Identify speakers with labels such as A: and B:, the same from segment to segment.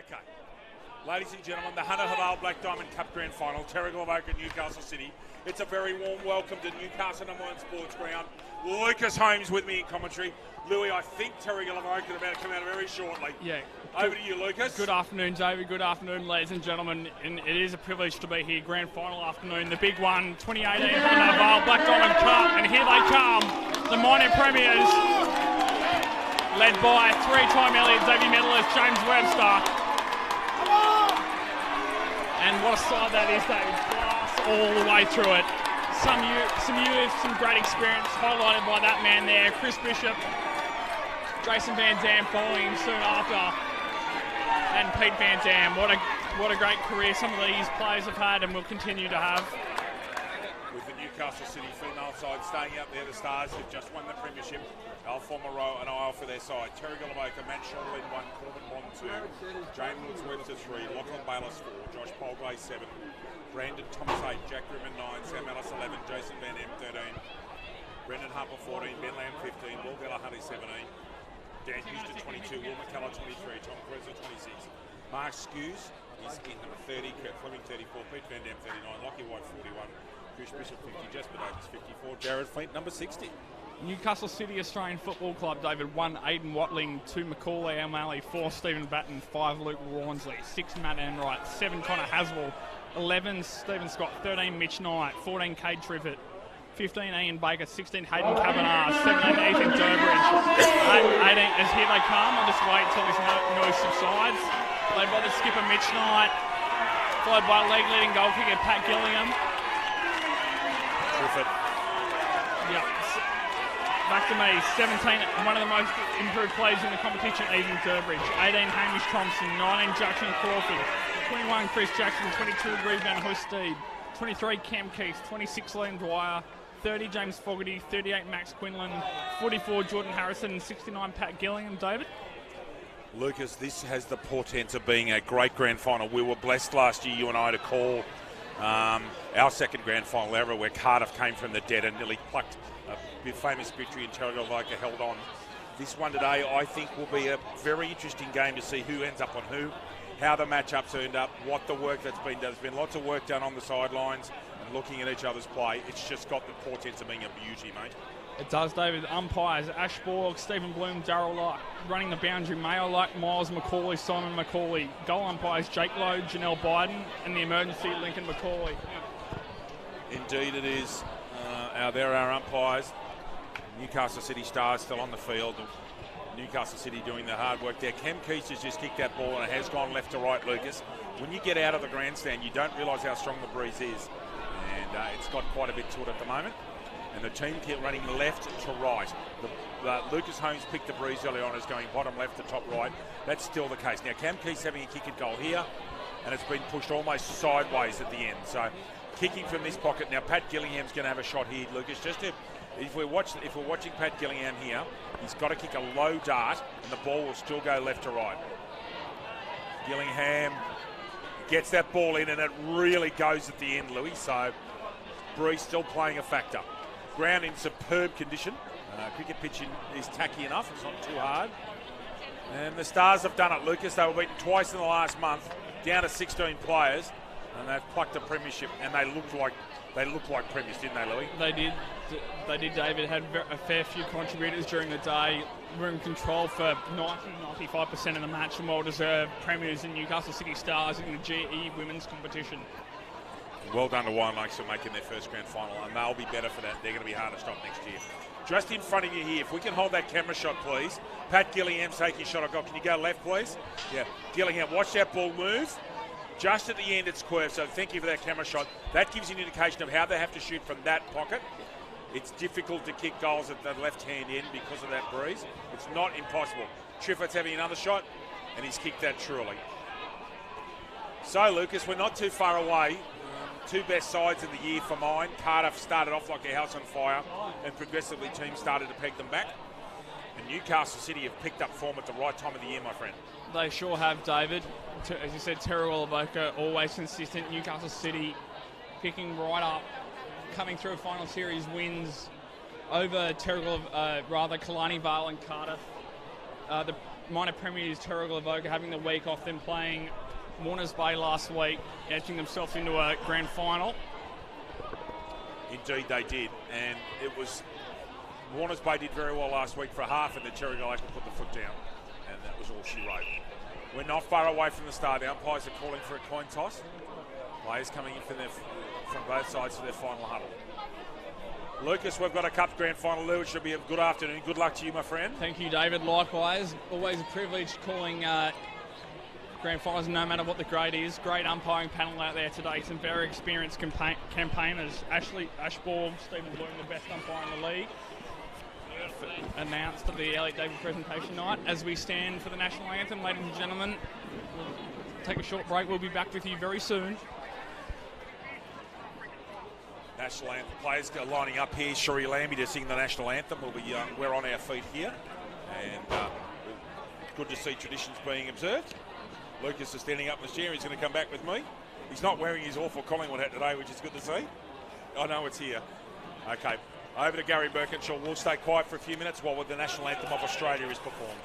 A: Okay. Ladies and gentlemen, the Hunter Haval Black Diamond Cup Grand Final, Terrigal, Avoca, Newcastle City. It's a very warm welcome to Newcastle #1 Sports Ground. Lucas Holmes with me in commentary. Louis, I think Terrigal Avoca are about to come out very shortly.
B: Yeah.
A: Over to you, Lucas.
B: Good afternoon, David. Good afternoon, ladies and gentlemen. And it is a privilege to be here. Grand final afternoon, the big one, 2018 Hunter Haval Black Diamond Cup. And here they come, the minor premiers, led by three-time Elliott Davey medalist James Webster. And what a side that is, David. Glass all the way through it. Some youth, some great experience, highlighted by that man there, Chris Bishop, Jason Van Dam following soon after, and Pete Van Dam. What a great career some of these players have had and will continue to have.
A: With the Newcastle City female side staying out there, the Stars have just won the premiership. They'll form a row and aisle for their side. Terrigal Avoca, Matt Shortland 1, Corbin Bond 2, James Woods Webster 3, Lachlan Bayless 4, Josh Polglay 7, Brandon Thomas 8, Jack Rimmon 9, Sam Ellis 11, Jason Van Em 13, Brendan Harper 14, Ben Lamb 15, Will Gallagher 17, Dan Houston 22, Will McCullough 23, Tom Kreuzer 26, Mark Skews is in number 30, Kurt Fleming 34, Pete Van Dam 39, Lockie White 41, Chris Bishop 50, Jasper Davis 54, Jared Flint number 60.
B: Newcastle City Australian Football Club, David, 1 Aidan Watling, 2 Macaulay O'Malley, 4 Stephen Batten, 5 Luke Rawnsley, 6 Matt Enright, 7 Connor Haswell, 11 Stephen Scott, 13 Mitch Knight, 14 Cade Triffett, 15 Ian Baker, 16 Hayden Kavanagh, 17 Ethan Durbridge, 18 as here they come. I'll just wait until this noise subsides. Led by the skipper Mitch Knight, followed by league leading goal kicker Pat Gillingham.
A: Triffett.
B: Yep. Back to me, 17, one of the most improved players in the competition, Ethan Durbridge. 18, Hamish Thompson. 19, Jackson Crawford. 21, Chris Jackson. 22, Reed Van Hoostede. 23, Cam Keith. 26, Liam Dwyer. 30, James Fogarty. 38, Max Quinlan. 44, Jordan Harrison. And 69, Pat Gillingham. David?
A: Lucas, this has the portent of being a great grand final. We were blessed last year, you and I, to call our second grand final ever, where Cardiff came from the dead and nearly plucked a famous victory in Terrigal Avoca held on. This one today, I think, will be a very interesting game to see who ends up on who, how the matchups turned up, what the work that's been done. There's been lots of work done on the sidelines and looking at each other's play. It's just got the portent of being a beauty, mate.
B: It does, David. Umpires, Ash Borg, Stephen Bloom, Darryl Light. Running the boundary, Mayo Light, Miles Macaulay, Simon Macaulay. Goal umpires, Jake Lowe, Janelle Biden, and the emergency, Lincoln Macaulay.
A: Indeed it is. There are umpires. Newcastle City Stars still on the field. Newcastle City doing the hard work there. Cam Keith has just kicked that ball and it has gone left to right, Lucas. When you get out of the grandstand, you don't realise how strong the breeze is. And it's got quite a bit to it at the moment. And the team keep running left to right. Lucas Holmes picked the breeze early on as going bottom left to top right. That's still the case. Now Cam Keith's having a kick at goal here, and it's been pushed almost sideways at the end. So kicking from this pocket. Now Pat Gillingham's going to have a shot here, Lucas. If we're watching Pat Gillingham here, he's got to kick a low dart, and the ball will still go left to right. Gillingham gets that ball in, and it really goes at the end, Louis. So breeze still playing a factor. Ground in superb condition. Cricket pitch is tacky enough. It's not too hard. And the Stars have done it, Lucas. They were beaten twice in the last month, down to 16 players, and they've plucked a premiership. And they look like premiers, didn't they, Louis?
B: They did, David. Had a fair few contributors during the day. Were in control for 90-95% of the match, and well-deserved premiers in Newcastle City Stars in the GE Women's competition.
A: Well done to Wine Lakes for making their first grand final, and they'll be better for that. They're going to be hard to stop next year. Just in front of you here, if we can hold that camera shot, please. Pat Gillingham's taking a shot at goal. Can you go left, please? Yeah. Gillingham, watch that ball move. Just at the end, it's curved, so thank you for that camera shot. That gives you an indication of how they have to shoot from that pocket. It's difficult to kick goals at the left-hand end because of that breeze. It's not impossible. Triffett's having another shot, and he's kicked that truly. So, Lucas, we're not too far away. Two best sides of the year for mine. Cardiff started off like a house on fire, and progressively teams started to peg them back. And Newcastle City have picked up form at the right time of the year, my friend.
B: They sure have, David. As you said, Terrigal Avoca, always consistent. Newcastle City picking right up, coming through a final series wins over Terrigal, Killarney Vale and Cardiff. minor premiers Terrigal Avoca having the week off, then playing Warners Bay last week, edging themselves into a grand final.
A: Indeed they did, and it was Warners Bay did very well last week for a half, and the Terrigal put the foot down, and that was all she wrote. We're not far away from the start. The umpires are calling for a coin toss. Players coming in from both sides for their final huddle. Lucas, we've got a Cup Grand Final. Lou, it should be a good afternoon. Good luck to you, my friend.
B: Thank you, David. Likewise, always a privilege calling Grand Finals, no matter what the grade is. Great umpiring panel out there today. Some very experienced campaigners. Ashball, Stephen Bloom, the best umpire in the league, announced at the Elliot David presentation night. As we stand for the national anthem, ladies and gentlemen, we'll take a short break. We'll be back with you very soon.
A: National anthem players are lining up here. Sheree Lambie to sing the national anthem. We're on our feet here, and good to see traditions being observed. Lucas is standing up in his chair. He's going to come back with me. He's not wearing his awful Collingwood hat today, which is good to see. I know it's here. Okay, over to Gary Birkinshaw. We'll stay quiet for a few minutes while the national anthem of Australia is performed.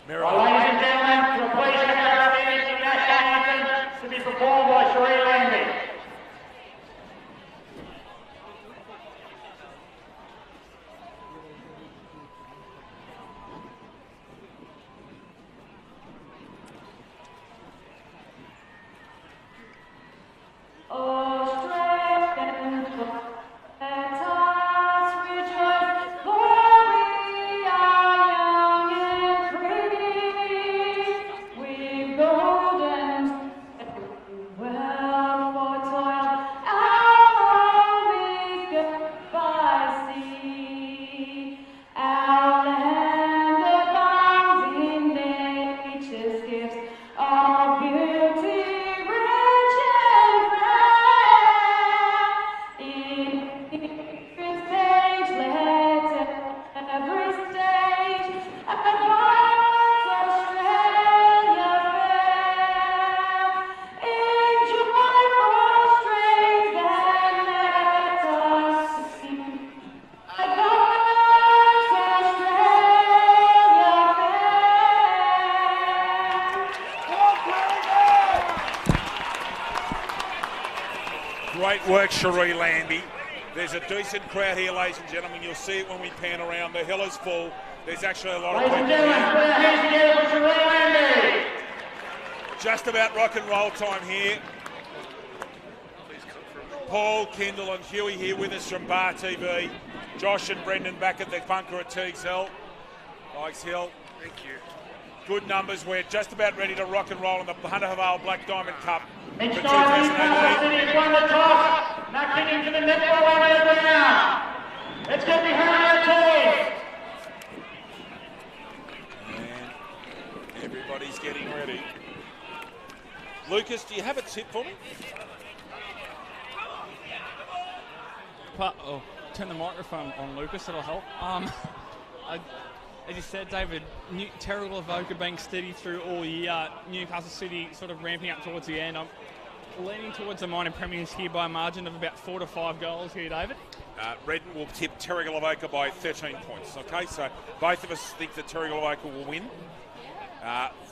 C: Well, ladies and gentlemen, to please have the national anthem to be performed by Sheree Lambie.
A: Great work, Sheree Lambie. There's a decent crowd here, ladies and gentlemen. You'll see it when we pan around. The hill is full. There's actually a lot of people here. Just about rock and roll time here. Paul, Kendall and Huey here with us from Bar TV. Josh and Brendan back at the bunker at Teagues Hill. Teagues Hill.
D: Thank you.
A: Good numbers. We're just about ready to rock and roll in the Hunter Vale Black Diamond Cup.
C: It's time Newcastle City has won the toss, knocking into the netball line of the ground. Let's get behind our toys.
A: And everybody's getting ready. Lucas, do you have a tip for me?
B: Turn the microphone on, Lucas. That'll help. As you said, David, Terrigal Avoca being steady through all year. Newcastle City sort of ramping up towards the end. I'm leaning towards the minor premiers here by a margin of about 4 to 5 goals here, David.
A: Redden will tip Terrigal Avoca by 13 points. Okay, so both of us think that Terrigal Avoca will win.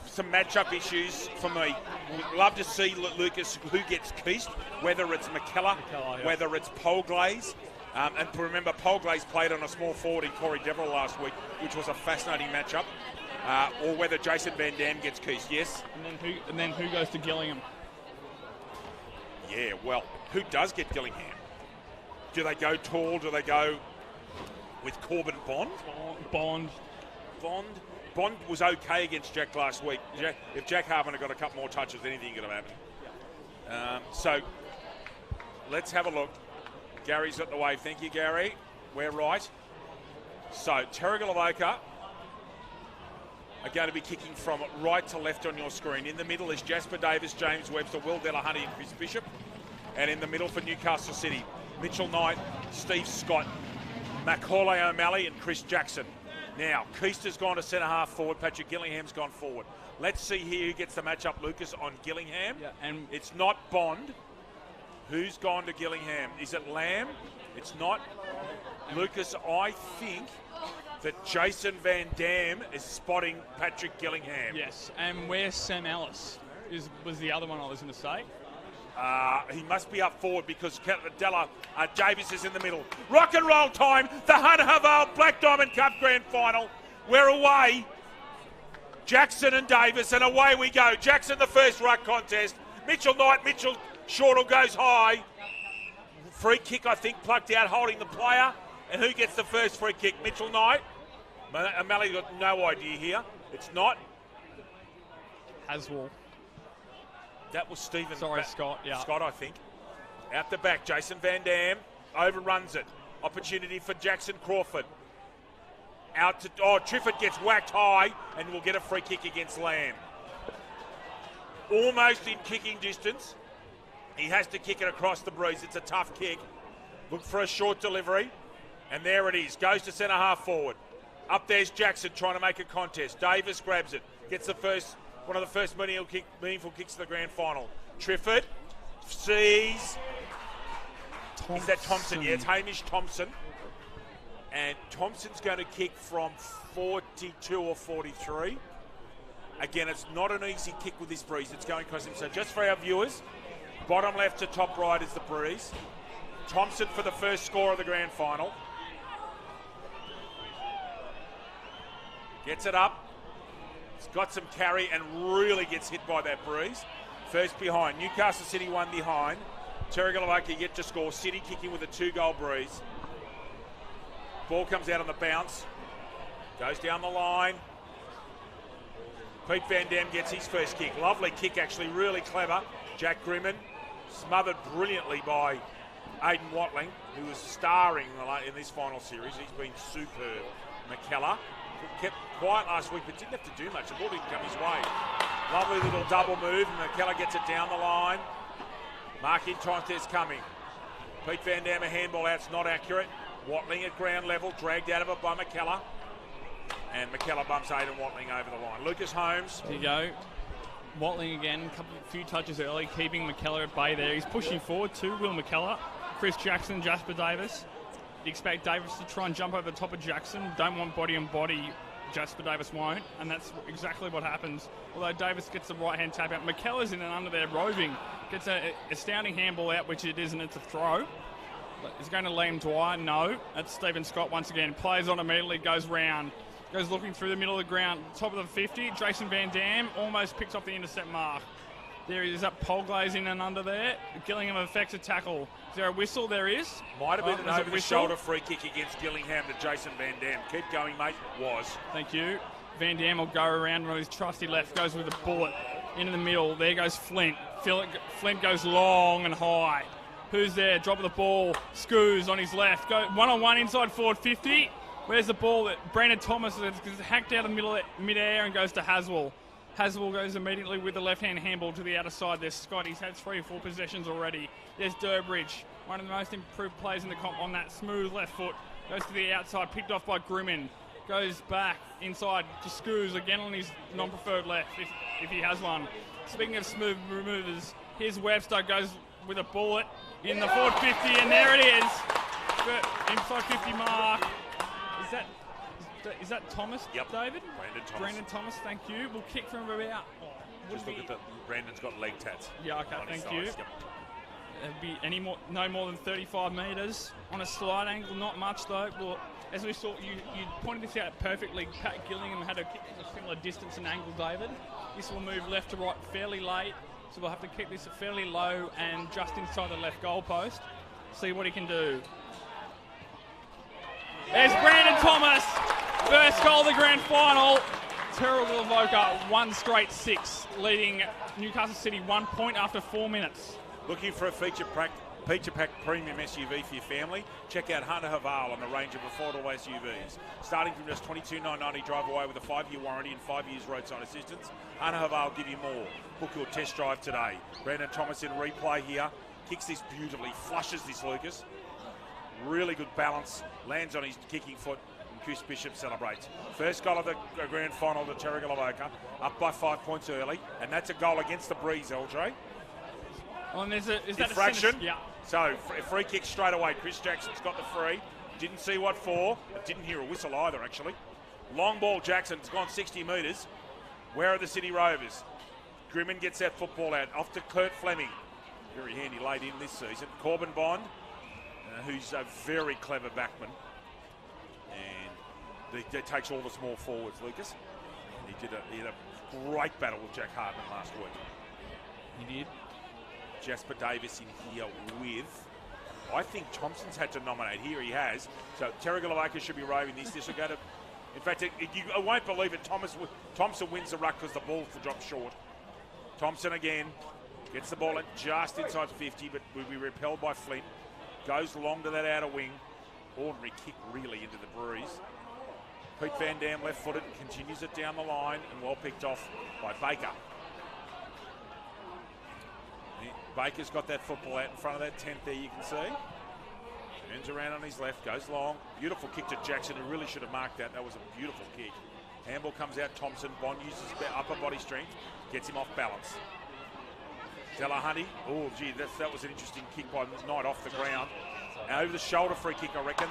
A: Some matchup issues for me. We'd love to see, Lucas, who gets keysed, whether it's McKellar, whether it's Polglaze. And remember, Polglaze played on a small forward in Corey Deverell last week, which was a fascinating matchup. Or whether Jason Van Dam gets keysed, yes.
B: And then who goes to Gillingham?
A: Yeah, well, who does get Gillingham? Do they go tall? Do they go with Corbin Bond? Bond was okay against Jack last week. If Jack Harvin had got a couple more touches, anything could have happened. So let's have a look. Gary's at the wave. Thank you, Gary. We're right. So Terrigal Avoca are going to be kicking from right to left on your screen. In the middle is Jasper Davis, James Webster, Will Delahunty and Chris Bishop. And in the middle for Newcastle City, Mitchell Knight, Steve Scott, Macaulay O'Malley and Chris Jackson. Now, Keister's gone to centre-half forward. Patrick Gillingham's gone forward. Let's see here who gets the matchup, Lucas, on Gillingham.
B: Yeah, and
A: it's not Bond. Who's gone to Gillingham? Is it Lamb? It's not. Lucas, I think that Jason Van Dam is spotting Patrick Gillingham.
B: Yes, and where's Sam Ellis was the other one I was going to say.
A: He must be up forward because Davis is in the middle. Rock and roll time. The Hunter Haval Black Diamond Cup Grand Final. We're away. Jackson and Davis, and away we go. Jackson, the first ruck contest. Mitchell Knight, Mitchell Shortall goes high. Free kick, I think, plucked out, holding the player. And who gets the first free kick? Mitchell Knight. O'Malley's got no idea here. It's not.
B: Haswell.
A: That was Stephen.
B: Scott, yeah.
A: Scott, I think. Out the back, Jason Van Dam overruns it. Opportunity for Jackson Crawford. Out to, Trifford gets whacked high and will get a free kick against Lamb. Almost in kicking distance. He has to kick it across the breeze. It's a tough kick. Look for a short delivery. And there it is. Goes to centre half forward. Up there's Jackson trying to make a contest. Davis grabs it. Gets one of the first meaningful kicks of the grand final. Trifford sees. Thompson. Is that Thompson? Yeah, it's Hamish Thompson. And Thompson's going to kick from 42 or 43. Again, it's not an easy kick with this breeze. It's going across him. So just for our viewers, bottom left to top right is the breeze. Thompson for the first score of the grand final. Gets it up. He's got some carry and really gets hit by that breeze. First behind. Newcastle City 1 behind. Terrigal Avoca yet to score. City kicking with a 2-goal breeze. Ball comes out on the bounce. Goes down the line. Pete Van Dam gets his first kick. Lovely kick, actually, really clever. Jack Grimman smothered brilliantly by Aidan Watling, who was starring in this final series. He's been superb. McKellar kept quiet last week, but didn't have to do much. The ball didn't come his way. Lovely little double move, and McKellar gets it down the line. Marking contest coming. Pete Van Dam, a handball out, it's not accurate. Watling at ground level, dragged out of it by McKellar. And McKellar bumps Aidan Watling over the line. Lucas Holmes.
B: There you go. Watling again, few touches early, keeping McKellar at bay there. He's pushing forward to Will McKellar, Chris Jackson, Jasper Davis. You expect Davis to try and jump over the top of Jackson. Don't want body on body. Jasper Davis won't, and that's exactly what happens. Although Davis gets the right-hand tap out. McKellar's in and under there roving. Gets an astounding handball out, which it is, and it's a throw. Is going to Liam Dwyer? No. That's Stephen Scott once again. Plays on immediately, goes round. Goes looking through the middle of the ground. Top of the 50. Jason Van Dam almost picks off the intercept mark. There he is up Polglaze in and under there. Gillingham effects a tackle. Is there a whistle? There is.
A: Might have been an over-the-shoulder free kick against Gillingham to Jason Van Dam. Keep going, mate. Was.
B: Thank you. Van Dam will go around with his trusty left. Goes with a bullet into the middle. There goes Flint. Flint goes long and high. Who's there? Drop of the ball. Scoos on his left. Go one-on-one inside forward 50. Where's the ball? Brandon Thomas is hacked out of mid-air and goes to Haswell. Haswell goes immediately with the left-hand handball to the outer side. There's Scott. He's had 3 or 4 possessions already. There's Durbridge, one of the most improved players in the comp on that smooth left foot. Goes to the outside, picked off by Grimmin. Goes back inside to Scoos again on his non-preferred left if he has one. Speaking of smooth removers, here's Webster, goes with a bullet in the forward 50, and there it is. Inside 50 mark. Is that Thomas,
A: yep.
B: David?
A: Brandon Thomas,
B: thank you. We'll kick from about...
A: Just look at Brandon's got leg tats.
B: Yeah, okay, thank you. Yep. It'd be no more than 35 metres. On a slight angle, not much though. Well, as we saw, you pointed this out perfectly. Pat Gillingham had a kick from a similar distance and angle, David. This will move left to right fairly late, so we'll have to kick this fairly low and just inside the left goal post. See what he can do. There's Brandon Thomas, first goal of the grand final. Terrigal Avoca, 1 straight 6, leading Newcastle City 1 point after 4 minutes.
A: Looking for a feature pack premium SUV for your family? Check out Hunter Haval on the range of affordable SUVs. Starting from just $22,990, drive away with a 5-year warranty and 5 years roadside assistance. Hunter Haval will give you more. Book your test drive today. Brandon Thomas in replay here. Kicks this beautifully, flushes this, Lucas. Really good balance, lands on his kicking foot, and Chris Bishop celebrates. First goal of the grand final to Terrigal Avoca, up by 5 points early, and that's a goal against the breeze, LJ.
B: Oh, and is that
A: infraction.
B: Yeah.
A: So free kick straight away. Chris Jackson's got the free. Didn't see what for, but didn't hear a whistle either, actually. Long ball, Jackson's gone 60 metres. Where are the City Rovers? Grimmin gets that football out. Off to Kurt Fleming. Very handy late in this season. Corbin Bond, who's a very clever backman. And he takes all the small forwards, Lucas. He had a great battle with Jack Hartman last week.
B: He did.
A: Jasper Davis in here with... I think Thompson's had to nominate. Here he has. So Terrigal Avoca should be roving this. This will go to... In fact, you won't believe it. Thompson wins the ruck because the ball dropped short. Thompson again gets the ball at just inside 50, but will be repelled by Flint. Goes long to that outer wing. Ordinary kick really into the breeze. Pete Van Dam left-footed, continues it down the line and well picked off by Baker. Baker's got that football out in front of that tent there, you can see. Turns around on his left, goes long. Beautiful kick to Jackson, who really should have marked that. That was a beautiful kick. Handball comes out, Thompson. Bond uses upper body strength, gets him off balance. Delahunty, oh gee, that was an interesting kick by Knight off the ground. Over the shoulder free kick, I reckon.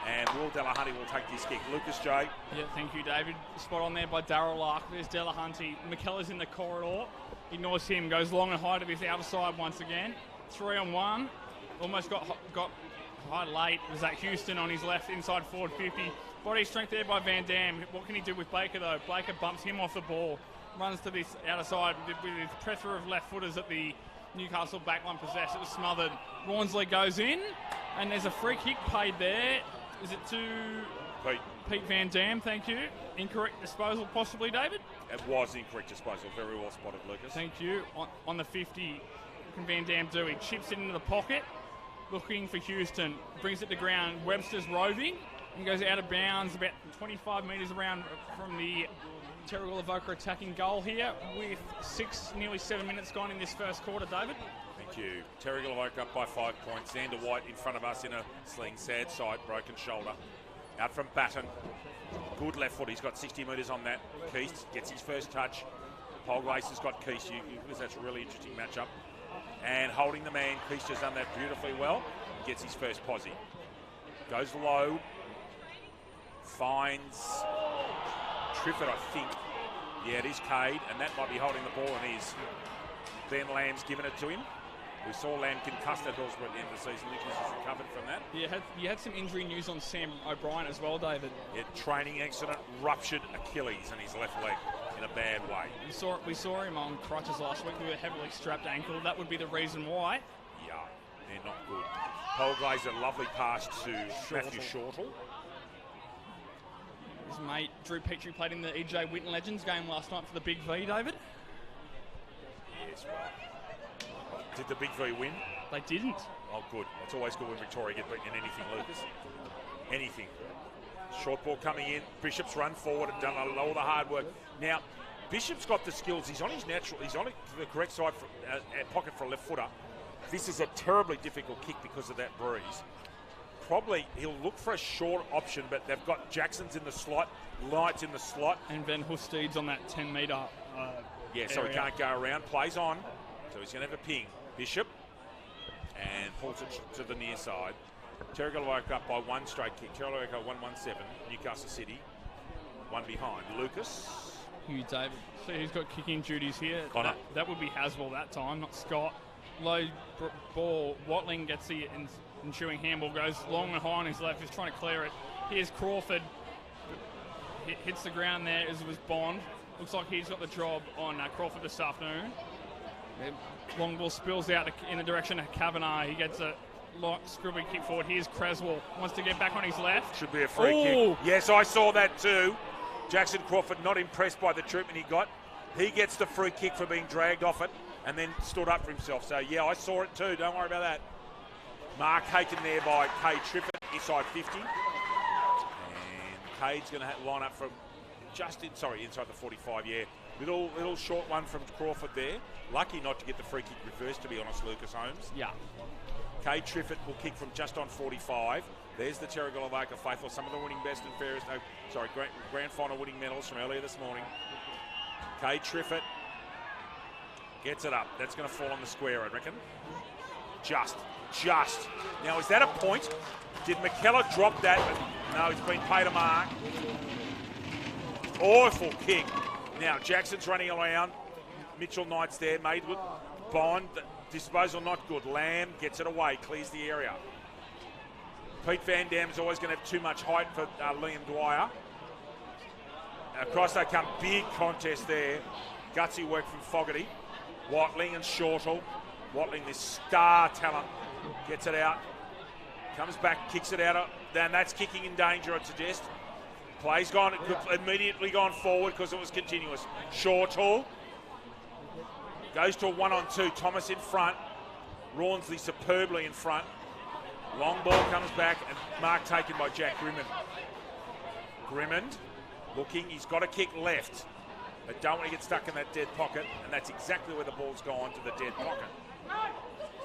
A: And Will Delahunty will take this kick. Lucas J.
B: Yeah, thank you, David. Spot on there by Darryl Lark. There's Delahunty. McKellar's in the corridor. Ignores him, goes long and high to his outer side once again. 3-on-1. Almost got high late. Was that Houston on his left, inside forward 50. Body strength there by Van Dam. What can he do with Baker, though? Baker bumps him off the ball. Runs to this outer side with his plethora of left footers at the Newcastle backline possess. It was smothered. Rawnsley goes in, and there's a free kick paid there. Is it to Pete Van Dam? Thank you. Incorrect disposal, possibly, David?
A: It was incorrect disposal. Very well spotted, Lucas.
B: Thank you. On the 50, what can Van Dam do? He chips it into the pocket, looking for Houston. Brings it to ground. Webster's roving and goes out of bounds about 25 metres around from the Terrigal Avoca attacking goal here with nearly 7 minutes gone in this first quarter, David.
A: Thank you. Terrigal Avoca up by 5 points. Xander White in front of us in a sling. Sad sight, broken shoulder. Out from Batten. Good left foot. He's got 60 metres on that. Keast gets his first touch. Polglace has got Keast. That's a really interesting matchup. And holding the man, Keast has done that beautifully well. Gets his first posse. Goes low. Finds Triffett, I think. Yeah, it is Cade, and that might be holding the ball, and is. Ben Lamb's given it to him. We saw Lamb concussed at Hillsborough at the end of the season. Lucas has recovered from that.
B: You had some injury news on Sam O'Brien as well, David.
A: Yeah, training accident, ruptured Achilles in his left leg in a bad way.
B: We saw him on crutches last week with a heavily strapped ankle. That would be the reason why.
A: Yeah, they're not good. Polglaze, a lovely pass to Matthew Shortle.
B: His mate Drew Petrie played in the EJ Witten Legends game last night for the Big V, David.
A: Yes, well. Did the Big V win?
B: They didn't.
A: Oh, good. It's always good when Victoria get beaten in anything, Lucas. Anything. Short ball coming in. Bishop's run forward and done all the hard work. Now, Bishop's got the skills. He's on the correct side for, pocket for a left footer. This is a terribly difficult kick because of that breeze. Probably he'll look for a short option, but they've got Jackson's in the slot, Light's in the slot.
B: And Van Hoesteed's on that 10-metre
A: so he can't go around. Plays on. So he's going to have a ping. Bishop. And pulls it to the near side. Terrigal woke up by one straight kick. Terrigal woke up 1-1-7. Newcastle City. One behind. Lucas.
B: Hugh David. See who's got kicking duties here.
A: Connor.
B: That would be Haswell that time, not Scott. Low ball. Watling gets the ensuing handball. Goes long and high on his left. He's trying to clear it. Here's Crawford. Hits the ground there as it was Bond. Looks like he's got the job on Crawford this afternoon. Long ball spills out in the direction of Kavanagh. He gets a scribbly kick forward. Here's Creswell. Wants to get back on his left.
A: Should be a free kick. Yes, I saw that too. Jackson Crawford not impressed by the treatment he got. He gets the free kick for being dragged off it and then stood up for himself. So, yeah, I saw it too. Don't worry about that. Mark taken there by Cade Triffett inside 50. And Cade's going to line up from inside the 45, yeah. Little short one from Crawford there. Lucky not to get the free kick reversed, to be honest, Lucas Holmes.
B: Yeah.
A: Cade Triffett will kick from just on 45. There's the Terrigal Avoca faithful. Some of the winning best and fairest, grand final winning medals from earlier this morning. Cade Triffett Gets it up. That's going to fall on the square, I reckon. Just. Now, is that a point? Did McKellar drop that? No, he's been paid a mark. Awful kick. Now, Jackson's running around. Mitchell Knight's there. Made with Bond. Disposal not good. Lamb gets it away. Clears the area. Pete Van Dam's always going to have too much height for Liam Dwyer. Across they come. Big contest there. Gutsy work from Fogarty. Watling and Shortall. Watling, this star talent, gets it out. Comes back, kicks it out. Then that's kicking in danger, I'd suggest. Play's gone, immediately gone forward because it was continuous. Shortall goes to a 1-on-2. Thomas in front. Rawnsley superbly in front. Long ball comes back and mark taken by Jack Grimmond. Grimmond looking, he's got to kick left. But don't want to get stuck in that dead pocket, and that's exactly where the ball's gone, to the dead pocket.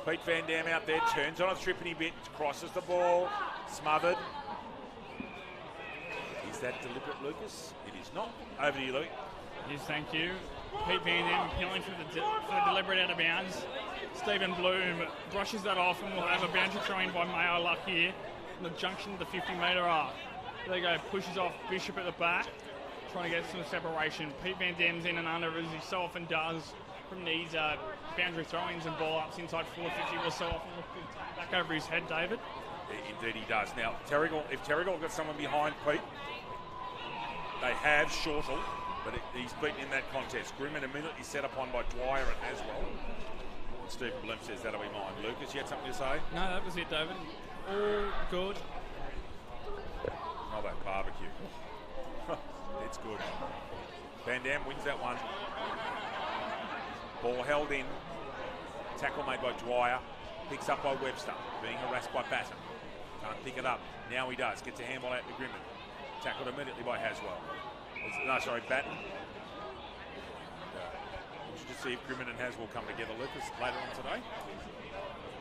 A: Pete Van Dam out there, turns on a trippity bit, crosses the ball, smothered. Is that deliberate, Lucas? It is not. Over to you, Luke.
B: Yes, thank you. Pete Van Dam appealing for the deliberate out of bounds. Stephen Bloom brushes that off, and we'll have a boundary throw in by Mayo Luck here in the junction of the 50-metre arc. There they go, pushes off Bishop at the back, trying to get some separation. Pete Van Dam's in and under, as he so often does from these boundary throw-ins and ball-ups inside 450. Will so often look back over his head, David.
A: Indeed he does. Now, Terrigal, if Terrigal got someone behind Pete, they have Shortall, but he's beaten in that contest. Grimmond immediately set upon by Dwyer and Haswell. And Stephen Bloom says that'll be mine. Lucas, you had something to say?
B: No, that was it, David. All good.
A: Oh, that barbecue. It's good. Van Dam wins that one. Ball held in. Tackle made by Dwyer. Picks up by Webster. Being harassed by Batten. Can't pick it up. Now he does. Gets a handball out to Grimmond. Tackled immediately by Haswell. No, sorry, Batten. We should just see if Grimmond and Haswell come together, Lucas, later on today.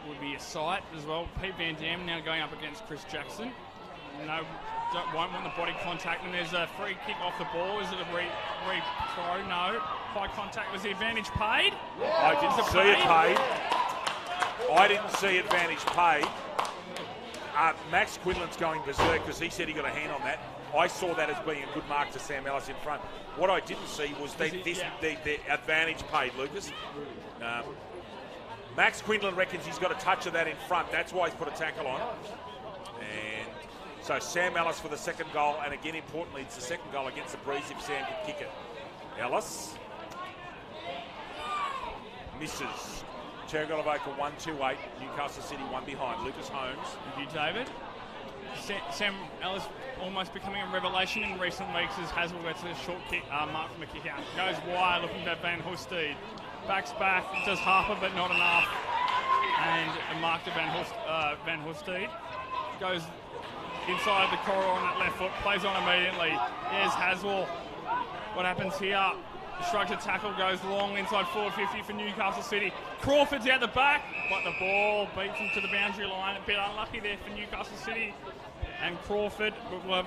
B: Would be a sight as well. Pete Van Dam now going up against Chris Jackson. No, won't want the body contact, and there's a free kick off the ball. Is it a re-throw? No. High contact. Was the advantage paid?
A: I didn't see it paid. I didn't see advantage paid. Max Quinlan's going berserk because he said he got a hand on that. I saw that as being a good mark to Sam Ellis in front. What I didn't see was the advantage paid, Lucas. Max Quinlan reckons he's got a touch of that in front. That's why he's put a tackle on. And so Sam Ellis for the second goal, and again, importantly, it's the second goal against the Breeze if Sam can kick it. Ellis misses. Terrigal Avoca 1-2-8. Newcastle City one behind. Lucas Holmes.
B: Thank you, David. Sam Ellis almost becoming a revelation in recent weeks as Haswell gets a short kick, mark from a kick out. Goes wide, looking at Van Hosteed. Backs back, does half but not enough. And a mark to Van Hosteed. Goes inside the corridor on that left foot, plays on immediately. There's Haswell. What happens here? Shrugs a tackle, goes long inside 450 for Newcastle City. Crawford's out the back, but the ball beats him to the boundary line. A bit unlucky there for Newcastle City. And Crawford will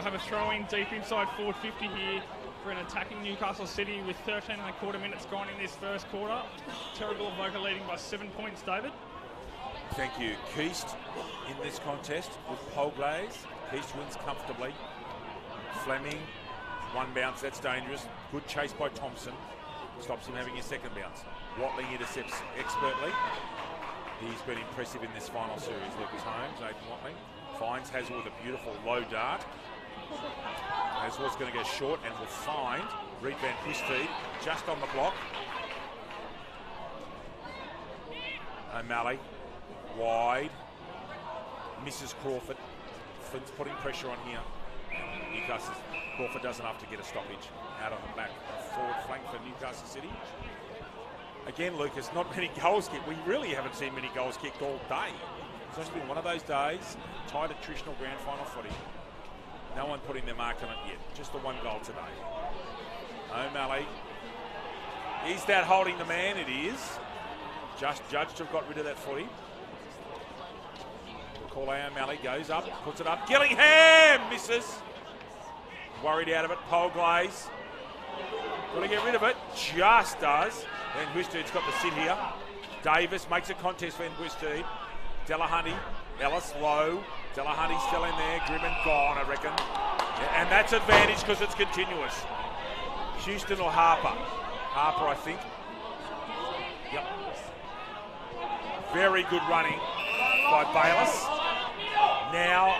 B: have a throw-in deep inside 450 here for an attacking Newcastle City with 13.25 minutes gone in this first quarter. Terrigal Avoca leading by 7 points, David.
A: Thank you. Keast in this contest with Polglaze. Keast wins comfortably. Fleming, one bounce, that's dangerous. Good chase by Thompson. Stops him having his second bounce. Watling intercepts expertly. He's been impressive in this final series. Lucas Holmes, Nathan Watling. Finds Haswell with a beautiful low dart. Haswell's going to go short and will find Reed Van Hosteed just on the block. O'Malley, wide. Misses Crawford. Flynn's putting pressure on here. Newcastle, Crawford does enough to get a stoppage out on the back forward flank for Newcastle City. Again, Lucas, not many goals kicked. We really haven't seen many goals kicked all day. It's just been one of those days, tight attritional grand final footy. No one putting their mark on it yet. Just the one goal today. O'Malley. Is that holding the man? It is. Just judged to have got rid of that footy. Macaulay O'Malley goes up, puts it up. Gillingham misses. Worried out of it. Polglaze. Got to get rid of it. Just does. Van Huister's got the sit here. Davis makes a contest for Van Huister. Delahunty, Ellis low. Delahunty still in there. Grimmin gone, I reckon. Yeah, and that's advantage because it's continuous. Houston or Harper? Harper, I think. Yep. Very good running by Bayless. Now,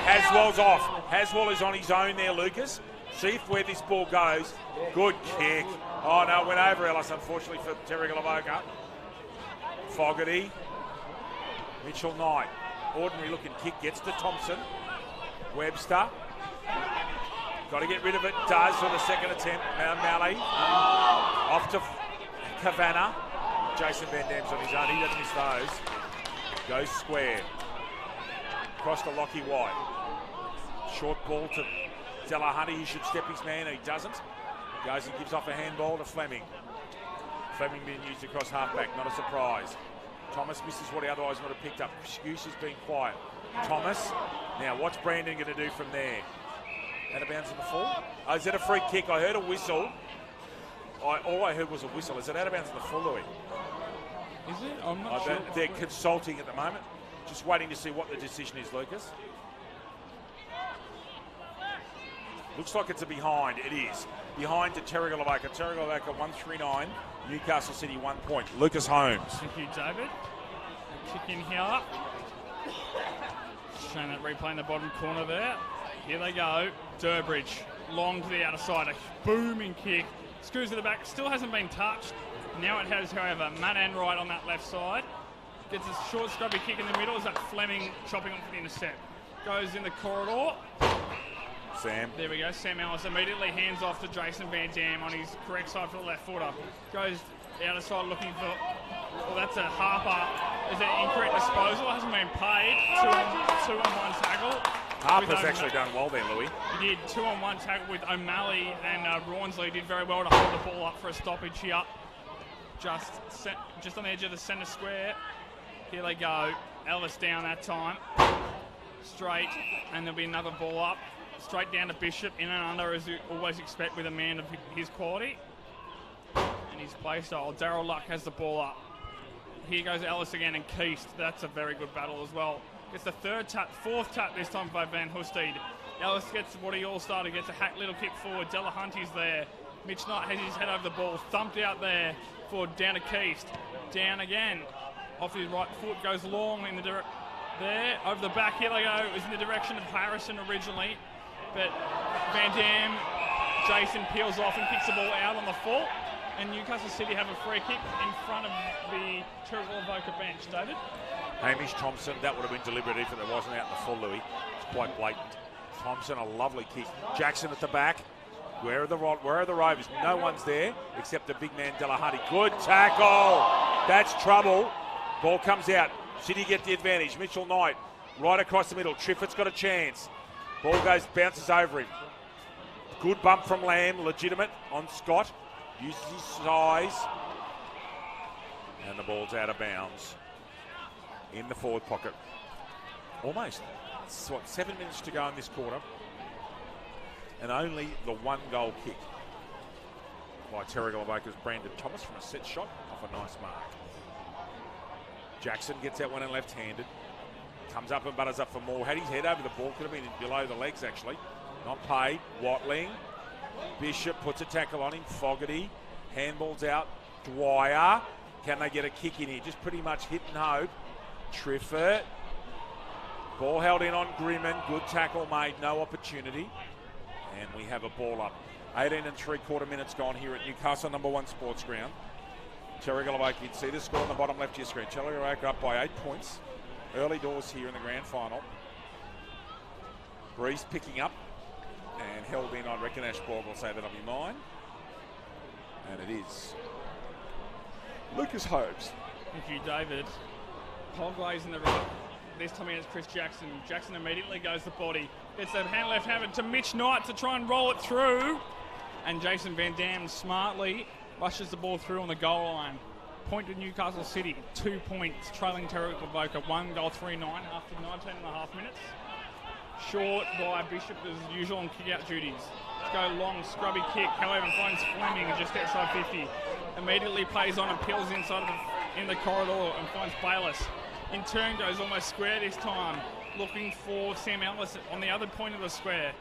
A: Haswell's off. Haswell is on his own there, Lucas. See where this ball goes. Good kick. Oh, no, it went over Ellis, unfortunately, for Terrigal Avoca. Fogarty. Mitchell Knight. Ordinary looking kick. Gets to Thompson. Webster. Got to get rid of it. Does for the second attempt. Now Malley. Off to Kavanagh. Jason Van Dam's on his own. He doesn't miss those. Goes square. Across to Lockie White. Short ball to Delahunty. He should step his man, and he doesn't. Goes and gives off a handball to Fleming. Fleming being used across halfback, not a surprise. Thomas misses what he otherwise would have picked up. Excuse is being quiet. Thomas. Now, what's Brandon going to do from there? Out of bounds in the full? Oh, is that a free kick? I heard a whistle. All I heard was a whistle. Is it out of bounds in the full, Louis?
B: Is it? I'm not sure.
A: They're consulting at the moment. Just waiting to see what the decision is, Lucas. Looks like it's a behind. It is. Behind to Terrigal Avoca. Terrigal Avoca 139. Newcastle City 1 point. Lucas Holmes.
B: Thank you, David. Kick in here. Showing that replay in the bottom corner there. Here they go. Durbridge. Long to the outer side. A booming kick. Screws to the back. Still hasn't been touched. Now it has, however, Matt Enright on that left side. Gets a short scrubby kick in the middle. Is that Fleming chopping off the intercept? Goes in the corridor.
A: Sam.
B: There we go. Sam Ellis immediately hands off to Jason Van Dam on his correct side for the left footer. Goes outer side looking for... Well, that's a Harper. Is it incorrect disposal? Hasn't been paid. Two on one tackle.
A: Harper's actually done well there, Louis.
B: He did 2-on-1 tackle with O'Malley, and Rawnsley did very well to hold the ball up for a stoppage here. Just on the edge of the centre square. Here they go. Elvis down that time. Straight, and there'll be another ball up. Straight down to Bishop, in and under, as you always expect with a man of his quality and his play style. Darryl Luck has the ball up. Here goes Ellis again, and Keast. That's a very good battle as well. Gets the fourth tap this time by Van Hoesteed. Ellis gets what he all started, gets a hack little kick forward. Delahunty's there. Mitch Knight has his head over the ball, thumped out there for down to Keast. Down again. Off his right foot, goes long in the there. Over the back, here they go. It was in the direction of Harrison originally. But Van Dam, Jason peels off and kicks the ball out on the full. And Newcastle City have a free kick in front of the Terrigal Avoca bench. David?
A: Hamish Thompson, that would have been deliberate if it wasn't out in the full, Louis. It's quite blatant. Thompson, a lovely kick. Jackson at the back. Where are the Rovers? No one's there except the big man Delahunty. Good tackle. That's trouble. Ball comes out. City get the advantage. Mitchell Knight right across the middle. Triffitt's got a chance. Ball bounces over him. Good bump from Lamb, legitimate on Scott. Uses his size. And the ball's out of bounds. In the forward pocket. Almost. 7 minutes to go in this quarter. And only the 1 goal kick by Terrigal Avoca's Brandon Thomas from a set shot off a nice mark. Jackson gets that one in left-handed. Comes up and butters up for more. Had his head over the ball. Could have been below the legs, actually. Not paid. Watling. Bishop puts a tackle on him. Fogarty. Handballs out. Dwyer. Can they get a kick in here? Just pretty much hit and hope. Triffitt. Ball held in on Grimmin. Good tackle made. No opportunity. And we have a ball up. 18 3/4 minutes gone here at Newcastle #1 Sports Ground. Terrigal Avoca, you'd see the score on the bottom left of your screen. Terrigal Avoca up by 8 points. Early doors here in the grand final. Breeze picking up and held in. I reckon Ashborg will say that'll be mine. And it is Lucas Holmes.
B: Thank you, David. Polglaze in the right. This time it's Chris Jackson. Jackson immediately goes the body. Gets that hand left-handed to Mitch Knight to try and roll it through. And Jason Van Dam smartly rushes the ball through on the goal line. Point to Newcastle City. 2 points, trailing Terrigal Avoca. 1 goal, 3-9 after 19.5 minutes. Short by Bishop as usual on kick-out duties. to go long, scrubby kick. However, finds Fleming just outside 50. Immediately plays on and peels inside in the corridor and finds Bayless. In turn goes almost square this time, looking for Sam Ellis on the other point of the square.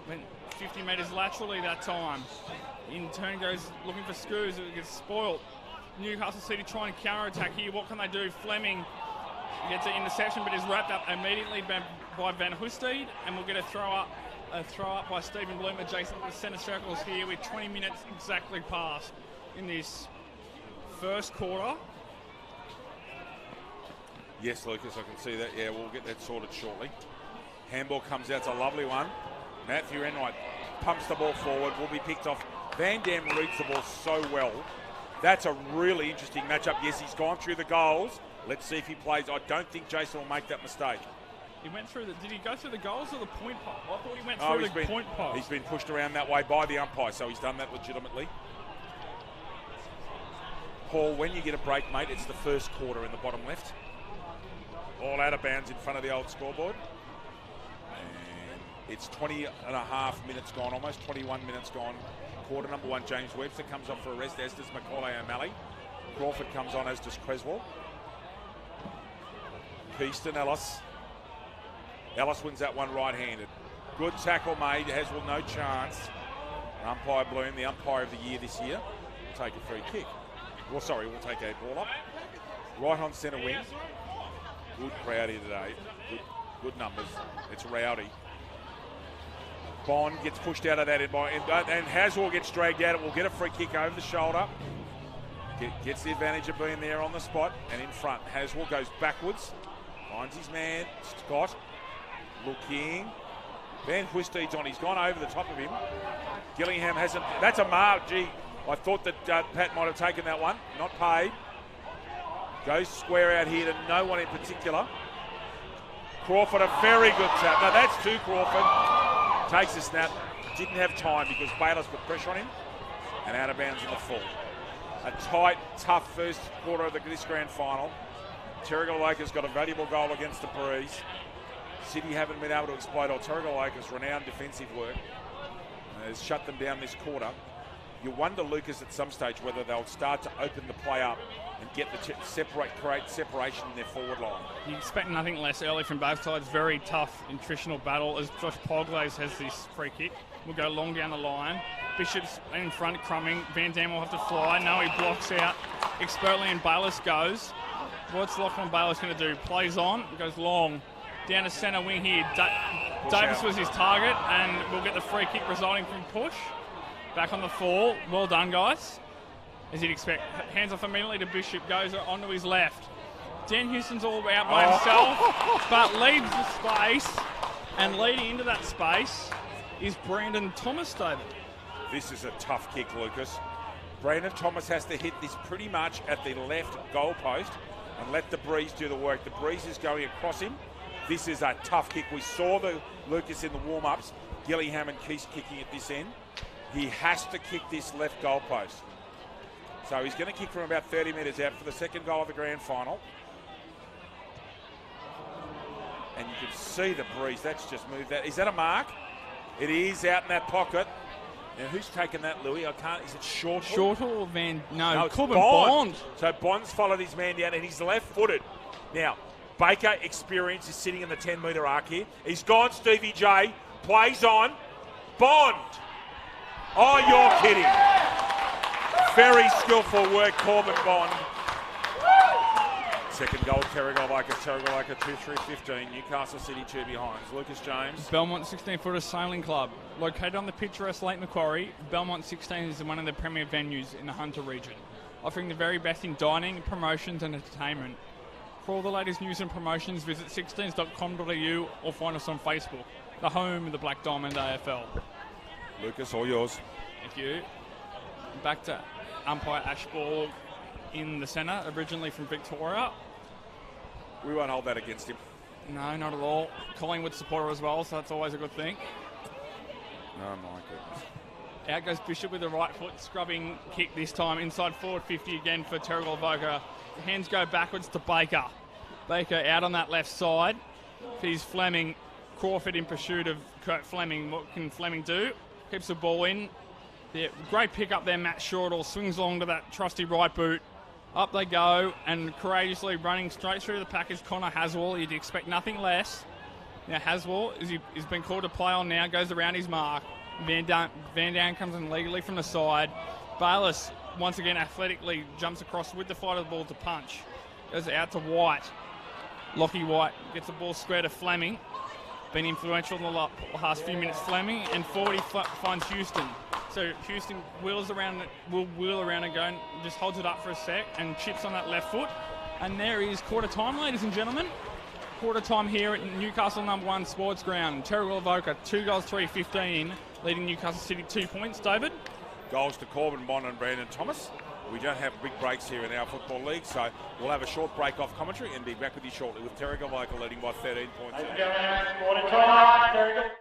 B: Went 50 metres laterally that time. In turn goes looking for Scoos. It gets spoiled. Newcastle City trying to counter-attack here. What can they do? Fleming gets an interception but is wrapped up immediately by Van Hoesteed, and we'll get a throw up by Stephen Bloom adjacent to the centre circles here with 20 minutes exactly passed in this first quarter.
A: Yes, Lucas, I can see that. Yeah, we'll get that sorted shortly. Handball comes out. It's a lovely one. Matthew Enright pumps the ball forward. Will be picked off. Van Dam reads the ball so well. That's a really interesting matchup. Yes, he's gone through the goals. Let's see if he plays. I don't think Jason will make that mistake.
B: He went through did he go through the goals or the point post? I thought he went through the point post.
A: He's been pushed around that way by the umpire, so he's done that legitimately. Paul, when you get a break, mate, it's the first quarter in the bottom left. All out of bounds in front of the old scoreboard. And it's 20 and a half minutes gone, almost 21 minutes gone. Quarter number one, James Webster comes off for a rest, as does Macaulay O'Malley. Crawford comes on, as does Creswell. Keaston Ellis. Ellis wins that one right-handed. Good tackle made. Haswell no chance. Umpire Bloom, the umpire of the year this year, will take a free kick. Well, sorry, we'll take a ball up. Right on centre wing. Good crowd here today. Good numbers. It's rowdy. Bond gets pushed out of that and Haswell gets dragged out. It will get a free kick over the shoulder. Gets the advantage of being there on the spot and in front. Haswell goes backwards. Finds his man, Scott. Looking. Van Hoesteed's on. He's gone over the top of him. Gillingham hasn't. That's a mark. Gee, I thought that Pat might have taken that one. Not paid. Goes square out here to no one in particular. Crawford, a very good tap. Now that's two Crawford. Takes a snap. Didn't have time because Bayless put pressure on him. And out of bounds in the full. A tight, tough first quarter of this grand final. Terrigal Lakers got a valuable goal against the Breeze. City haven't been able to exploit all Terrigal Lakers' renowned defensive work. Has shut them down this quarter. You wonder, Lucas, at some stage whether they'll start to open the play up and get the create separation in their forward line.
B: You expect nothing less early from both sides. Very tough attritional battle as Josh Poglaze has this free kick. We'll go long down the line. Bishop's in front, crumbing. Van Dam will have to fly. No, he blocks out expertly and Bayless goes. What's Lachlan Bayless going to do? Plays on, goes long. Down to centre wing here. Davis was his target and we'll get the free kick resulting from push. Back on the fall. Well done, guys. As you'd expect. Hands off immediately to Bishop. Goes onto his left. Dan Houston's all out by himself, but leaves the space. And leading into that space is Brandon Thomas, David.
A: This is a tough kick, Lucas. Brandon Thomas has to hit this pretty much at the left goal post and let the Breeze do the work. The Breeze is going across him. This is a tough kick. We saw the Lucas in the warm-ups. Gillingham and Keith kicking at this end. He has to kick this left goal post. So he's going to kick from about 30 metres out for the second goal of the grand final. And you can see the Breeze. That's just moved that. Is that a mark? It is out in that pocket. Now, who's taken that, Louis? I can't. Is it Shortle?
B: Shortle or Van? No,
A: it's
B: Corbin Bond.
A: So Bond's followed his man down and he's left-footed. Now, Baker experience is sitting in the 10-metre arc here. He's gone, Stevie J. Plays on. Bond. Oh, you're kidding. Very skillful work, Corbin Bond. Second goal, Terrigal Lakers 2-3-15. Newcastle City 2 behind. Lucas James.
B: Belmont 16-footer Sailing Club. Located on the picturesque Lake Macquarie, Belmont 16 is one of the premier venues in the Hunter region, offering the very best in dining, promotions and entertainment. For all the latest news and promotions, visit 16s.com.au or find us on Facebook, the home of the Black Diamond AFL.
A: Lucas, all yours.
B: Thank you. Back to umpire Ashball in the centre, originally from Victoria.
A: We won't hold that against him.
B: No, not at all. Collingwood supporter as well, so that's always a good thing.
A: Oh, my goodness.
B: Out goes Bishop with the right foot, scrubbing kick this time. Inside forward 50 again for Terrigal Avoca. Hands go backwards to Baker. Baker out on that left side. He's Fleming. Crawford in pursuit of Kurt Fleming. What can Fleming do? keeps the ball in. Yeah, great pick up there, Matt Shortall swings along to that trusty right boot. Up they go, and courageously running straight through the pack is Connor Haswell. You'd expect nothing less. Now Haswell, he's been called to play on now, goes around his mark. Van Down comes in legally from the side. Bayless, once again athletically, jumps across with the fight of the ball to punch. Goes out to White. Lockie White gets the ball square to Fleming. Been influential in the last few minutes, Fleming, and 40 finds Houston. So Houston will wheel around and go and just holds it up for a sec and chips on that left foot. And there is quarter time, ladies and gentlemen. Quarter time here at Newcastle #1 Sports Ground. Terrigal Avoca, 2 goals, 3-15, leading Newcastle City 2 points. David?
A: Goals to Corbin Bond and Brandon Thomas. We don't have big breaks here in our football league, so we'll have a short break off commentary and be back with you shortly with Terrigal Avoca leading by 13 points.
C: Quarter time, Terrigal.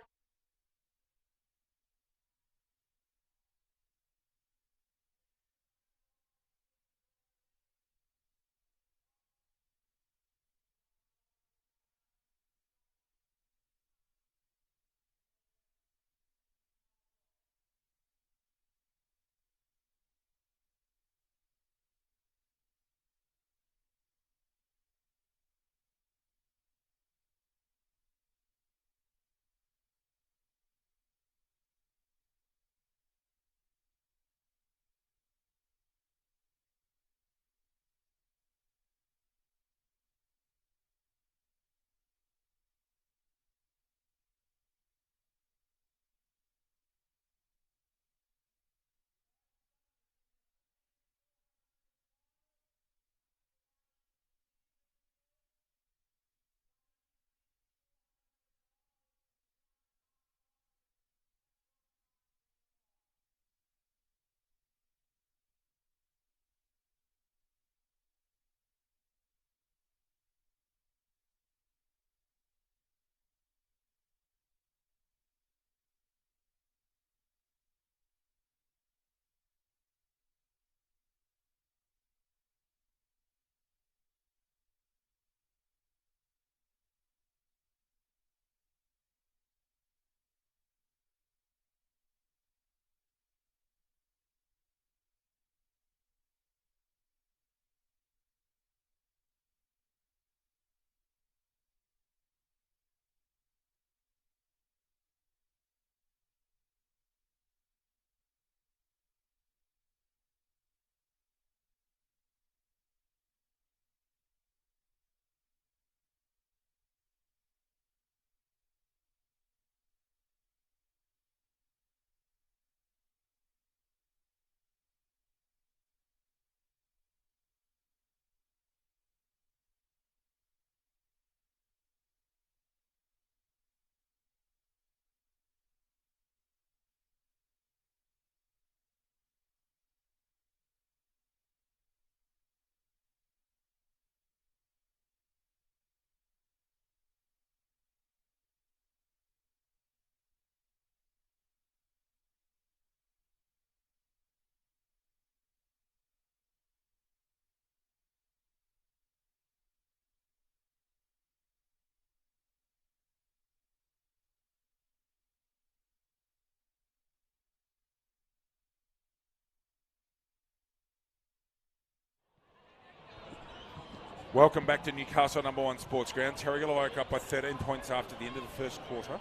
A: Welcome back to Newcastle #1 Sports Ground. Terrigal woke up by 13 points after the end of the first quarter.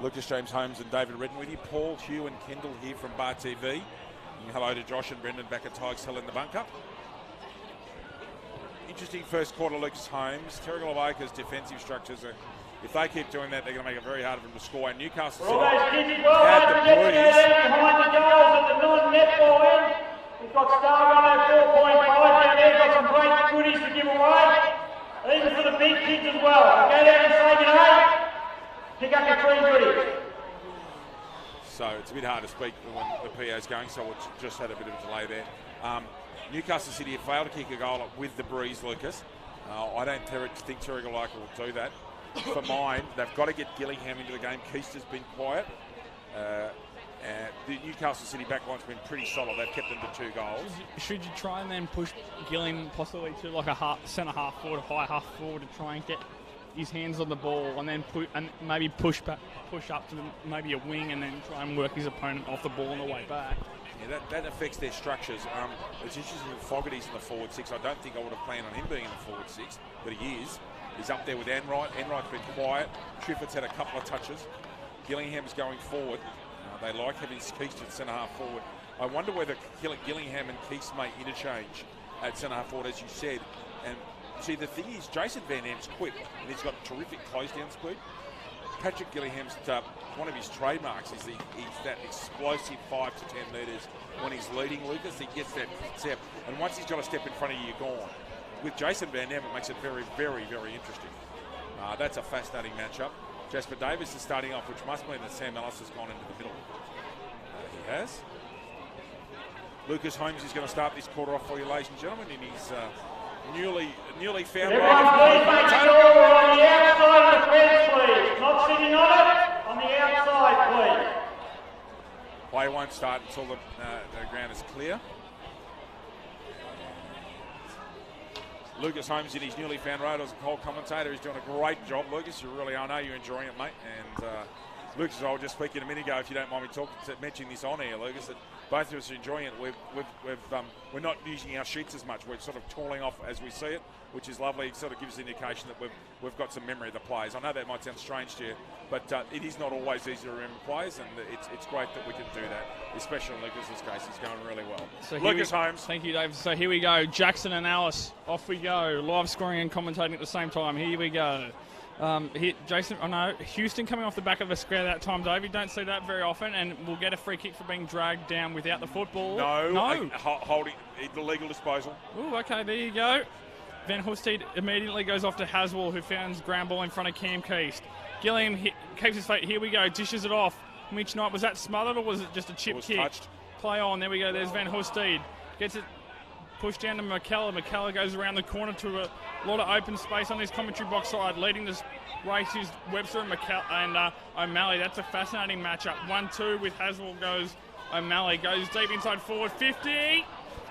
A: Lucas James Holmes and David Redden with you. Paul, Hugh and Kendall here from Bar TV. And hello to Josh and Brendan back at Tigers Hill in the bunker. Interesting first quarter, Lucas Holmes. Terrigal Avoca's defensive structures are, if they keep doing that, they're going to make it very hard for them to score. And Newcastle City had the Blues.
C: Behind the goals at the non-netball end. We've got Stargo 4.5 down there. Got some great goodies to give away. Even for the big kids as well. Go down and say g'day. Pick up your free goodies.
A: So it's a bit hard to speak when the PA's going, so we'll just had a bit of a delay there. Newcastle City have failed to kick a goal with the breeze, Lucas. I don't think Terrigal Avoca will do that. For mine, they've got to get Gillingham into the game. Keister's been quiet. The Newcastle City backline's been pretty solid. They've kept them to 2 goals.
B: Should you try and then push Gillingham possibly to like a centre half forward, high half forward to try and get his hands on the ball and then maybe push up to maybe a wing and then try and work his opponent off the ball on the way back.
A: Yeah, that affects their structures. It's interesting that Fogarty's in the forward 6. I don't think I would have planned on him being in the forward 6, but he is. He's up there with Enright. Enright's been quiet. Triffitt's had a couple of touches. Gillingham's going forward. They like having Keast at centre-half forward. I wonder whether Gillingham and Keast may interchange at centre-half forward, as you said. And see, the thing is, Jason Van Dam's quick, and he's got terrific close-down speed. Patrick Gillingham's, one of his trademarks is he's that explosive 5 to 10 metres when he's leading, Lucas. He gets that step, and once he's got a step in front of you, you're gone. With Jason Van Dam, it makes it very, very, very interesting. That's a fascinating matchup. Jasper Davis is starting off, which must mean that Sam Ellis has gone into the middle. He has. Lucas Holmes is going to start this quarter off for you, ladies and gentlemen, in his newly found role.
C: Everyone please make sure we're on the outside of the fence, please. Not sitting on it, on the outside, please.
A: Play won't start until the ground is clear. Lucas Holmes in his newly found role as a cold commentator. He's doing a great job, Lucas. I know you're enjoying it, mate. And Lucas, I was just speaking a minute ago, if you don't mind me mentioning this on air, Lucas, that both of us are enjoying it. We're not using our sheets as much. We're sort of tooling off as we see it, which is lovely. It sort of gives us an indication that we've got some memory of the plays. I know that might sound strange to you, but it is not always easy to remember plays, and it's great that we can do that, especially in Lucas's case. He's going really well. So Lucas Holmes.
B: Thank you, Dave. So here we go. Jackson and Alice. Off we go. Live scoring and commentating at the same time. Here we go. Houston coming off the back of a square that time, Dave. You don't see that very often, and we'll get a free kick for being dragged down without the football.
A: No. Holding the legal disposal.
B: Oh, okay, there you go. Van Hosteed immediately goes off to Haswell, who finds ground ball in front of Cam Keast. Gilliam keeps his feet. Here we go. Dishes it off. Mitch Knight, was that smothered or was it just a chip kick?
A: Touched.
B: Play on. There we go. There's Van Hosteed. Gets it pushed down to McKellar. McKellar goes around the corner to a lot of open space on his commentary box side. Leading this race is Webster and O'Malley. That's a fascinating matchup. 1-2 with Haswell goes O'Malley. Goes deep inside forward. 50.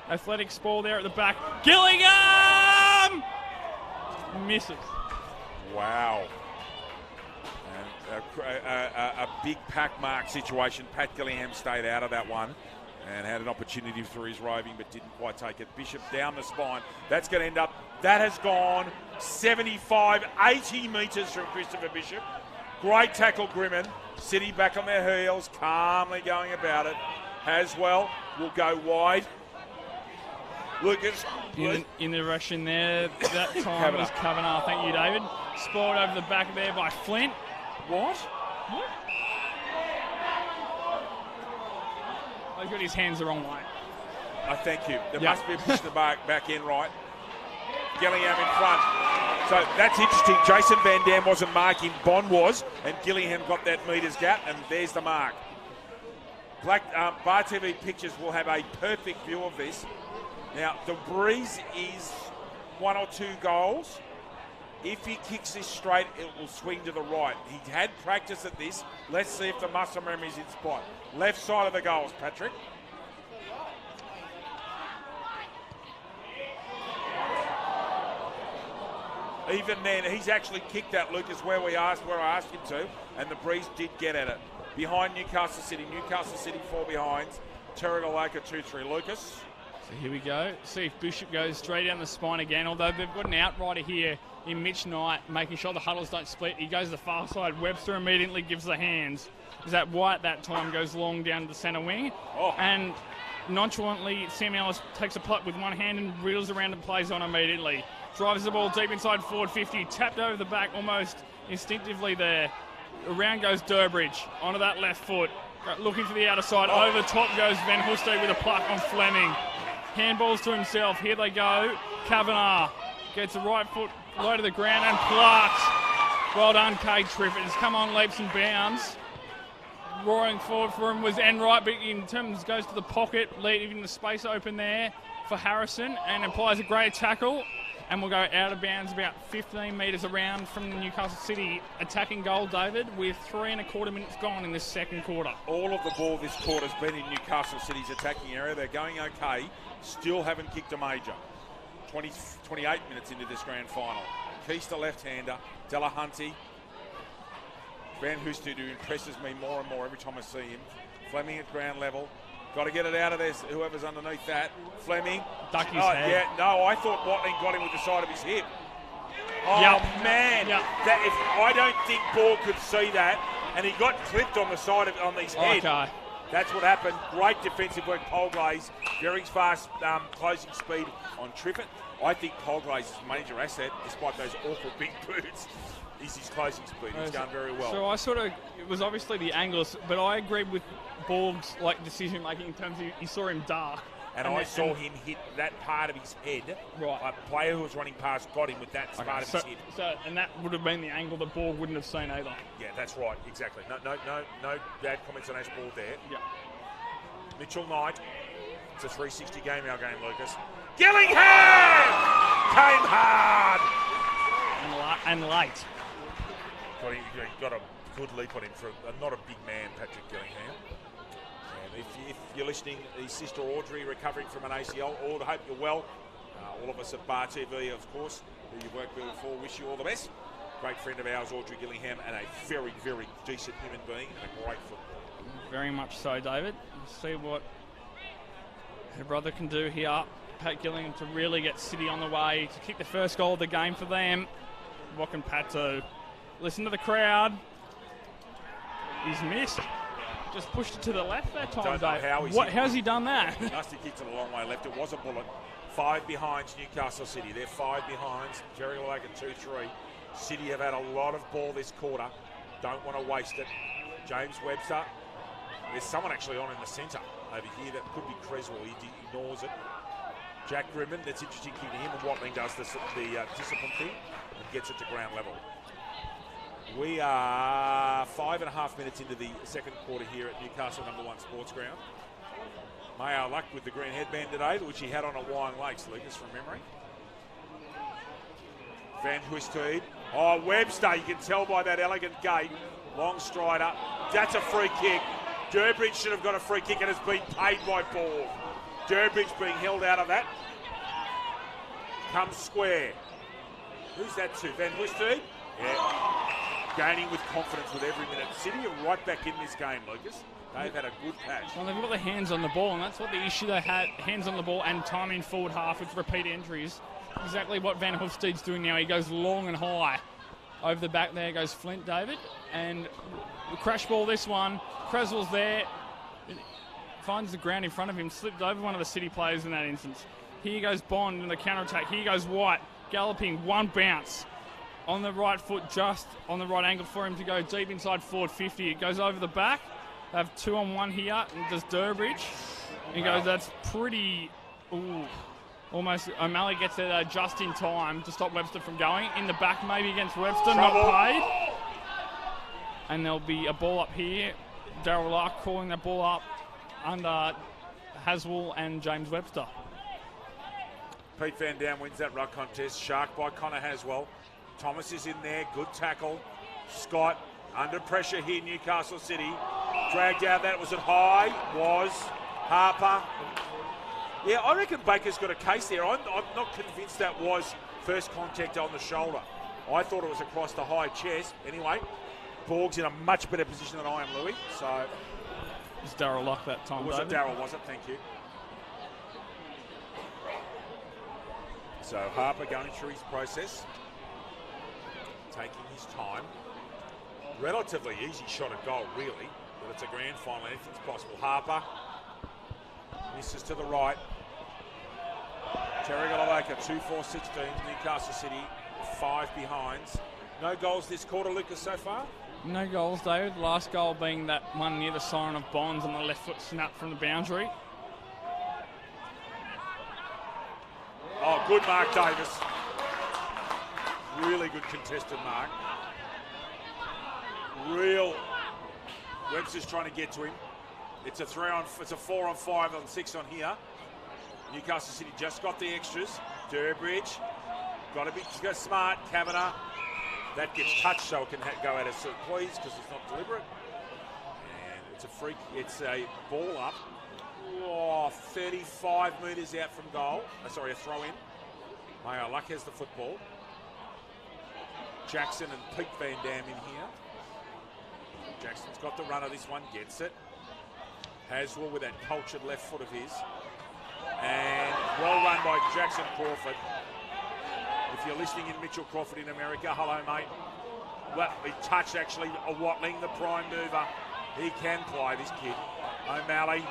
B: Athletic ball there at the back. Gillingham! Misses.
A: Wow. And a big pack mark situation. Pat Gillingham stayed out of that one and had an opportunity through his roving but didn't quite take it. Bishop down the spine. That's going to end up, that has gone 75, 80 metres from Christopher Bishop. Great tackle, Grimmin. City back on their heels, calmly going about it. Haswell will go wide. Lucas.
B: In the rushing there, that time was Kavanagh. Thank you, David. Spoiled over the back there by Flint. What? He got his hands the wrong way.
A: Thank you. There must be a push the back end right. Gillingham in front. So that's interesting. Jason Van Dam wasn't marking, Bond was, and Gillingham got that metres gap, and there's the mark. Bar TV Pictures will have a perfect view of this. Now, the breeze is 1 or 2 goals. If he kicks this straight, it will swing to the right. He had practice at this. Let's see if the muscle memory is in spot. Left side of the goals, Patrick. Even then, he's actually kicked that, Lucas, where I asked him to, and the breeze did get at it. Behind Newcastle City. Newcastle City 4 behind. Terrigal 2-3. Lucas.
B: So here we go. See if Bishop goes straight down the spine again, although they've got an outrider here in Mitch Knight, making sure the huddles don't split. He goes to the far side. Webster immediately gives the hands. Is that White that time goes long down to the centre wing. And nonchalantly, Sam Ellis takes a putt with one hand and reels around and plays on immediately. Drives the ball deep inside forward 50. Tapped over the back almost instinctively there. Around goes Durbridge onto that left foot. Looking for the outer side. Over top goes Van Hosteed with a pluck on Fleming. Handballs to himself. Here they go. Kavanagh gets the right foot low to the ground and plucks. Well done, Cade Triffitt. Has come on leaps and bounds. Roaring forward for him was Enright, but in terms goes to the pocket, leaving the space open there for Harrison and applies a great tackle. And we'll go out of bounds about 15 metres around from the Newcastle City attacking goal, David, with 3.25 minutes gone in this second quarter.
A: All of the ball this quarter has been in Newcastle City's attacking area. They're going okay. Still haven't kicked a major. 28 minutes into this grand final. Keister left-hander, Delahunty, Van Hoosted, who impresses me more and more every time I see him. Fleming at ground level. Got to get it out of there, whoever's underneath that. Fleming.
B: Duck his head.
A: Yeah, no, I thought Watling got him with the side of his hip. Oh, man.
B: Yep.
A: I don't think Borg could see that, and he got clipped on the side on his head.
B: Okay.
A: That's what happened. Great defensive work, Polglaze. Very fast closing speed on Triffett. I think Polglaze's major asset, despite those awful big boots, is his closing speed. He's done very well.
B: So it was obviously the angles, but I agreed with Borg's decision making in terms of he saw him dark.
A: And I saw him hit that part of his head.
B: Right.
A: A player who was running past got him with that part of his head.
B: And that would have been the angle that Borg wouldn't have seen either.
A: Yeah, that's right. Exactly. No bad comments on Ash Borg there.
B: Yeah.
A: Mitchell Knight. It's a 360 game, our game, Lucas. Gillingham came hard.
B: And late.
A: Got a good leap on him for not a big man, Patrick Gillingham. And if you're listening, his sister Audrey recovering from an ACL, I hope you're well. All of us at Bar TV, of course, who you've worked with before, wish you all the best. Great friend of ours, Audrey Gillingham, and a very, very decent human being and a great footballer.
B: Very much so, David. Let's see what her brother can do here. Pat Gillingham to really get City on the way to kick the first goal of the game for them. What can Pat do? Listen to the crowd. He's missed. Just pushed it to the left that time, Dave. How's he done that?
A: Must have kicked it a long way left. It was a bullet. 5 behinds Newcastle City. They're 5 behinds. Terrigal at 2-3. City have had a lot of ball this quarter. Don't want to waste it. James Webster. There's someone actually on in the centre over here. That could be Creswell. He ignores it. Jack Grimman. That's interesting to him. And Watling does the discipline thing and gets it to ground level. We are 5.5 minutes into the second quarter here at Newcastle #1 Sports Ground. May our luck with the green headband today, which he had on at Wyong Lakes, Lucas, from memory. Van Hoosted. Oh, Webster, you can tell by that elegant gait. Long strider. That's a free kick. Durbridge should have got a free kick and has been paid by Borg. Durbridge being held out of that. Comes square. Who's that to? Van Hoosted? Yeah. Gaining with confidence with every minute. City are right back in this game, Lucas. They've had a good patch.
B: Well, they've got the hands on the ball, and that's what the issue they had. Hands on the ball and timing forward half with repeat entries. Exactly what Van Hoofsted's doing now. He goes long and high. Over the back there goes Flint, David. And the crash ball this one. Creswell's there. Finds the ground in front of him. Slipped over one of the City players in that instance. Here goes Bond in the counter-attack. Here goes White. Galloping, one bounce. On the right foot, just on the right angle for him to go deep inside forward 50. It goes over the back. They have 2-on-1 here. And does Durbridge. He goes, that's pretty... Ooh. Almost O'Malley gets there just in time to stop Webster from going. In the back maybe against Webster,
A: Trouble.
B: not paid. And there'll be a ball up here. Darryl Lark calling that ball up under Haswell and James Webster.
A: Pete Van Dam wins that ruck contest. Shark by Connor Haswell. Thomas is in there. Good tackle. Scott under pressure here, Newcastle City. Dragged out. That was it high. Was Harper. Yeah, I reckon Baker's got a case there. I'm not convinced that was first contact on the shoulder. I thought it was across the high chest. Anyway, Borg's in a much better position than I am, Louis. So
B: it was Darryl Lock that time,
A: was
B: David.
A: it Darryl, was it? Thank you. So Harper going through his process. Taking his time. Relatively easy shot at goal, really. But it's a grand final. Anything's possible. Harper misses to the right. Terrigal Avoca, 2-4-16. Newcastle City, 5 behinds. No goals this quarter, Lucas, so far?
B: No goals, David. Last goal being that one near the siren of Bonds on the left foot snap from the boundary.
A: Oh, good mark, Davis. Really good contested mark. Real. Webster's trying to get to him. It's a 4-on-5 on 6 on here. Newcastle City just got the extras. Durbridge. Got to be smart. Kavanagh. That gets touched so it can go out of set, please, because it's not deliberate. And it's a freak. It's a ball up. Oh, 35 metres out from goal. Sorry, a throw in. Mayo Luck has the football. Jackson and Pete Van Dam in here. Jackson's got the runner, this one gets it. Haswell with that cultured left foot of his. And well run by Jackson Crawford. If you're listening in Mitchell Crawford in America, hello mate. Well, he touched actually a Watling, the prime mover. He can play, this kid. O'Malley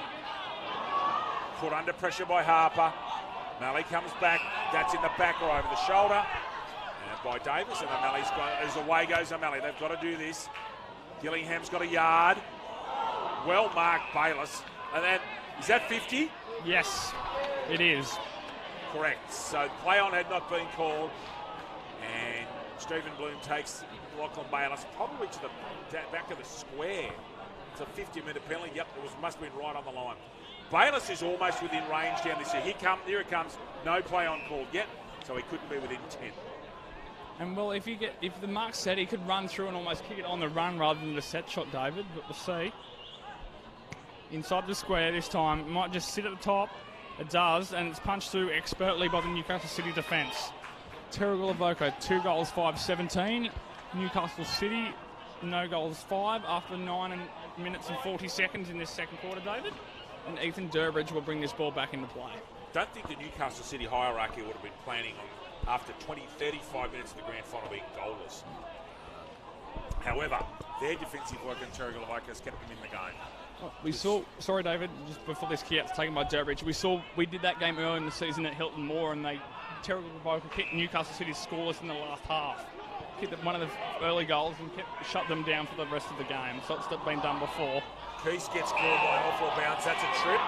A: put under pressure by Harper. O'Malley comes back, that's in the back or over the shoulder. And by Davis, and O'Malley's got, as away goes O'Malley. They've got to do this. Gillingham's got a yard. Well marked Bayless. And then, is that 50?
B: Yes, it is.
A: Correct. So play on had not been called. And Stephen Bloom takes Lachlan Bayless probably to the back of the square. It's a 50-minute penalty. Yep, it must have been right on the line. Bayless is almost within range down this year. Here it comes. No play on called yet, so he couldn't be within 10.
B: And well, if the mark's set, he could run through and almost kick it on the run rather than the set shot, David. But we'll see. Inside the square this time. It might just sit at the top. It does, and it's punched through expertly by the Newcastle City defence. Terrigal Avoca, 2 goals, 5-17. Newcastle City, no goals, 5 after 9 minutes and 40 seconds in this second quarter, David. And Ethan Durbridge will bring this ball back into play.
A: Don't think the Newcastle City hierarchy would have been planning on, after 35 minutes of the grand final, being goalless. However, their defensive work in Terrigal Avoca has kept them in the game.
B: We saw, sorry David, just before this kick out's taken by Durbridge, we did that game earlier in the season at Hilton Moor, and Terrigal Avoca kicked Newcastle City scoreless in the last half. Kicked one of the early goals and shut them down for the rest of the game. So it's been done before.
A: Keese gets called by an awful bounce. That's a trip.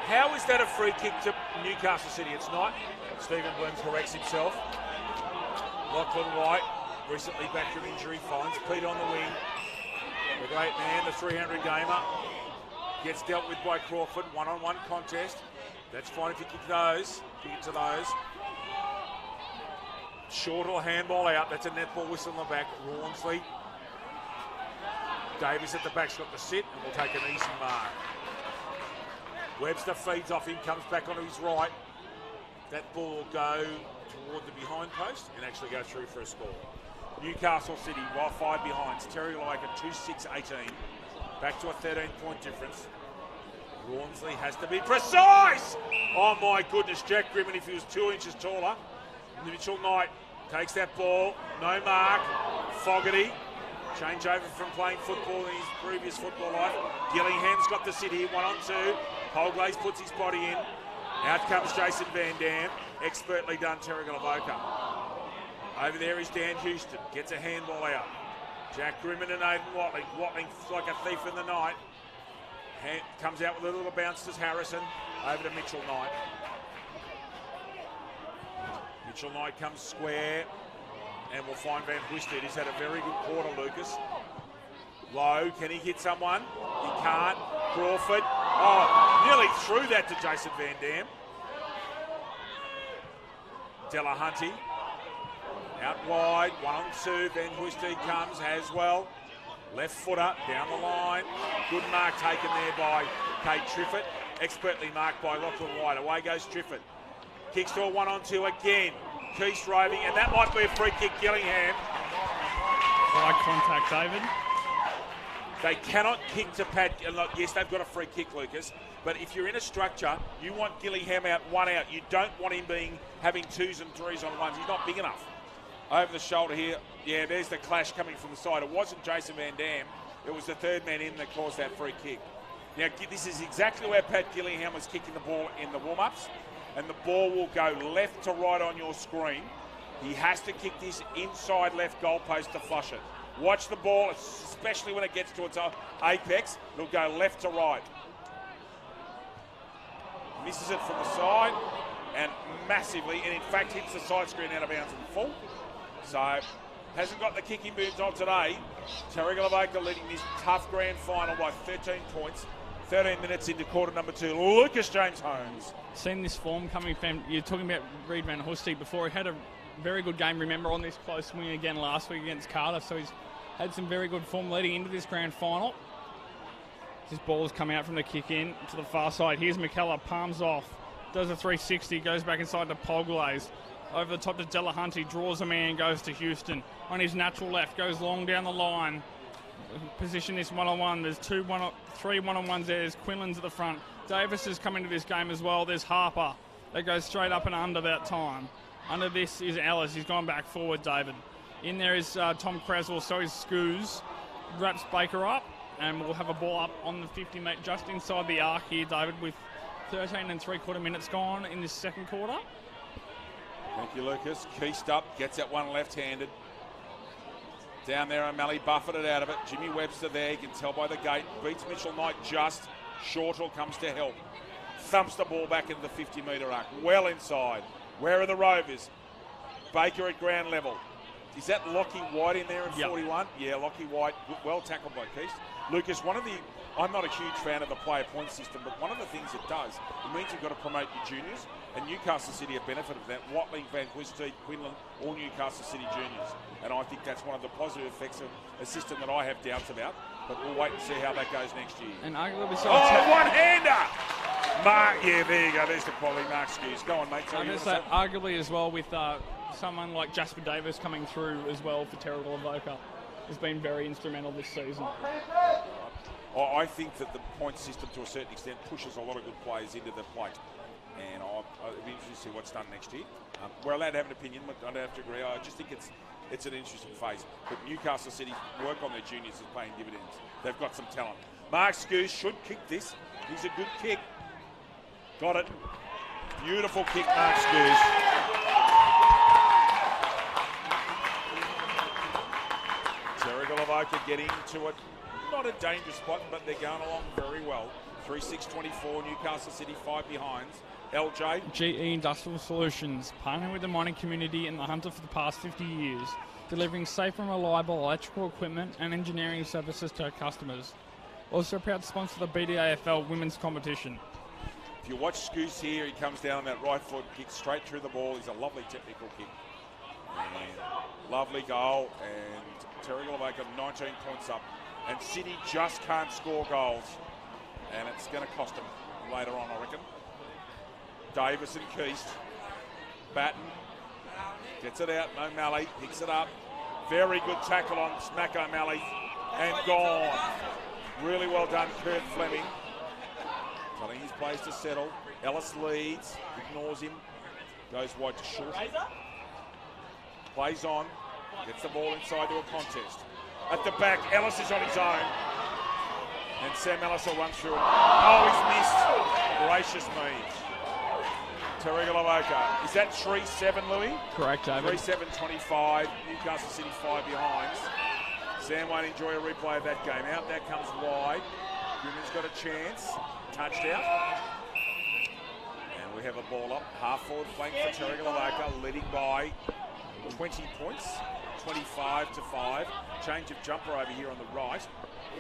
A: How is that a free kick to Newcastle City? It's not. Stephen Bloom corrects himself. Lachlan White, recently back from injury, finds Pete on the wing. The great man, the 300 gamer, gets dealt with by Crawford. One-on-one contest. That's fine if you kick those. Kick it to those. Short or handball out. That's a netball whistle in the back. Rawnsley. Davis at the back's got the sit and will take an easy mark. Webster feeds off him, comes back onto his right. That ball will go toward the behind post and actually go through for a score. Newcastle City, while 5 behinds. Terrigal Avoca 2-6-18. Back to a 13-point difference. Rawnsley has to be precise! Oh my goodness, Jack Grimmon, if he was 2 inches taller. Mitchell Knight takes that ball, no mark. Fogarty, change over from playing football in his previous football life. Gillingham's got the sit here, 1-on-2. Polglaze puts his body in. Out comes Jason Van Dam, expertly done Terrigal Avoca. Over there is Dan Houston, gets a handball out. Jack Grimmon and Aidan Watling. Watling like a thief in the night. Comes out with a little bounce to Harrison. Over to Mitchell Knight. Mitchell Knight comes square and will find Van Huisted. He's had a very good quarter, Lucas. Low, can he hit someone? He can't. Crawford. Oh, nearly threw that to Jason Van Dam. Delahunty. Out wide, 1-on-2. Van Huisted comes, Haswell. Left footer, down the line. Good mark taken there by Kate Triffett. Expertly marked by Lachlan White. Away goes Triffett. Kicks to a 1-on-2 again. Keith roving, and that might be a free kick, Gillingham.
B: High contact, David.
A: They cannot kick to Pat. Yes, they've got a free kick, Lucas. But if you're in a structure, you want Gillingham out, 1 out. You don't want him having 2s and 3s on 1s. He's not big enough. Over the shoulder here. Yeah, there's the clash coming from the side. It wasn't Jason Van Dam. It was the third man in that caused that free kick. Now, this is exactly where Pat Gillingham was kicking the ball in the warm-ups. And the ball will go left to right on your screen. He has to kick this inside left goalpost to flush it. Watch the ball, especially when it gets to its apex. It'll go left to right. Misses it from the side and massively, and in fact hits the side screen out of bounds in full. So, hasn't got the kicking boots on today. Terrigal Avoca leading this tough grand final by 13 points. 13 minutes into quarter number 2. Lucas James Holmes.
B: Seen this form coming from, you're talking about Reid Van Hoosty before. He had a very good game, remember, on this close win again last week against Cardiff. So he's had some very good form leading into this grand final. This ball's come out from the kick in to the far side. Here's McKellar, palms off, does a 360, goes back inside to Polglaze. Over the top to Delahunty, draws a man, goes to Houston. On his natural left, goes long down the line. Position this one-on-one. There's three one-on-ones there. There's Quinlan's at the front. Davis has come into this game as well. There's Harper. That goes straight up and under that time. Under this is Ellis. He's gone back forward, David. In there is Tom Creswell, so is Scoos. Wraps Baker up, and we'll have a ball up on the 50 metre just inside the arc here, David, with 13 and 3/4 minutes gone in this second quarter.
A: Thank you, Lucas. Keast up, gets that one left-handed. Down there, O'Malley buffeted out of it. Jimmy Webster there, you can tell by the gate. Beats Mitchell Knight just. Shortall comes to help. Thumps the ball back into the 50 metre arc. Well inside. Where are the Rovers? Baker at ground level. Is that Lockie White in there in 41? Yeah, Lockie White, well tackled by Keast. Lucas, I'm not a huge fan of the player point system, but one of the things it does, it means you've got to promote your juniors, and Newcastle City have benefited from that. Watling, Van Quistede, Quinlan, all Newcastle City juniors. And I think that's one of the positive effects of a system that I have doubts about, but we'll wait and see how that goes next year.
B: And arguably
A: one-hander! Mark, yeah, there you go. There's the quality. Mark Skews. Go on, mate.
B: Arguably as well with someone like Jasper Davis coming through as well for Terrigal Avoca has been very instrumental this season.
A: I think that the point system to a certain extent pushes a lot of good players into the plate. And I'll be interested to see what's done next year. We're allowed to have an opinion, but I don't have to agree. I just think it's an interesting phase. But Newcastle City work on their juniors is paying dividends. They've got some talent. Mark Scoos should kick this. He's a good kick. Got it. Beautiful kick, Mark Scoos. Terrigal Avoca getting to it. Not a dangerous spot, but they're going along very well. 3-6-24, Newcastle City 5 behind. LJ.
B: GE Industrial Solutions, partnering with the mining community in the Hunter for the past 50 years, delivering safe and reliable electrical equipment and engineering services to our customers. Also proud to sponsor the BDAFL women's competition.
A: If you watch Scoos here, he comes down on that right foot, kicks straight through the ball. He's a lovely technical kick. And lovely goal, and Terrigal Avoca 19 points up. And City just can't score goals. And it's going to cost them later on, I reckon. Davis and Keast. Batten gets it out. O'Malley picks it up. Very good tackle on Smack O'Malley. And gone. Really well done, Kurt Fleming. Telling his plays to settle. Ellis leads. Ignores him. Goes wide to short. Plays on. Gets the ball inside to a contest. At the back, Ellis is on his own. And Sam Ellis will run through it. Oh, he's missed. Gracious me. Terrigal Avoca. Is that 3-7, Louis?
B: Correct, David.
A: 3-7-25. Newcastle City 5 behind. Sam won't enjoy a replay of that game. Out, that comes wide. Grimmon's got a chance. Touchdown. And we have a ball up. Half forward flank for Terrigal Avoca, leading by 20 points. 25-5. Change of jumper over here on the right.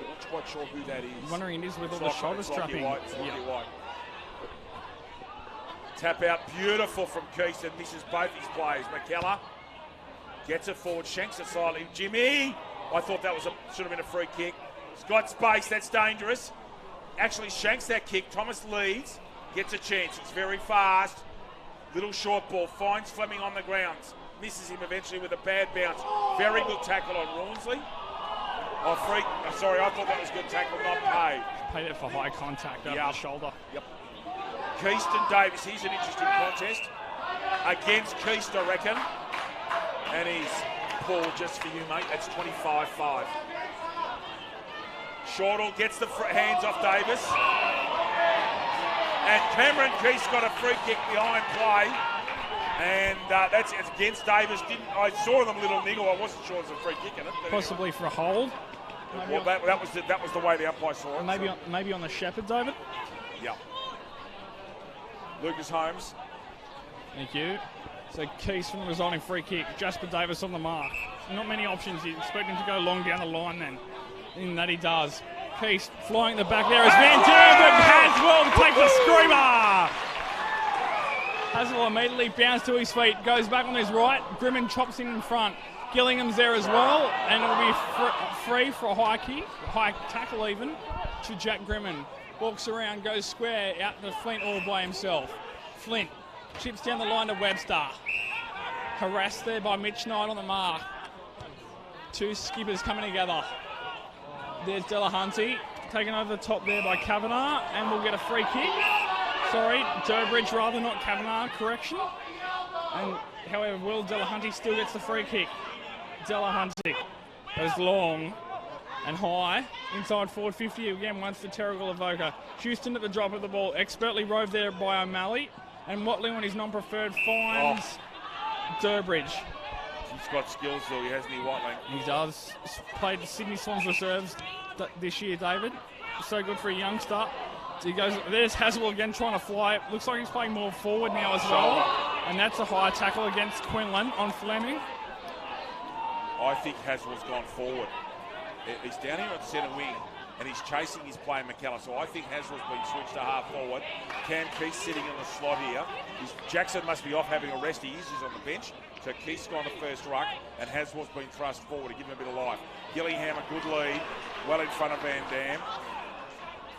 A: Not quite sure who that is.
B: I'm wondering, it is with all the shoulder strapping.
A: White. Tap out, beautiful from Keast, and misses both his plays. McKellar gets it forward, shanks it slightly. Jimmy, I thought that should have been a free kick. He's got space, that's dangerous. Actually shanks that kick. Thomas leads, gets a chance. It's very fast. Little short ball, finds Fleming on the ground. Misses him eventually with a bad bounce. Very good tackle on Rawnsley. I thought that was good tackle, not paid.
B: Paid it for high contact over the shoulder.
A: Yep. Keast and Davis, here's an interesting contest. Against Keast, I reckon. And he's Paul, just for you, mate. That's 25-5. Shortall gets the hands off Davis. And Cameron Keast got a free kick behind play. And it's against Davis. I saw them a little niggle. I wasn't sure it was a free kick in it.
B: Possibly for a hold.
A: Well, that was the way the umpire saw it.
B: Maybe on the Shepherd, David.
A: Yeah. Lucas Holmes.
B: Thank you. So Keast from the resigning free kick. Jasper Davis on the mark. Not many options. You expect him to go long down the line then. And that he does. Keast flying the back there is Van Dam, but Haswell takes a screamer. Haswell immediately bounced to his feet, goes back on his right. Grimmon chops in front. Gillingham's there as well, and it'll be free for a high kick, high tackle even, to Jack Grimmon. Walks around, goes square out to Flint all by himself. Flint chips down the line to Webster. Harassed there by Mitch Knight on the mark. Two skippers coming together. There's Delahunty taken over the top there by Kavanagh, and we'll get a free kick. Sorry, Durbridge rather, not Kavanagh, correction. And however, Will Delahunty still gets the free kick. Delahunty goes long and high inside forward 50 again once for Terrigal Avoca. Houston at the drop of the ball, expertly rove there by O'Malley, and Watling on his non-preferred finds Durbridge.
A: He's got skills though, hasn't he, Watling?
B: He does. Played Sydney Swans reserves this year, David. So good for a youngster. He goes, there's Haswell again trying to fly it. Looks like he's playing more forward now as well. And that's a high tackle against Quinlan on Fleming.
A: I think Haswell's gone forward. He's down here at centre wing and he's chasing his player McKellar. So I think Haswell's been switched to half forward. Cam Keith sitting in the slot here. Jackson must be off having a rest. He is. He's on the bench. So Keith's gone to first ruck and Haswell's been thrust forward to give him a bit of life. Gillingham a good lead, well in front of Van Dam.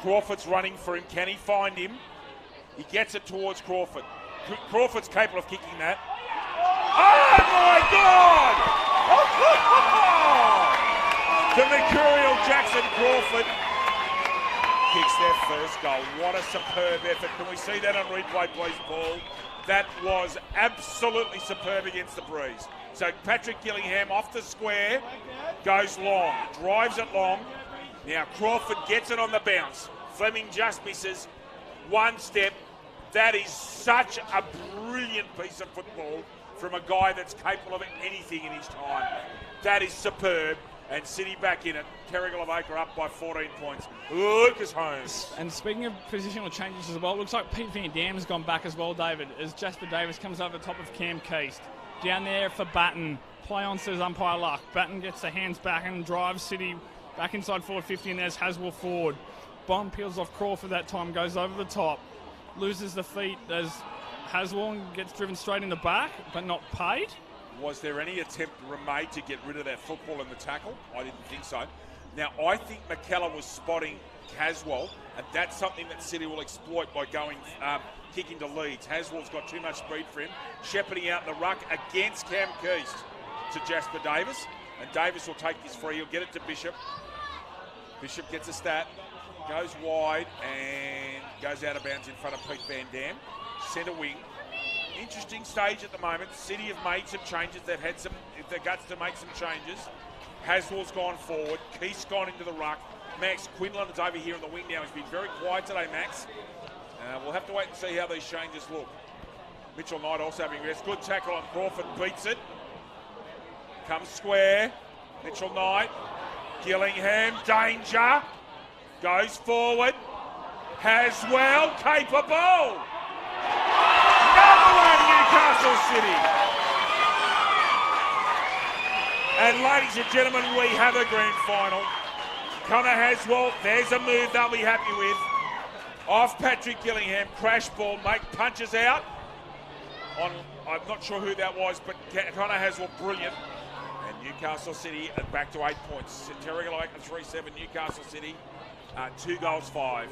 A: Crawford's running for him. Can he find him? He gets it towards Crawford. Crawford's capable of kicking that. Oh my God! The Mercurial Jackson Crawford kicks their first goal. What a superb effort. Can we see that on replay, please, Paul? That was absolutely superb against the Breeze. So Patrick Gillingham off the square, goes long, drives it long. Now Crawford gets it on the bounce. Fleming just misses one step. That is such a brilliant piece of football from a guy that's capable of anything in his time. That is superb. And City back in it. Terrigal Avoca up by 14 points. Lucas Holmes.
B: And speaking of positional changes as well, it looks like Pete Van Dam has gone back as well, David, as Jasper Davis comes over the top of Cam Keast. Down there for Batten. Play on, says umpire Luck. Batten gets the hands back and drives City back inside forward 50, and there's Haswell forward. Bond peels off Crawford that time, goes over the top. Loses the feet as Haswell gets driven straight in the back, but not paid.
A: Was there any attempt made to get rid of that football in the tackle? I didn't think so. Now, I think McKellar was spotting Haswell, and that's something that City will exploit by going kicking to Leeds. Haswell's got too much speed for him. Shepherding out in the ruck against Cam Keast to Jasper Davis, and Davis will take this free. He'll get it to Bishop. Bishop gets a stat, goes wide, and goes out of bounds in front of Pete Van Dam. Centre wing. Interesting stage at the moment. City have made some changes. They've had the guts to make some changes. Haswell's gone forward. Keith's gone into the ruck. Max Quinlan's over here in the wing now. He's been very quiet today, Max. We'll have to wait and see how these changes look. Mitchell Knight also having rest. Good tackle on Crawford. Beats it. Comes square. Mitchell Knight. Gillingham. Danger. Goes forward. Haswell. Capable. Newcastle City. And ladies and gentlemen, we have a grand final. Connor Haswell, there's a move they'll be happy with. Off Patrick Gillingham, crash ball, punches out. I'm not sure who that was, but Connor Haswell, brilliant. And Newcastle City are back to 8 points. Terrigal Avoca 3-7, Newcastle City 2 goals 5.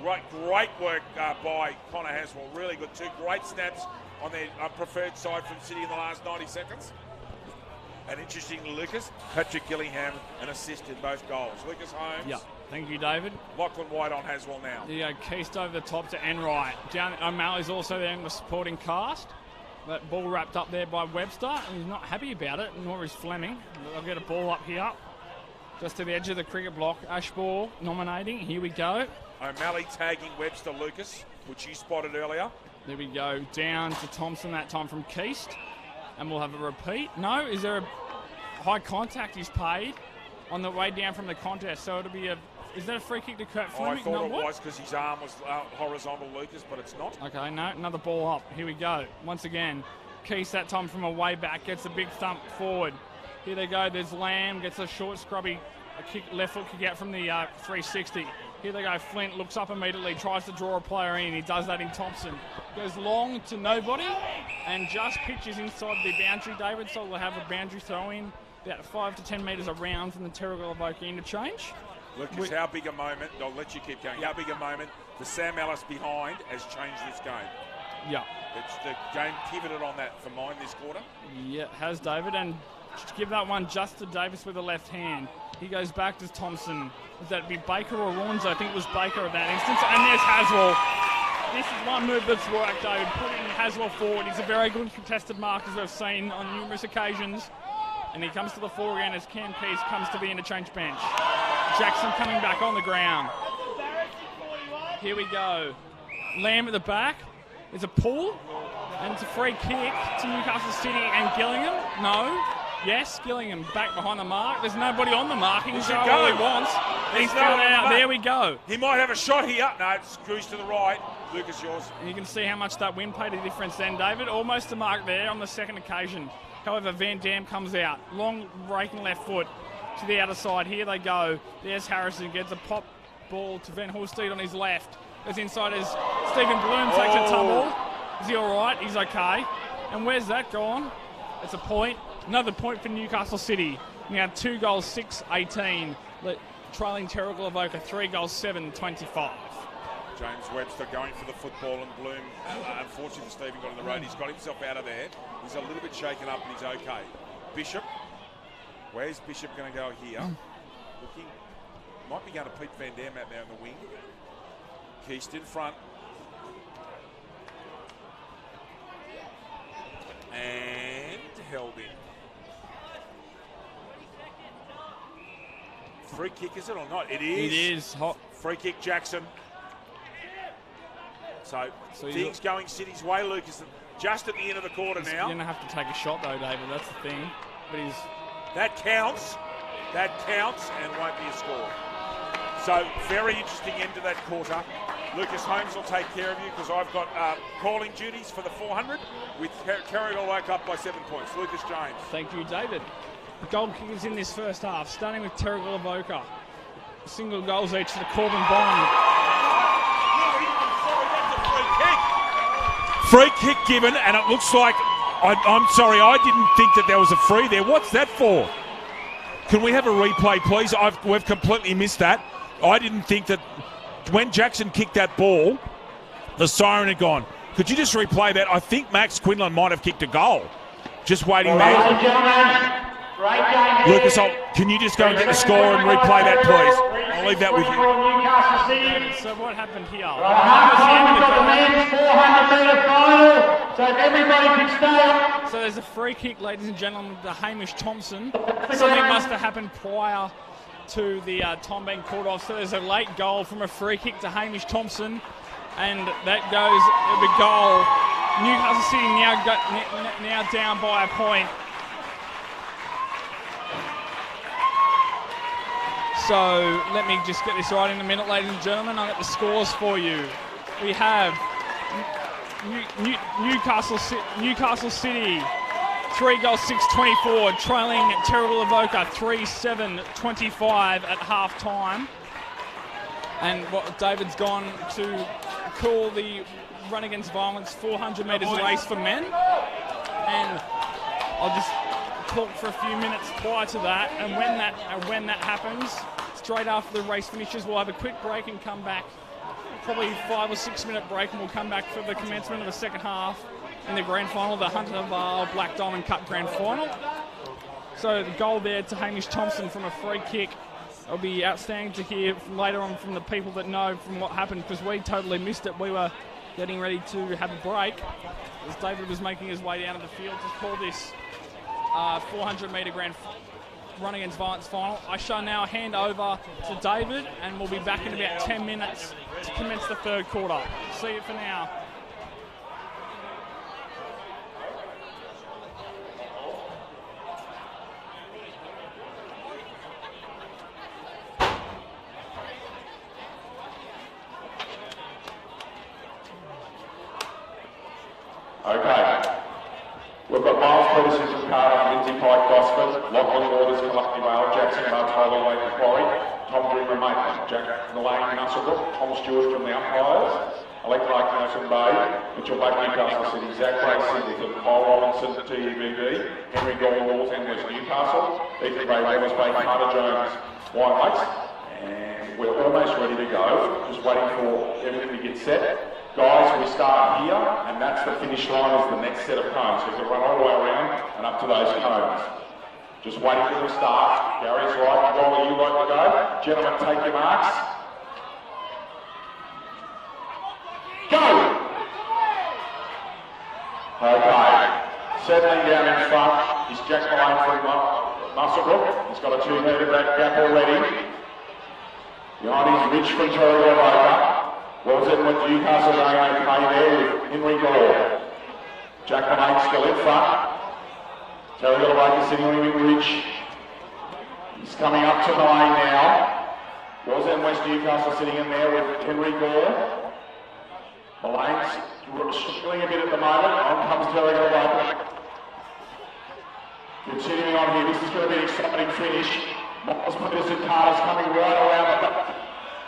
A: Great work by Connor Haswell, really good. 2 great snaps on their preferred side from City in the last 90 seconds. And interesting, Lucas, Patrick Gillingham, an assist in both goals. Lucas Holmes.
B: Yeah, thank you, David.
A: Lachlan White on Haswell now.
B: Yeah, Keast over the top to Enright. Down, O'Malley's also there in the supporting cast. That ball wrapped up there by Webster, and he's not happy about it, nor is Fleming. They'll get a ball up here, just to the edge of the cricket block. Ashball nominating, here we go.
A: O'Malley tagging Webster, Lucas, which you spotted earlier.
B: There we go, down to Thompson that time from Keast. And we'll have a repeat. No, is there a high contact he's paid on the way down from the contest? So it'll be is that a free kick to Kurt Fleming?
A: I thought it was because his arm was horizontal, Lucas, but it's not.
B: Okay, no, another ball up. Here we go. Once again, Keast that time from a way back, gets a big thump forward. Here they go, there's Lamb, gets a short scrubby left foot kick out from the 360. Here they go, Flint looks up immediately, tries to draw a player in. He does that in Thompson. Goes long to nobody and just pitches inside the boundary, David. So we'll have a boundary throw in about 5 to 10 metres around from the Terrigal Avoca interchange.
A: Lucas, how big a moment, I'll let you keep going, how big a moment the Sam Ellis behind has changed this game?
B: Yeah.
A: It's the game pivoted on that for mine this quarter.
B: Yeah, it has, David. And give that one just to Davis with the left hand. He goes back to Thompson. Would that be Baker or Rawns? I think it was Baker in that instance. And there's Haswell. This is one move that's worked, David. Putting Haswell forward. He's a very good contested mark, as we've seen on numerous occasions. And he comes to the fore again as Cam Pearce comes to the interchange bench. Jackson coming back on the ground. Here we go. Lamb at the back. There's a pull. And it's a free kick to Newcastle City and Gillingham. No. Yes, Gillingham back behind the mark. There's nobody on the mark. He can go all he wants. He's thrown it out. There we go.
A: He might have a shot here. No, it screws to the right. Lucas, yours.
B: And you can see how much that wind played a difference then, David. Almost a mark there on the second occasion. However, Van Dam comes out. Long breaking left foot to the outer side. Here they go. There's Harrison. Gets a pop ball to Van Hulsteed on his left. Goes inside as Stephen Bloom takes a tumble. Is he all right? He's okay. And where's that gone? It's a point. Another point for Newcastle City. Now 2 goals, 6-18. Trailing Terrigal Avoca, 3 goals, 7-25.
A: James Webster going for the football, and Bloom, unfortunately Stephen got in the road. He's got himself out of there. He's a little bit shaken up, and he's okay. Bishop. Where's Bishop going to go here? Looking. Might be going to Pete Van Dam out there on the wing. Keast in front. And held in. Free kick, is it or not? It is.
B: It is. Hot.
A: Free kick, Jackson. So things going City's way, Lucas. Just at the end of the quarter now.
B: He's going to have to take a shot, though, David. That's the thing. But he's...
A: That counts. That counts and won't be a score. So very interesting end to that quarter. Lucas Holmes will take care of you because I've got calling duties for the 400 with Terrigal woke up by 7 points. Lucas James.
B: Thank you, David. The goal kickers in this first half, starting with Terrigal Avoca. Single goals each to the Corbin Bond.
A: Free kick given, and it looks like, I'm sorry, I didn't think that there was a free there. What's that for? Can we have a replay, please? We've completely missed that. I didn't think that when Jackson kicked that ball, the siren had gone. Could you just replay that? I think Max Quinlan might have kicked a goal. Just waiting there.
C: Ladies and gentlemen, great game.
A: Lucas, can you just go and get the score and replay that, please? I'll leave that with you.
C: Newcastle City.
B: So what happened here?
C: Half-time, we've got the men's 400-metre final, so if everybody can stay up.
B: So there's a free kick, ladies and gentlemen, to Hamish Thompson. Something must have happened prior to the time being called off. So there's a late goal from a free kick to Hamish Thompson, and that goes the goal. Newcastle City now down by a point. So let me just get this right in a minute, ladies and gentlemen. I'll get the scores for you. We have Newcastle City 3 goals, 6-24, trailing Terrigal Avoca 3-7-25 at half time. And what David's gone to call the run against violence 400 metres race for men. And I'll just talk for a few minutes prior to that. And when that happens, straight after the race finishes, we'll have a quick break and come back. Probably 5 or 6 minute break, and we'll come back for the commencement of the second half in the grand final, the Hunter Vale Black Diamond Cup grand final. So the goal there to Hamish Thompson from a free kick. It'll be outstanding to hear later on from the people that know from what happened, because we totally missed it. We were getting ready to have a break as David was making his way down to the field to call this 400 metre grand run against violence final. I shall now hand over to David, and we'll be back in about 10 minutes to commence the third quarter. See you for now.
D: Okay. We've got Miles Peterson from Cardiff, Lindsay Pike Gosford, Lachlan Waters, Collective Ale, Jackson Bartolo, Lake Macquarie, Tom Dreamer Maitland, Jack Mullane, Musselbrook, Tom Stewart from the umpires, Alec Clark, Nelson Bay, Mitchell Black, Newcastle City, Zach Gray, Singleton, Paul Robinson, TUBB, Henry Gold, and West Newcastle, Ethan Gray, Wallace Bay, Carter Jones, White Lakes, and we're almost ready to go, just waiting for everything to get set. Guys, we start here, and that's the finish line is the next set of cones. So you can run all the way around and up to those cones. Just waiting for them to start. Gary's right, Wally, you like to go. Gentlemen, take your marks. Go! Okay. Settling down in front is Jack Malone from Musselbrook. He's got a 2-metre gap already. Behind is Rich from Terrigal, Avoca. Well said with Newcastle going okay there with Henry Gore. Jack Malone still in front. Terrigal, Avoca sitting on Rich. He's coming up to the lane now. Well said West Newcastle sitting in there with Henry Gore. Malone's struggling a bit at the moment. On comes Terrigal, Avoca. Continuing on here, this is going to be an exciting finish. Miles Peterson Carter's coming right around the back.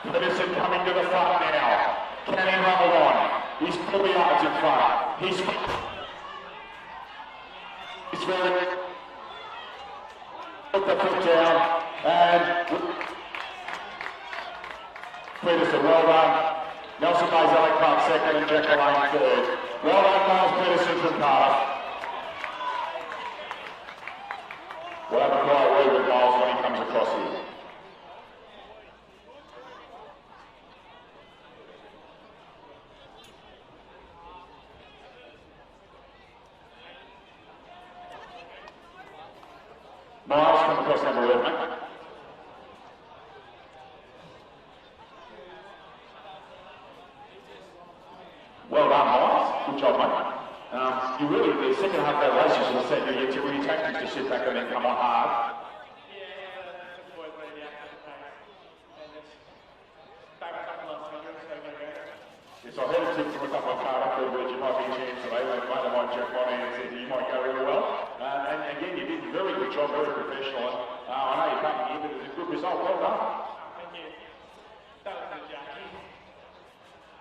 D: Peterson coming to the front now. Can he rumble on? He's 40 yards in front. He's very... Put the foot down and... Peterson, well done. Nelson Mays, Alec Clark second and Jack Malone third. Well done, Miles Peterson from Carter. We'll have a quiet word with Miles when he comes across here. Miles, come across and have a word, mate. Well done, Miles. Good job, mate. You really, the second half of that race, you should have said you get your tactics to sit back and then come on hard. Yes, I heard a tip from a couple of card up there that you might be a chance today. They might jack on and said you might go really well. And again, you did a very good job, very professional. And I know you're coming in, but it's a good result. Well done.
C: Thank you. That was a Jackie.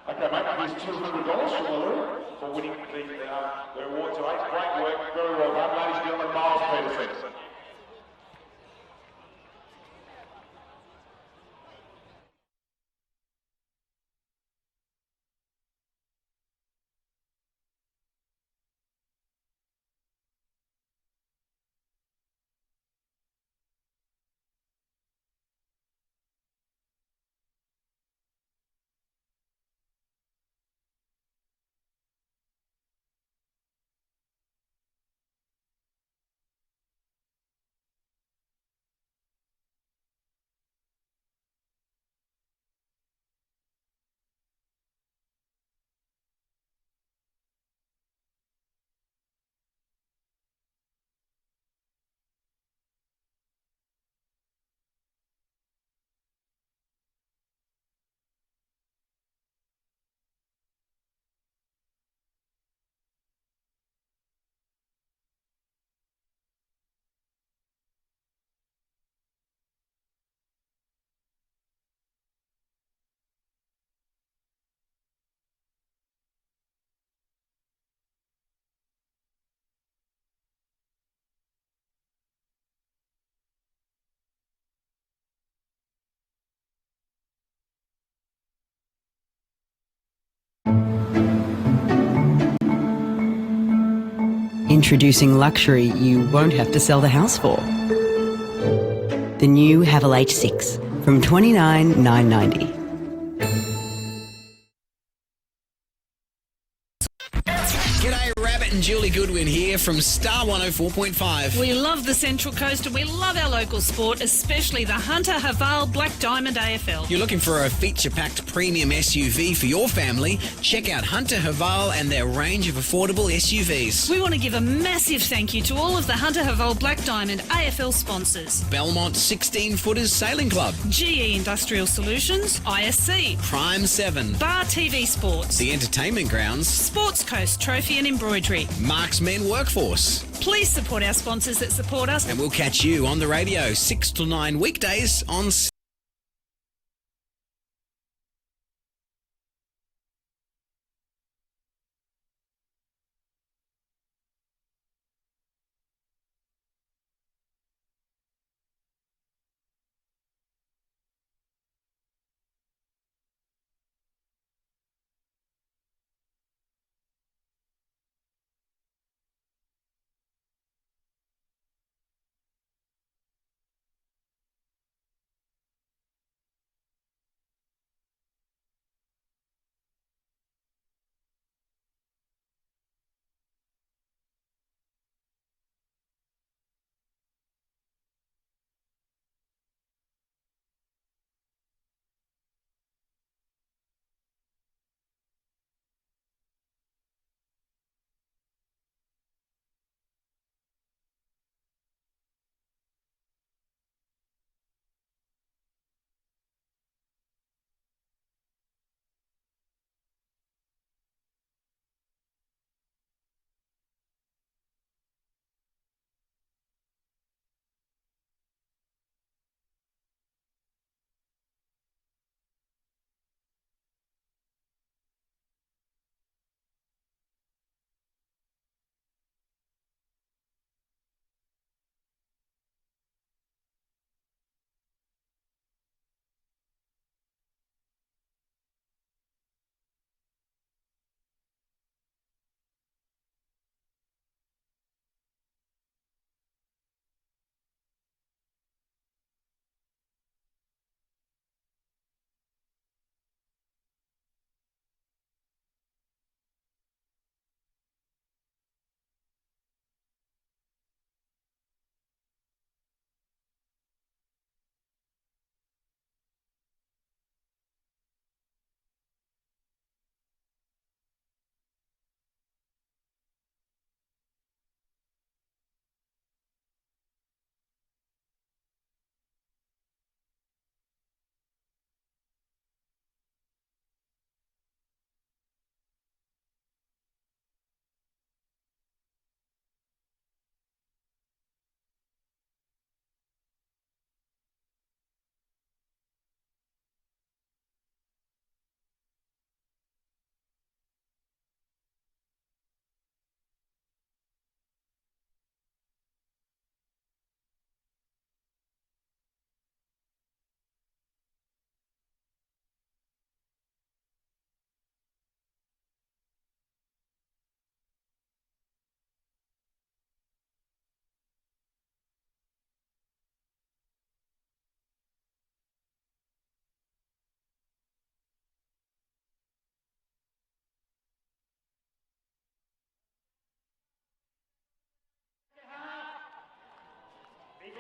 D: Okay, mate, here's $200 from the Lou for winning the award today. Great work, very well done. Ladies and gentlemen, Miles Peterson.
E: Introducing luxury you won't have to sell the house for. The new Haval H6 from $29,990.
F: G'day, Rabbit and Julie Goodwin here from Star 104.5.
G: We love the Central Coast and we love our local sport, especially the Hunter Haval Black Diamond AFL.
F: You're looking for a feature-packed premium SUV for your family? Check out Hunter Haval and their range of affordable SUVs.
G: We want to give a massive thank you to all of the Hunter Haval Black Diamond AFL sponsors.
F: Belmont 16-footers Sailing Club,
G: GE Industrial Solutions, ISC,
F: Prime 7,
G: Bar TV Sports,
F: The Entertainment Grounds,
G: Sports Coast Trophy and Embroidery,
F: Marks Men Workforce.
G: Please support our sponsors that support us.
F: And we'll catch you on the radio 6 to 9 weekdays on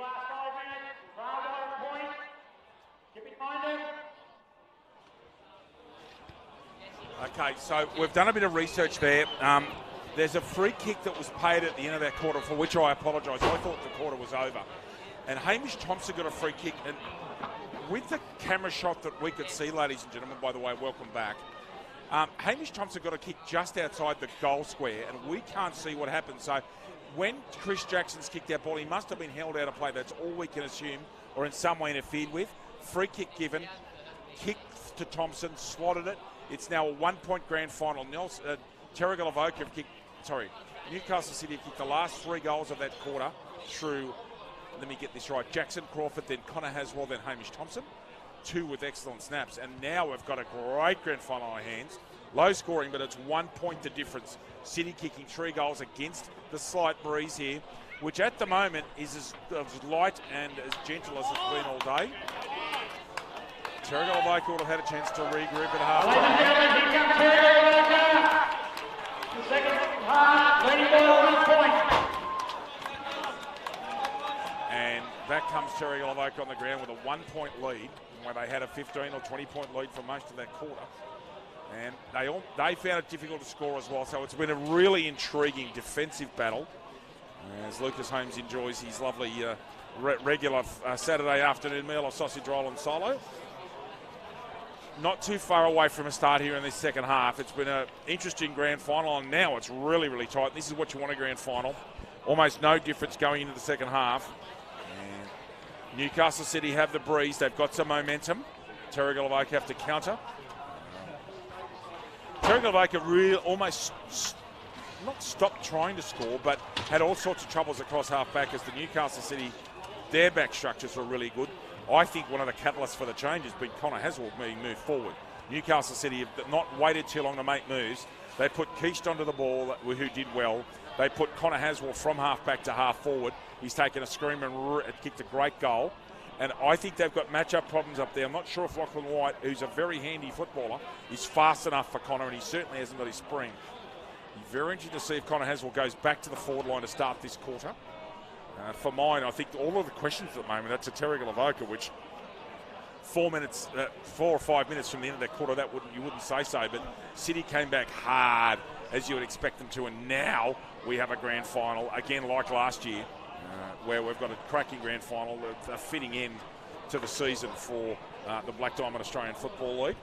C: last 5 minutes. Bravo point. Get behind him.
A: Okay, so we've done a bit of research there. There's a free kick that was paid at the end of that quarter, for which I apologise. I thought the quarter was over. And Hamish Thompson got a free kick. And with the camera shot that we could see, ladies and gentlemen, by the way, welcome back. Hamish Thompson got a kick just outside the goal square, and we can't see what happened. So when Chris Jackson's kicked that ball, he must have been held out of play. That's all we can assume, or in some way interfered with. Free kick given, kick to Thompson, slotted it. It's now a 1-point grand final. Terrigal Avoca have kicked, Newcastle City have kicked the last 3 goals of that quarter through, let me get this right, Jackson Crawford, then Connor Haswell, then Hamish Thompson. 2 with excellent snaps. And now we've got a great grand final on our hands. Low scoring, but it's 1 point the difference. City kicking 3 goals against the slight breeze here, which at the moment is as light and as gentle as it's been all day. Terrigal Avoca would have had a chance to regroup at half-time.
C: The second half, leading by 1 point.
A: And back comes Terrigal Avoca on the ground with a 1-point lead, where they had a 15 or 20-point lead for most of that quarter. And they found it difficult to score as well, so it's been a really intriguing defensive battle as Lucas Holmes enjoys his lovely regular Saturday afternoon meal of sausage roll and solo. Not too far away from a start here in this second half. It's been an interesting grand final, and now it's really, really tight. This is what you want a grand final. Almost no difference going into the second half. And Newcastle City have the breeze. They've got some momentum. Terrigal Avoca have to counter. Terrigal Avoca really almost not stopped trying to score, but had all sorts of troubles across half-back as the Newcastle City, their back structures were really good. I think one of the catalysts for the change has been Connor Haswell being moved forward. Newcastle City have not waited too long to make moves. They put Keish onto the ball, who did well. They put Connor Haswell from half-back to half-forward. He's taken a scream and kicked a great goal. And I think they've got match-up problems up there. I'm not sure if Lachlan White, who's a very handy footballer, is fast enough for Connor, and he certainly hasn't got his spring. Very interesting to see if Connor Haswell goes back to the forward line to start this quarter. For mine, I think all of the questions at the moment, that's a Terrigal Avoca, which 4 or 5 minutes from the end of that quarter, you wouldn't say so, but City came back hard, as you would expect them to, and now we have a grand final, again like last year, where we've got a cracking grand final, a fitting end to the season for the Black Diamond Australian Football League.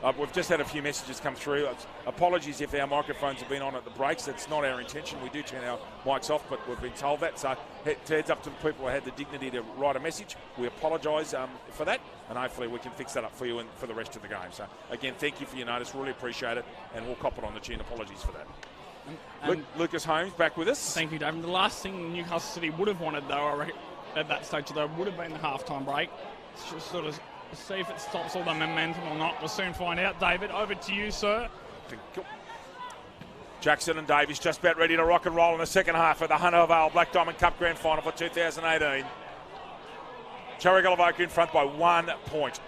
A: And we've just had a few messages come through. Apologies if our microphones have been on at the breaks. That's not our intention. We do turn our mics off, but we've been told that. So heads up to the people who had the dignity to write a message. We apologise for that, and hopefully we can fix that up for you and for the rest of the game. So again, thank you for your notice. Really appreciate it, and we'll cop it on the chin. Apologies for that. Lucas Holmes back with us.
B: Thank you, David. The last thing Newcastle City would have wanted, though, I reckon, at that stage, though, would have been the half-time break. It's just sort of see if it stops all the momentum or not. We'll soon find out. David, over to you, sir.
A: Jackson and Davies just about ready to rock and roll in the second half of the Hunter Vale Black Diamond Cup Grand Final for 2018. Terrigal Avoca in front by 1 point.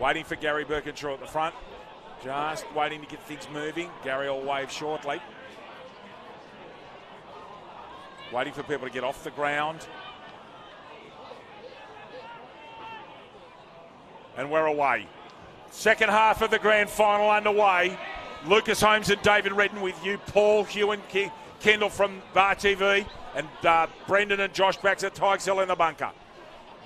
A: Waiting for Gary Birkinshaw at the front. Just waiting to get things moving. Gary will wave shortly. Waiting for people to get off the ground. And we're away. Second half of the grand final underway. Lucas Holmes and David Redden with you. Paul, Hugh and Kendall from Bar TV. And Brendan and Josh Baxter, Tigers Hill in the bunker.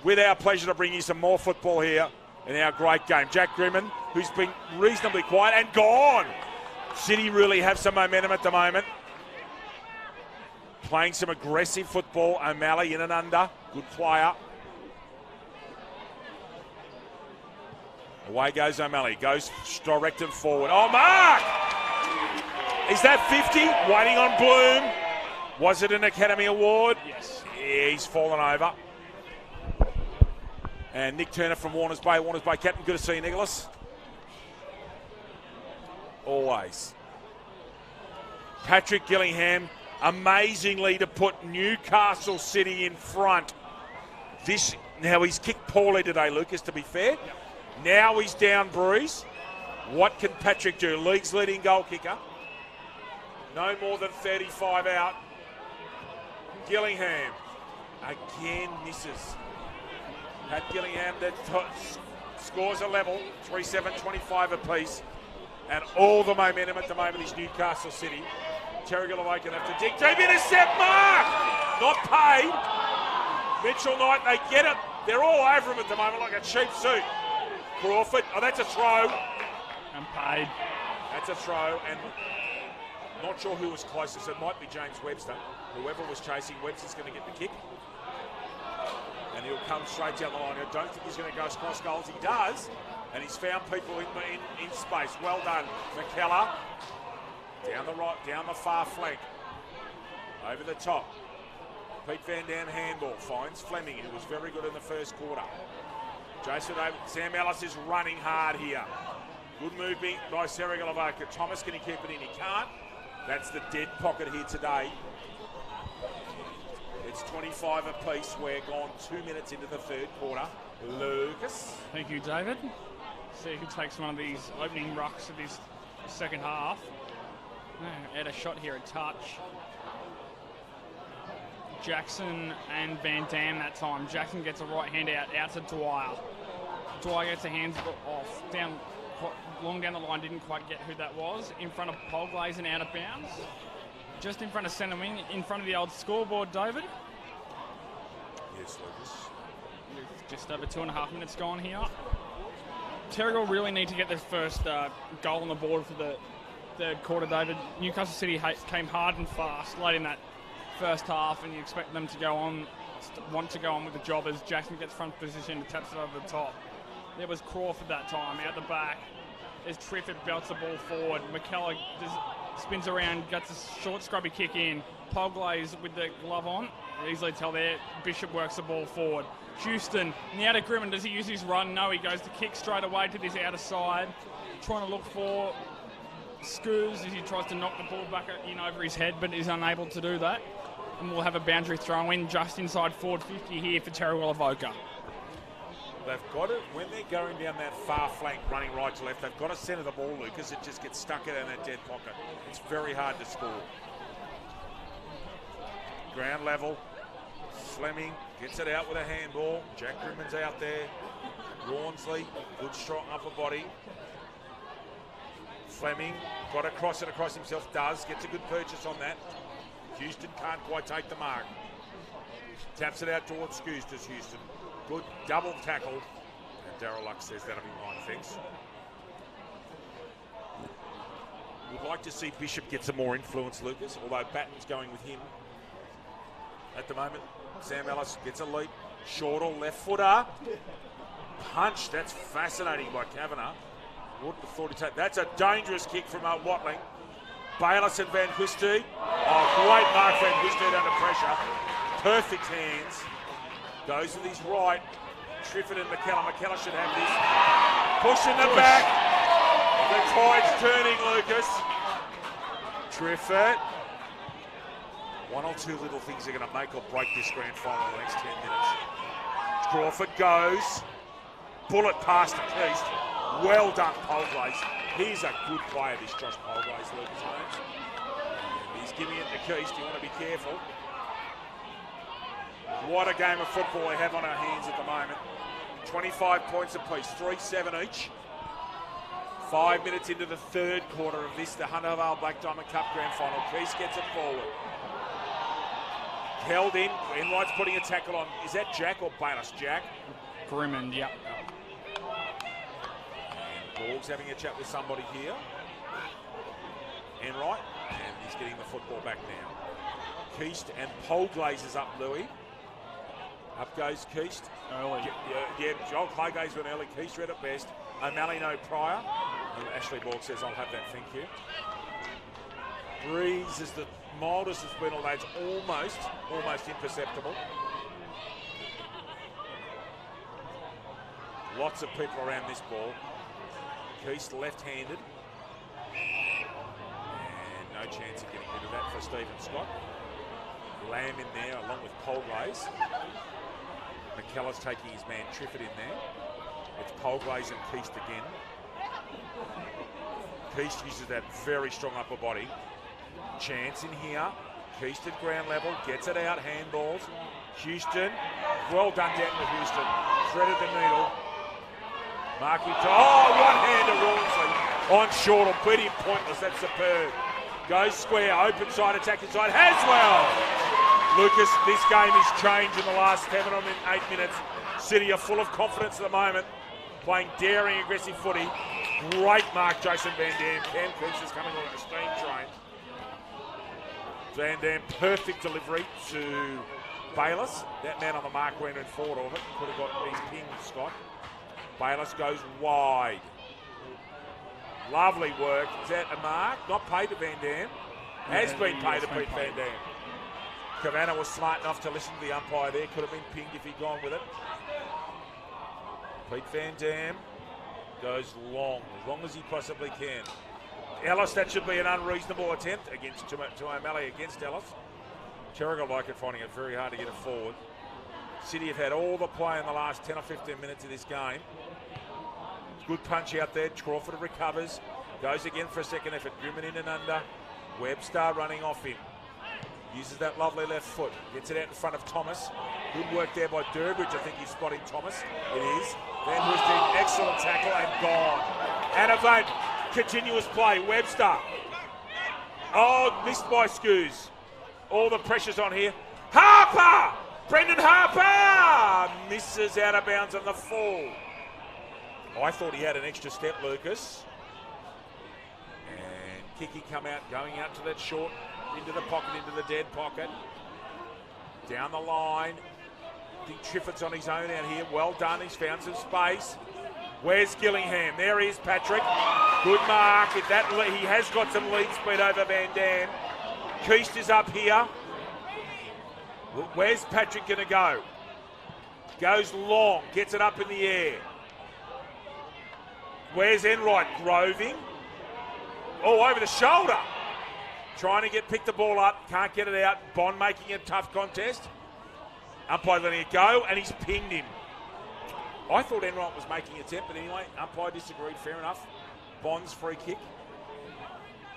A: With our pleasure to bring you some more football here in our great game. Jack Grimman, who's been reasonably quiet and gone. City really have some momentum at the moment. Playing some aggressive football. O'Malley in and under. Good player. Away goes O'Malley. Goes direct and forward. Oh, Mark! Is that 50? Waiting on Bloom. Was it an Academy Award?
B: Yes.
A: Yeah, he's fallen over. And Nick Turner from Warners Bay. Warners Bay captain. Good to see you, Nicholas. Always. Patrick Gillingham, amazingly to put Newcastle City in front. Now he's kicked poorly today, Lucas, to be fair. Yep. Now he's down bruised. What can Patrick do? League's leading goal kicker. No more than 35 out. Gillingham again misses. Pat Gillingham that scores a level, 3-7-25 apiece. And all the momentum at the moment is Newcastle City. Terrigal Avoca going to have to dig deep. Intercept mark! Not paid. Mitchell Knight, they get it. They're all over him at the moment like a cheap suit. Crawford, oh, that's a throw.
B: And paid.
A: That's a throw, and not sure who was closest. It might be James Webster. Whoever was chasing, Webster's going to get the kick. And he'll come straight down the line. I don't think he's going to go across goals. He does, and he's found people in space. Well done, McKellar. Down the right, down the far flank. Over the top. Pete Van Dam handball finds Fleming, who was very good in the first quarter. Sam Ellis is running hard here. Good movement by Terrigal Avoca. Thomas, can he keep it in? He can't. That's the dead pocket here today. It's 25 apiece. We're gone 2 minutes into the third quarter. Lucas.
B: Thank you, David. See who takes one of these opening rucks of this second half. Add a shot here, a touch. Jackson and Van Dam that time. Jackson gets a right hand out to Dwyer. Dwyer gets a hands off. Long down the line, didn't quite get who that was. In front of Polglaze and out of bounds. Just in front of centre wing, in front of the old scoreboard, David.
A: Yes, Lucas.
B: Just over 2.5 minutes gone here. Terrigal really need to get their first goal on the board for the third quarter, David. Newcastle City came hard and fast late in that first half, and you expect them to want to go on with the job as Jackson gets front position, taps it over the top. There was Crawford that time, out the back. There's Triffett, belts the ball forward. McKellar spins around, gets a short scrubby kick in. Polglaze with the glove on. Easily tell there. Bishop works the ball forward. Houston, in the outer Grimman, does he use his run? No, he goes to kick straight away to this outer side. Trying to look for Scoos as he tries to knock the ball back in over his head, but is unable to do that. And we'll have a boundary throw in just inside forward 50 here for Terrigal Avoca.
A: They've got it, when they're going down that far flank, running right to left, they've got to centre the ball, Lucas. It just gets stuck in that dead pocket. It's very hard to score. Ground level. Fleming gets it out with a handball. Jack Grimman's out there. Rawnsley, good strong upper body. Fleming got to cross it across himself, gets a good purchase on that. Houston can't quite take the mark. Taps it out towards Scoos, does Houston. Good double tackle. And Darryl Luck says that'll be mine, thanks. We'd like to see Bishop get some more influence, Lucas, although Batten's going with him at the moment. Sam Ellis gets a leap. Shortall, left footer. Punch, that's fascinating by Kavanagh. Wouldn't have thought he'd take. That's a dangerous kick from Watling. Bayliss and Van Huyste. Oh, great mark, Van Huyste under pressure. Perfect hands. Goes with his right. Triffett and McKellar. McKellar should have this. Push in the back. The tide's turning, Lucas. Triffett. One or two little things are going to make or break this grand final in the next 10 minutes. Crawford goes. Bullet past the Keast. Well done, Polglaze. He's a good player, this Josh Polglaze, Lucas Holmes. He's giving it to Keast. You want to be careful. What a game of football we have on our hands at the moment. 25 points apiece, 3-7 each. 5 minutes into the third quarter of this, the Hunter Vale Black Diamond Cup Grand Final. Keast gets it forward. Held in. Enright's putting a tackle on. Is that Jack or Bayliss? Jack?
B: Grimman, yeah.
A: Borg's having a chat with somebody here. Enright. And he's getting the football back now. Keast and Polglaze is up, Louis. Up goes Keast.
B: Early.
A: Yeah, Joel Claygaze went early. Keast read it best. O'Malley no prior. And Ashley Borg says, I'll have that, thank you. Breeze is the mildest it's been, although it's almost imperceptible. Lots of people around this ball. Keast left-handed. And no chance of getting rid of that for Stephen Scott. Lamb in there along with Polglaze. McKellar's taking his man Triffett in there. It's Polglaze and Keast again. Keast uses that very strong upper body. Chance in here. Keaston ground level, gets it out, handballs. Houston, well done down with Houston. Threaded the needle. Marking to, one-hander Rawnsley. On short or pretty pointless, that's superb. Goes square, open side, attack inside, Haswell. Lucas, this game is changed in the last 7 or 8 minutes. City are full of confidence at the moment, playing daring, aggressive footy. Great mark, Jason Van Dam. Cam Keats is coming on like a steam train. Van Dam, perfect delivery to Bayless. That man on the mark went in forward of it. Could have got his ping, Scott. Bayless goes wide. Lovely work. Is that a mark? Not paid to Van Dam. Has been paid to Pete Van Dam. Kavanagh was smart enough to listen to the umpire there. Could have been pinged if he'd gone with it. Pete Van Dam goes long as he possibly can. Ellis, that should be an unreasonable attempt against to O'Malley against Ellis. Terrigal like it, finding it very hard to get it forward. City have had all the play in the last 10 or 15 minutes of this game. Good punch out there. Crawford recovers. Goes again for a second effort. Grimman in and under. Webster running off him. Uses that lovely left foot. Gets it out in front of Thomas. Good work there by Durbridge. I think he's spotting Thomas. It is. Van Woestijn, excellent tackle and gone. Anavate, continuous play. Webster. Oh, missed by Scoos. All the pressure's on here. Harper! Brendan Harper! Misses out of bounds on the fall. I thought he had an extra step, Lucas. And Kiki come out, going out to that short, into the pocket, into the dead pocket. Down the line. I think Triffitt's on his own out here. Well done, he's found some space. Where's Gillingham? There he is, Patrick. Good mark. He has got some lead speed over Van Dam. Keast is up here. Where's Patrick going to go? Goes long, gets it up in the air. Where's Enright? Groving. Oh, over the shoulder. Trying to pick the ball up, can't get it out. Bond making a tough contest. Umpire letting it go, and he's pinged him. I thought Enright was making an attempt, but anyway, umpire disagreed, fair enough. Bond's free kick.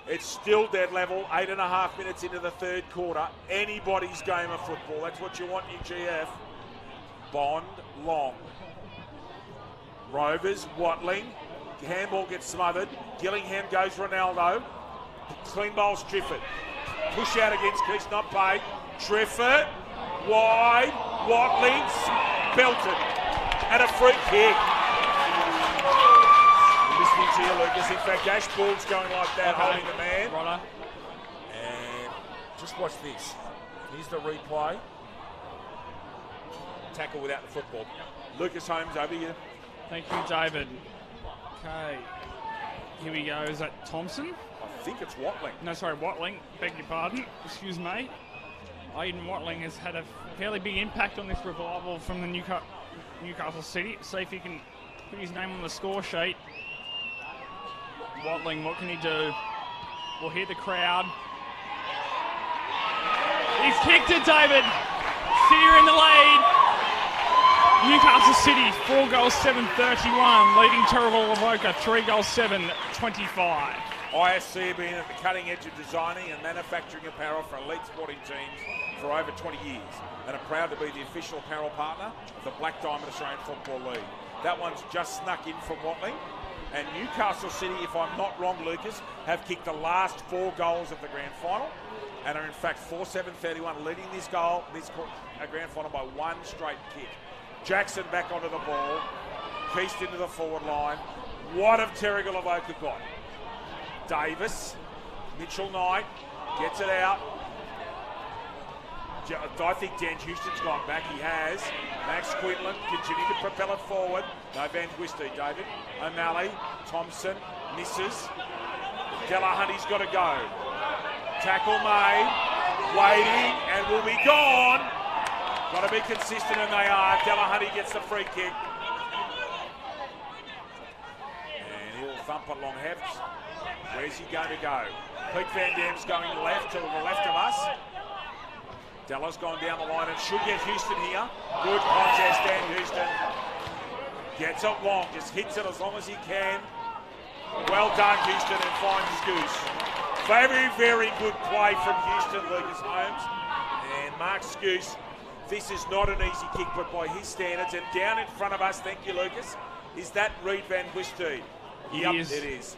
A: It's still dead level, 8.5 minutes into the third quarter. Anybody's game of football, that's what you want in GF. Bond, long. Rovers, Watling. Handball gets smothered. Gillingham goes Ronaldo. Clean bowls Triffitt. Push out against Keast, not paid. Triffitt, wide, Watling, belted. And a free kick. Listening to you, Lucas. In fact, Ashball's going like that, holding the man.
B: Righto.
A: And just watch this. Here's the replay. Tackle without the football. Lucas Holmes, over here.
B: Thank you, David. Okay. Here we go. Is that Thompson?
A: I think it's Watling.
B: No, sorry, Watling. Beg your pardon. Excuse me. Aiden Watling has had a fairly big impact on this revival from the Newcastle City. See if he can put his name on the score sheet. Watling, what can he do? We'll hear the crowd. He's kicked it, David. City are in the lead. Newcastle City, 4 goals, 7-31, leading Terrigal Avoca, 3 goals, 7-25.
A: ISC have been at the cutting edge of designing and manufacturing apparel for elite sporting teams for over 20 years and are proud to be the official apparel partner of the Black Diamond Australian Football League. That one's just snuck in from Watling. And Newcastle City, if I'm not wrong, Lucas, have kicked the last 4 goals of the grand final and are in fact 4-7-31, leading this grand final by 1 straight kick. Jackson back onto the ball. Keast into the forward line. What have Terrigal Avoca got? Davis. Mitchell Knight gets it out. I think Dan Houston's gone back. He has. Max Quinlan continuing to propel it forward. No Van Woestijn, David. O'Malley. Thompson. Misses. Delahunty's got to go. Tackle made. Waiting and will be gone. Got to be consistent, and they are. Delahunty gets the free kick. And he'll thump it along Hefts. Where's he going to go? Pete Van Dam's going left to the left of us. Della's gone down the line and should get Houston here. Good contest, Dan Houston. Gets it long, just hits it as long as he can. Well done, Houston, and finds Goose. Very, very good play from Houston, Lucas Holmes. And Mark Scouse, this is not an easy kick, but by his standards, and down in front of us, thank you, Lucas, is that Reed Van Wisty. Yep, it is.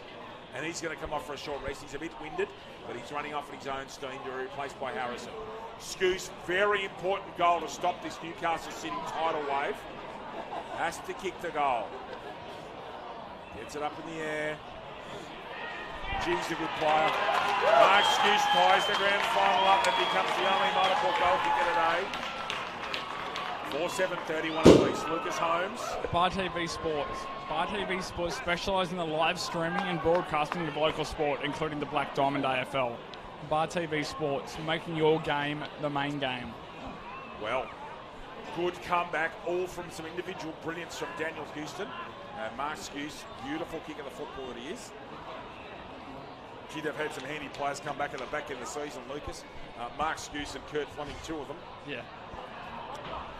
A: And he's going to come off for a short rest. He's a bit winded, but he's running off at his own steam to be replaced by Harrison. Scouse, very important goal to stop this Newcastle City tidal wave. Has to kick the goal. Gets it up in the air. G's a good player. Mark Scouse ties the grand final up and becomes the only multiple goal kicker today. 4-7-31 at least. Lucas Holmes.
B: Bar TV Sports. Bar TV Sports specialise in the live streaming and broadcasting of local sport, including the Black Diamond AFL. Bar TV Sports, making your game the main game.
A: Well, good comeback, all from some individual brilliance from Daniel Houston. And Mark Scouse, beautiful kick of the football that he is. They've had some handy players come back at the back end of the season, Lucas. Mark Scouse and Kurt Fleming, two of them.
B: Yeah.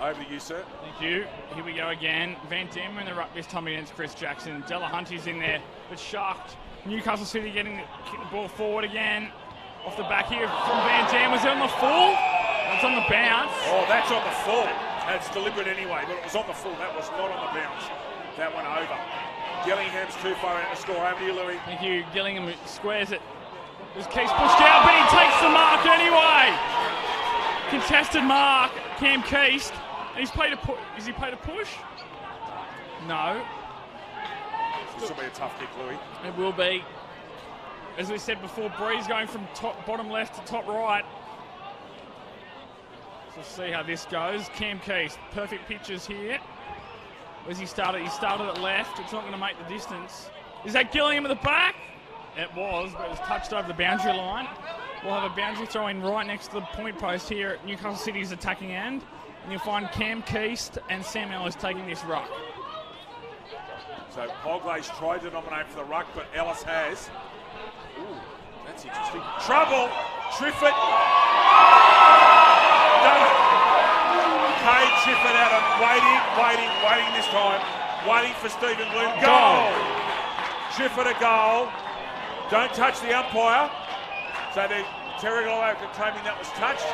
A: Over to you, sir.
B: Thank you. Here we go again. Van Dam in the ruck this time against Chris Jackson. Delahunty's in there, but sharked. Newcastle City getting the ball forward again. Off the back here from Van Dam. Was it on the full? It's on the bounce.
A: Oh, that's on the full. That's deliberate anyway, but it was on the full. That was not on the bounce. That went over. Gillingham's too far out to score. Over to you, Louis.
B: Thank you. Gillingham squares it. There's Keith's pushed out, but he takes the mark anyway. Contested mark. Cam Keast. He's played a push. Is he played a push? No.
A: This will be a tough kick, Louis.
B: It will be. As we said before, Breeze going from bottom left to top right. So let's see how this goes. Cam Keast, perfect pitches here. Where's he started? He started at left. It's not going to make the distance. Is that Gillingham at the back? It was, but it was touched over the boundary line. We'll have a boundary throw in right next to the point post here at Newcastle City's attacking end. And you'll find Cam Keast and Sam Ellis taking this ruck.
A: So Poglay's tried to nominate for the ruck, but Ellis has. Ooh, that's interesting. Trouble. Triffett. Done it. Cade Triffett out of waiting this time. Waiting for Stephen Bloom. Goal. Triffett a goal. Don't touch the umpire. So the Terrigal claiming that was touched.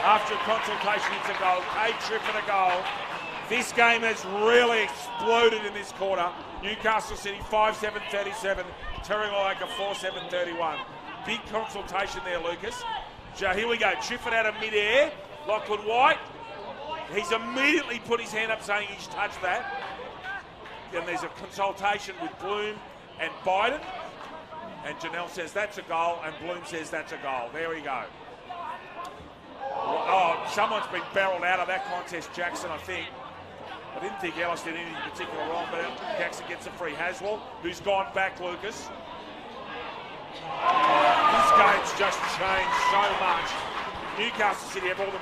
A: After consultation, it's a goal. Cade Triffett a goal. This game has really exploded in this quarter. Newcastle City 5-7-37. Terrigal 4-7-31. Big consultation there, Lucas. So here we go. Triffett out of mid-air. Lachlan White. He's immediately put his hand up saying he's touched that. Then there's a consultation with Bloom and Biden. And Janelle says that's a goal, and Bloom says that's a goal. There we go. Oh, someone's been barreled out of that contest, Jackson, I think. I didn't think Ellis did anything particular wrong, but Jackson gets a free. Haswell, who's gone back, Lucas. This game's just changed so much. Newcastle City have all the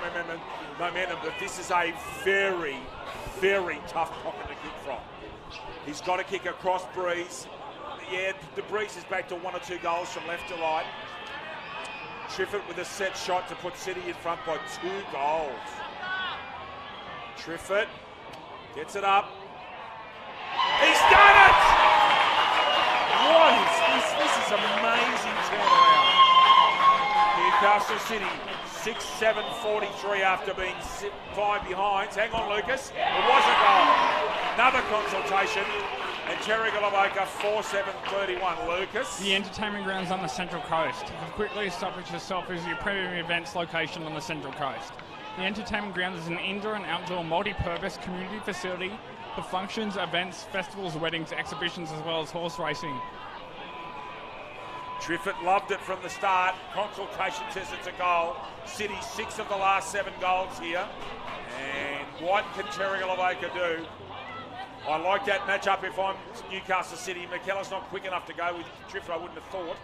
A: momentum, but this is a very, very tough pocket to kick from. He's got to kick across Breeze. Yeah, the Breeze is back to 1 or 2 goals from left to right. Triffett with a set shot to put City in front by 2 goals. Triffett gets it up. He's done it! What is this? This is amazing turnaround. Newcastle City 6-7-43 after being 5 behind. Hang on, Lucas. It was a goal. Another consultation. And Terrigal Avoca 4-7-31. Lucas.
B: The entertainment grounds on the Central Coast. You can quickly establish yourself as your premium events location on the Central Coast. The entertainment grounds is an indoor and outdoor multi-purpose community facility for functions, events, festivals, weddings, exhibitions, as well as horse racing.
A: Triffett loved it from the start. Consultation says it's a goal. City 6 of the last 7 goals here. And what can Terrigal Avoca do? I like that matchup if I'm Newcastle City. McKellar's not quick enough to go with Triffett, I wouldn't have thought.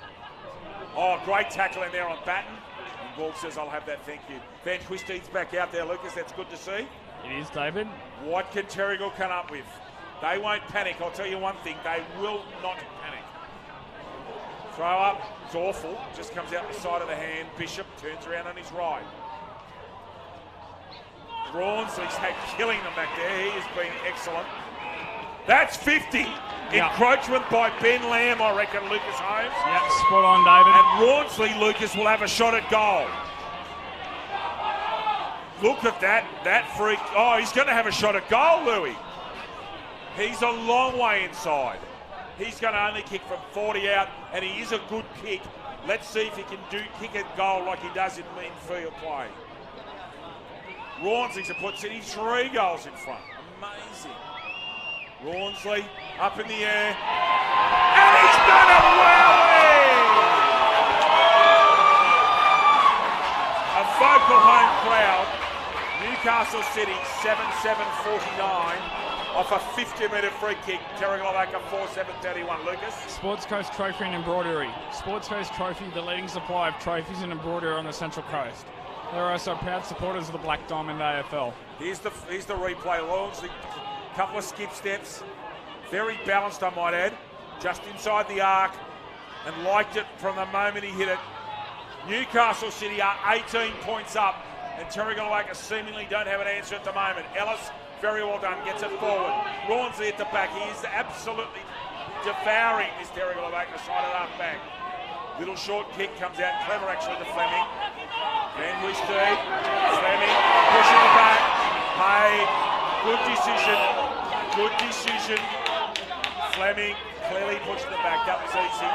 A: Oh, great tackle in there on Batten. And Borg says, I'll have that, thank you. Van Twisteed's back out there, Lucas. That's good to see.
B: It is, David.
A: What can Terrigal come up with? They won't panic. I'll tell you one thing. They will not panic. Throw up. It's awful. Just comes out the side of the hand. Bishop turns around on his right. Rawnsley's had killing them back there. He has been excellent. That's 50. Encroachment by Ben Lamb, I reckon, Lucas Holmes.
B: Yep, spot on, David.
A: And Rawnsley, Lucas, will have a shot at goal. Look at that freak. Oh, he's going to have a shot at goal, Louis. He's a long way inside. He's going to only kick from 40 out, and he is a good kick. Let's see if he can kick a goal like he does in field play. Rawnsley's put City 3 goals in front. Amazing. Rawnsley up in the air. And he's done it well. A vocal home crowd. Newcastle City 7-7-49 off a 50-metre free kick. Terrigal Avoca 4-7-31. Lucas?
B: Sports Coast Trophy and Embroidery. Sports Coast Trophy, the leading supplier of trophies and embroidery on the Central Coast. They are also proud supporters of the Black Diamond AFL.
A: Here's the replay. Rawnsley, a couple of skip steps. Very balanced, I might add. Just inside the arc. And liked it from the moment he hit it. Newcastle City are 18 points up. And Terrigal Avoca seemingly don't have an answer at the moment. Ellis, very well done, gets it forward. Rawnsley at the back. He is absolutely devouring this Terrigal Avoca side of half back. Little short kick comes out. Clever actually to Fleming. Van Wisty. Fleming pushing it back. Hey, good decision. Good decision. Fleming clearly pushing it back. That was easy.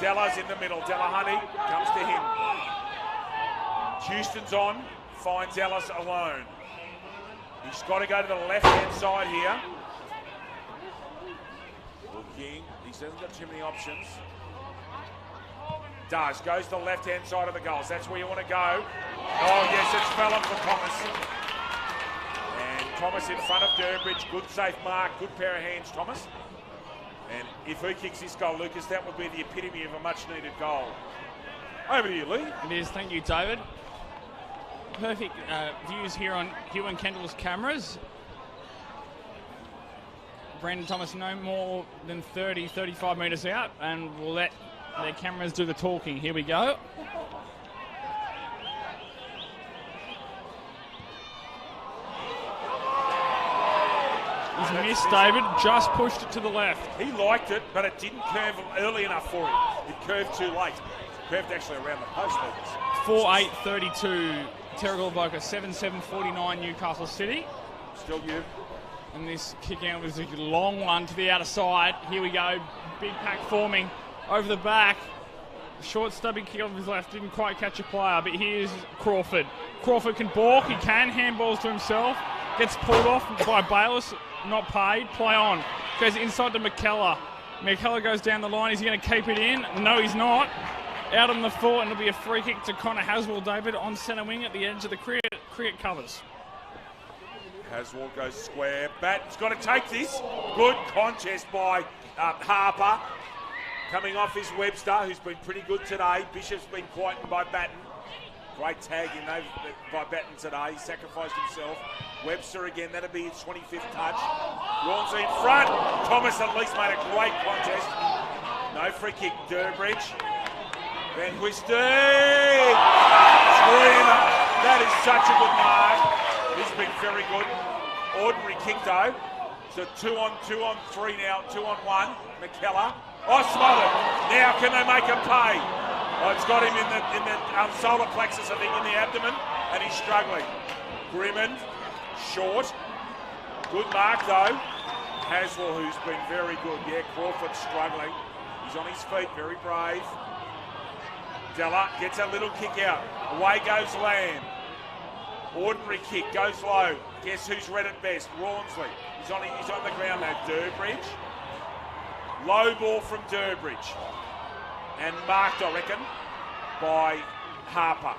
A: Della's in the middle. Delahunty comes to him. Houston's on, finds Ellis alone. He's got to go to the left-hand side here. Looking, he hasn't got too many options. Goes to the left-hand side of the goals. That's where you want to go. Oh yes, it's Fallon for Thomas. And Thomas in front of Durbridge. Good safe mark, good pair of hands, Thomas. And if he kicks this goal, Lucas, that would be the epitome of a much-needed goal. Over to you, Lee.
B: It is, thank you, David. Perfect views here on Hugh and Kendall's cameras. Brandon Thomas no more than 35 metres out, and we'll let their cameras do the talking. Here we go. He's missed, David, just pushed it to the left.
A: He liked it, but it didn't curve early enough for him. It curved too late. It curved actually around the post, Lucas.
B: 4-8-32. Terrigal Avoca, 7-7-49 Newcastle City.
A: Still you.
B: And this kick out was a long one to the outer side. Here we go. Big pack forming over the back. Short stubby kick off his left. Didn't quite catch a player, but here's Crawford. Crawford can balk. He can. Handballs to himself. Gets pulled off by Bayless. Not paid. Play on. Goes inside to McKellar. McKellar goes down the line. Is he going to keep it in? No, he's not. Out on the foot, and it'll be a free kick to Connor Haswell, David, on centre wing at the edge of the cricket covers.
A: Haswell goes square. Batten's got to take this. Good contest by Harper. Coming off his Webster, who's been pretty good today. Bishop's been quietened by Batten. Great tag in by Batten today. He sacrificed himself. Webster again, that'll be his 25th touch. Rawnsley in front. Thomas at least made a great contest. No free kick, Durbridge. Van Wisty! Screamer! That is such a good mark. This has been very good. Ordinary kick though. So 2 on 3 now, 2 on 1. McKellar. Oh, smothered. Now can they make him pay? Oh, it's got him in the solar plexus, I think, in the abdomen, and he's struggling. Grimmond, short. Good mark though. Haswell, who's been very good. Yeah, Crawford struggling. He's on his feet, very brave. Della gets a little kick out. Away goes Lamb. Ordinary kick, goes low. Guess who's read it best? Rawnsley. He's on the ground now. Durbridge. Low ball from Durbridge. And marked, I reckon, by Harper.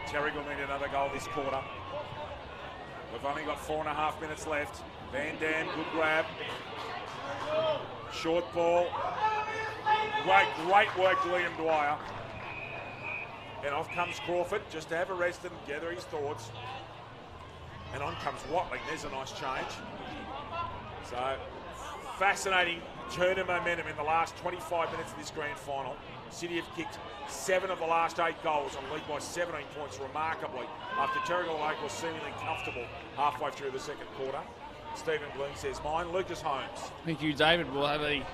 A: Terrigal need another goal this quarter. We've only got 4.5 minutes left. Van Dam, good grab. Short ball. Great work, Liam Dwyer. And off comes Crawford just to have a rest and gather his thoughts. And on comes Watling. There's a nice change. So, fascinating turn of momentum in the last 25 minutes of this grand final. City have kicked 7 of the last 8 goals and lead by 17 points remarkably after Terrigal Lake was seemingly comfortable halfway through the second quarter. Stephen Bloom says mine. Lucas Holmes.
B: Thank you, David. We'll have a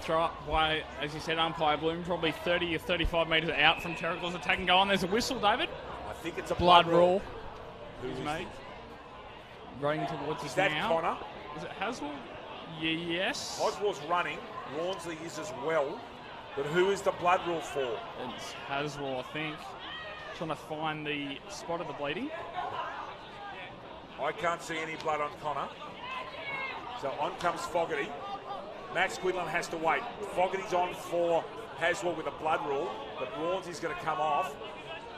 B: throw up by, as you said, umpire Bloom, probably 30 or 35 metres out from Terrigal's attacking goal. And there's a whistle, David.
A: I think it's a
B: blood rule.
A: Who's
B: mate? Running towards us
A: is that
B: now.
A: Connor?
B: Is it Haswell? Yes.
A: Oswald's running. Rawnsley is as well. But who is the blood rule for?
B: It's Haswell, I think. Trying to find the spot of the bleeding.
A: I can't see any blood on Connor. So on comes Fogarty. Max Quinlan has to wait. Fogarty's on for Haswell with a blood rule, but Rawnsley's going to come off.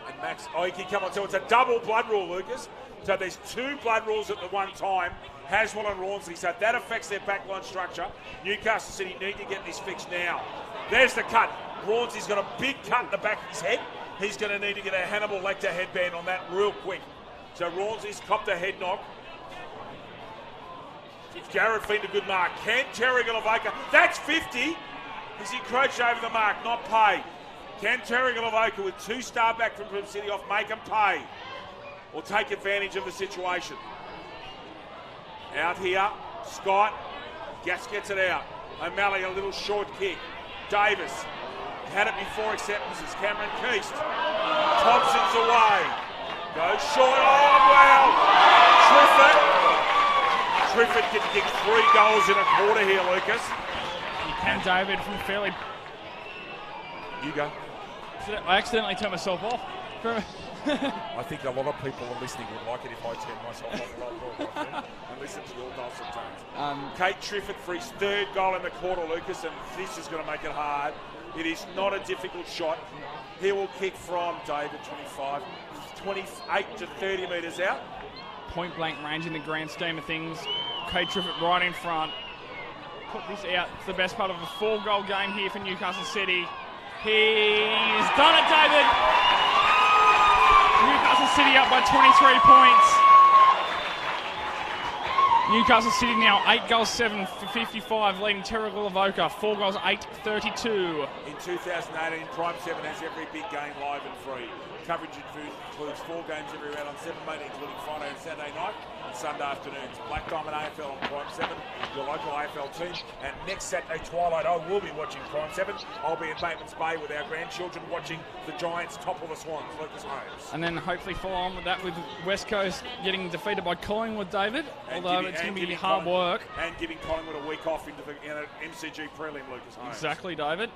A: And Max, he can come on. So it's a double blood rule, Lucas. So there's 2 blood rules at the one time, Haswell and Rawnsley. So that affects their backline structure. Newcastle City need to get this fixed now. There's the cut. Rawnsley's got a big cut in the back of his head. He's going to need to get a Hannibal Lecter headband on that real quick. So Rawnsley's copped a head knock. Jared Flint a good mark. Can Terrigal Avoca? That's 50. He's encroached over the mark, not pay. Can Terrigal Avoca with 2 star back from City off make him pay or take advantage of the situation? Out here, Scott. Gas gets it out. O'Malley a little short kick. Davis had it before acceptances. Cameron Keast. Thompson's away. Goes short. Oh, wow. Triffett can kick 3 goals in a quarter here, Lucas.
B: You can, David, from fairly...
A: You go.
B: I accidentally turned myself off.
A: I think a lot of people are listening would like it if I turn myself off a lot more and listen to your dulcet tones. Kate Triffett for his 3rd goal in the quarter, Lucas, and this is going to make it hard. It is not a difficult shot. He will kick from, David, 28 to 30 metres out.
B: Point blank range in the grand scheme of things. Kate Triffett right in front. Put this out. It's the best part of a 4-goal game here for Newcastle City. He's done it, David. Newcastle City up by 23 points. Newcastle City now 8 goals 7 for 55, leading Terrigal Avoca 4 goals 8-32.
A: In 2018, Prime 7 has every big game live and free. Coverage includes 4 games every round on 7 Monday, including Friday and Saturday night and Sunday afternoons. Black Diamond AFL on Prime 7, your local AFL team. And next Saturday twilight, I will be watching Prime 7. I'll be in Bateman's Bay with our grandchildren watching the Giants topple the Swans, Lucas Holmes.
B: And then hopefully follow on with that with West Coast getting defeated by Collingwood, David. Although it's going to be hard work.
A: And giving Collingwood a week off into the MCG prelim, Lucas Holmes.
B: Exactly, David.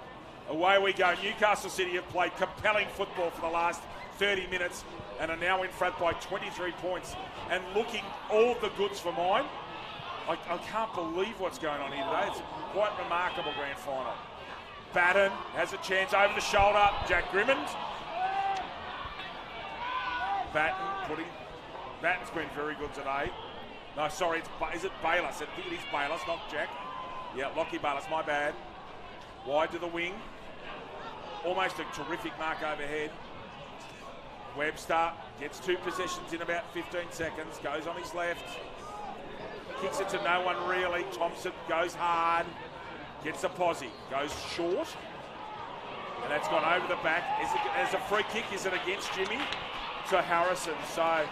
A: Away we go. Newcastle City have played compelling football for the last 30 minutes and are now in front by 23 points and looking all the goods for mine. I can't believe what's going on here today. It's quite remarkable grand final. Batten has a chance over the shoulder. Jack Grimmond. Batten's been very good today. No, sorry, is it Bayless? I think it is Bayless, not Jack. Yeah, Lockie Bayless, my bad. Wide to the wing. Almost a terrific mark overhead. Webster gets 2 possessions in about 15 seconds. Goes on his left. Kicks it to no one really. Thompson goes hard. Gets a posse. Goes short. And that's gone over the back. As a free kick, is it against Jimmy? To Harrison. So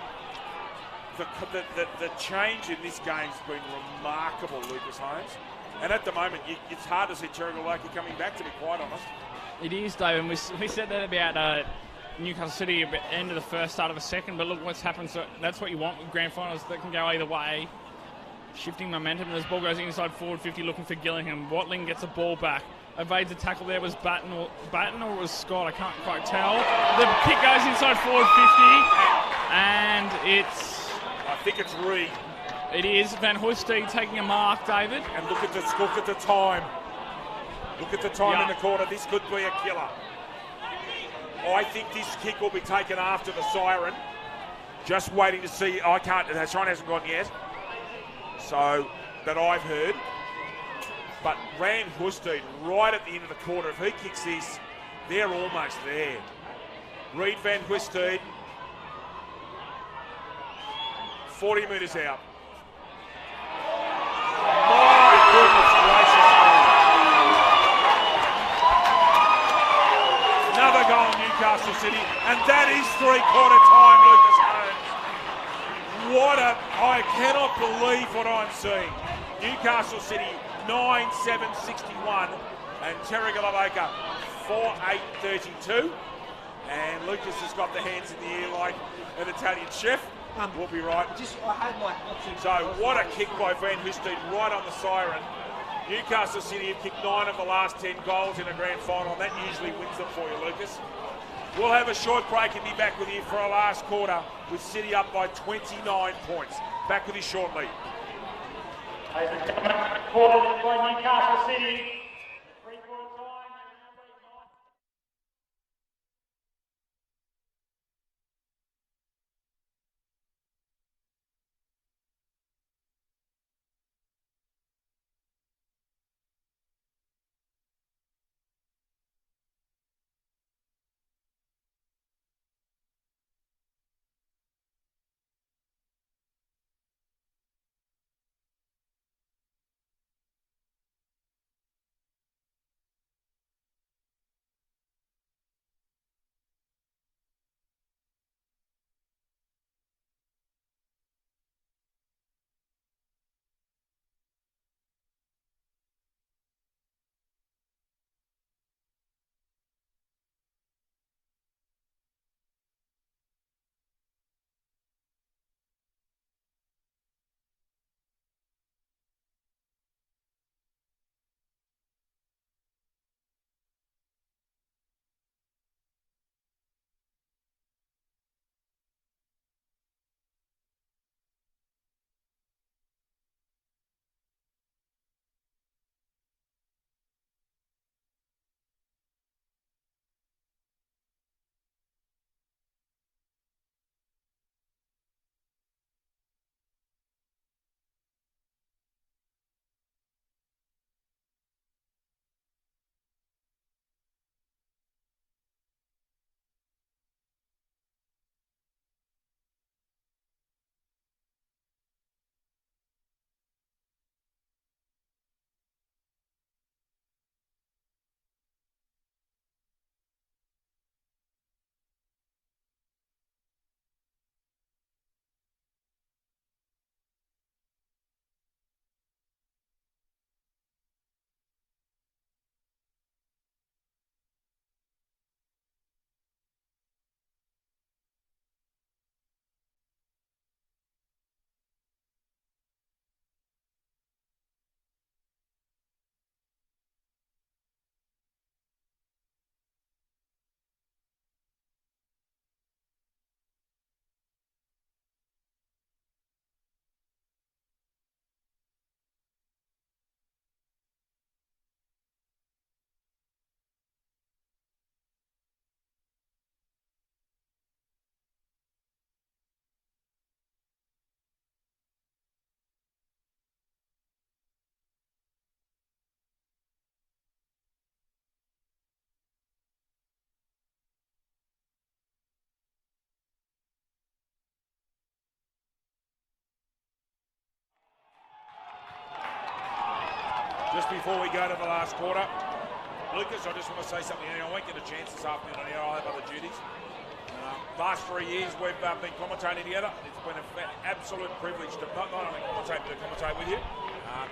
A: the change in this game has been remarkable, Lucas Holmes. And at the moment, it's hard to see Terrigal Avoca coming back, to be quite honest.
B: It is, David. We said that about Newcastle City at the end of the first, start of the second, but look what's happened. So that's what you want with grand finals, that can go either way. Shifting momentum, and as ball goes inside forward 50, looking for Gillingham. Watling gets a ball back. Evades a tackle there. Was Batten or it was Scott? I can't quite tell. The kick goes inside forward 50, and it's...
A: I think it's Reed.
B: It is Van Hoystein taking a mark, David.
A: And look at the time. Look at the time in the corner. This could be a killer. I think this kick will be taken after the siren. Just waiting to see. The siren hasn't gone yet. So, that I've heard. But Van Hoystein right at the end of the quarter. If he kicks this, they're almost there. Reed Van Hoystein. 40 metres out. My goodness gracious me. Another goal in Newcastle City, and that is 3-quarter time, Lucas Holmes. I cannot believe what I'm seeing. Newcastle City 9-7-61 and Terrigal Avoca 4-8-32. And Lucas has got the hands in the air like an Italian chef. We'll be right.
H: I had my option.
A: So what a kick by Van Hoosteen right on the siren. Newcastle City have kicked 9 of the last 10 goals in a grand final, and that usually wins them for you, Lucas. We'll have a short break and be back with you for our last quarter with City up by 29 points. Back with you shortly.
C: Quarter by Newcastle City. Three-quarter time.
A: Just before we go to the last quarter, Lucas, I just want to say something. I won't get a chance this afternoon on here. I'll have other duties. Last 3 years we've been commentating together. It's been an absolute privilege to not only commentate, but to commentate with you.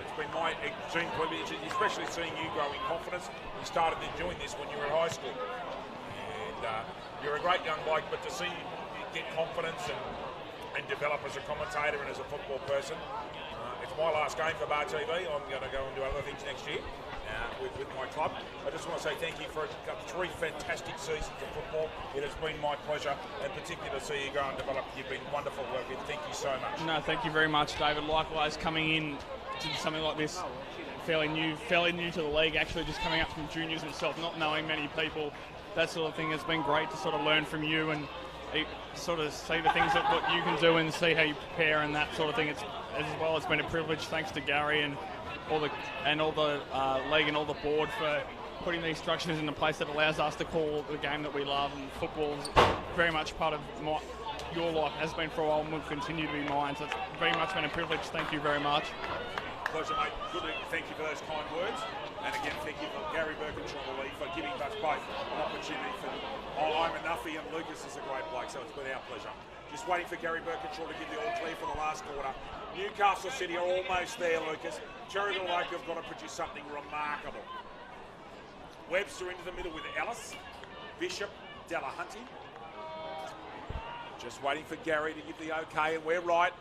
A: It's been my extreme privilege, especially seeing you grow in confidence. You started doing this when you were in high school. And you're a great young bloke, but to see you get confidence and develop as a commentator and as a football person. It's my last game for Bar TV. I'm going to go and do other things next year with my club. I just want to say thank you for 3 fantastic seasons of football. It has been my pleasure, and particularly to see you go and develop. You've been wonderful working. Thank you so much.
B: No, thank you very much, David. Likewise, coming in to something like this, fairly new to the league, actually just coming up from juniors himself, not knowing many people, that sort of thing. It's been great to sort of learn from you and sort of see the things that what you can do and see how you prepare and that sort of thing. It's been a privilege, thanks to Gary and all the league and all the board for putting these structures into place that allows us to call the game that we love. And football is very much part of your life, has been for a while, and will continue to be mine. So it's very much been a privilege. Thank you very much.
A: Pleasure, mate. Good. Thank you for those kind words. And again, thank you for Gary Birkinshaw and the league for giving us both an opportunity. I'm a Nuffy and Lucas is a great bloke, so it's been our pleasure. Just waiting for Gary Birkinshaw to give the all clear for the last quarter. Newcastle City are almost there, Lucas. Terrigal have got to produce something remarkable. Webster into the middle with Ellis, Bishop, Delahunty. Just waiting for Gary to give the okay, and we're right.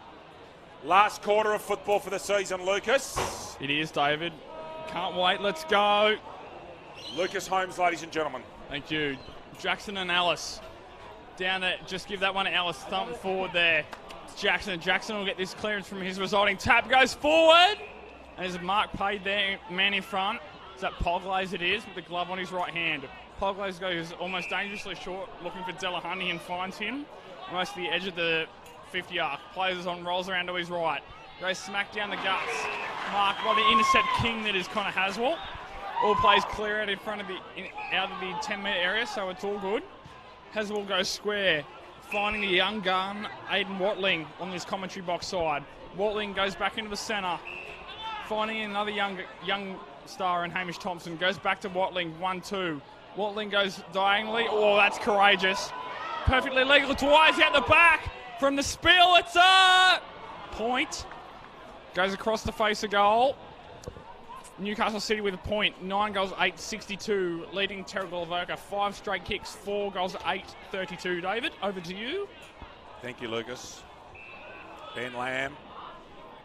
A: Last quarter of football for the season, Lucas.
B: It is, David. Can't wait. Let's go.
A: Lucas Holmes, ladies and gentlemen.
B: Thank you. Jackson and Ellis. Down there. Just give that one to Ellis. Thump forward there. It's Jackson. Jackson will get this clearance from his resulting tap. Goes forward. And there's a mark paid there. Man in front. Is that Poglaze? It is, with the glove on his right hand. Poglaze goes almost dangerously short, looking for Delahunty, and finds him. Almost the edge of the 50 arc. Plays on, rolls around to his right. Goes smack down the guts. Marked by the intercept king that is Connor Haswell. All plays clear out in front of out of the 10-metre area, so it's all good. Haswell goes square, finding the young gun, Aidan Watling, on this commentary box side. Watling goes back into the centre, finding another young star in Hamish Thompson. Goes back to Watling, 1-2. Watling goes diagonally. Oh, that's courageous. Perfectly legal. Twice out the back from the spill. It's a point. Goes across the face of goal. Newcastle City with a point. 9 goals, 8-62, leading Terrigal Avoca. 5 straight kicks, 4 goals, 8-32. David, over to you.
A: Thank you, Lucas. Ben Lamb,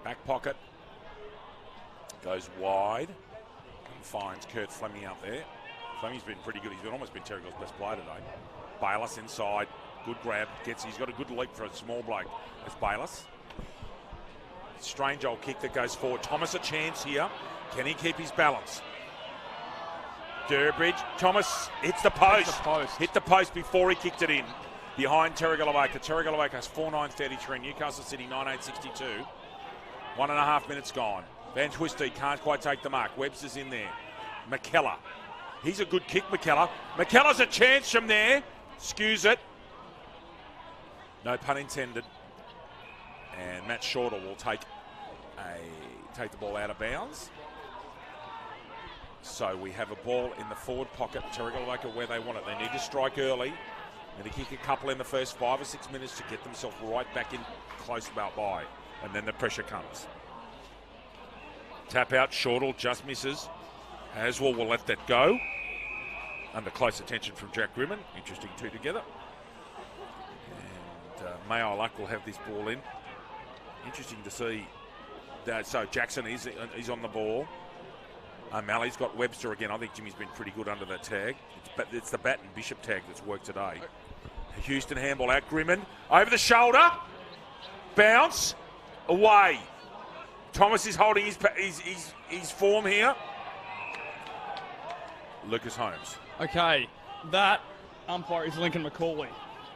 A: back pocket. Goes wide and finds Kurt Fleming out there. Fleming's been pretty good. He's almost been Terrigal's best player today. Bayless inside. Good grab. He's got a good leap for a small bloke. It's Bayless. Strange old kick that goes forward. Thomas a chance here. Can he keep his balance? Durbridge. Thomas hits the post. Hit the post before he kicked it in. Behind Terrigal Avoca. Terrigal Avoca has 4-9-33. Newcastle City 9-8-62. 1.5 minutes gone. Van Twisty can't quite take the mark. Webster's in there. McKellar. He's a good kick, McKellar. McKellar's a chance from there. Skews it. No pun intended. And Matt Shorter will take the ball out of bounds. So we have a ball in the forward pocket. Terrigal Avoca where they want it. They need to strike early. And to kick a couple in the first 5 or 6 minutes to get themselves right back in close about by. And then the pressure comes. Tap out, Shortle just misses. Haswell will let that go. Under close attention from Jack Grimman. Interesting two together. And Mayo Luck will have this ball in. Interesting to see that. So Jackson is on the ball. O'Malley's got Webster again. I think Jimmy's been pretty good under that tag. It's the Batten Bishop tag that's worked today. Houston handball out. Grimman over the shoulder. Bounce. Away. Thomas is holding his form here. Lucas Holmes.
B: Okay, that umpire is Lincoln McCauley,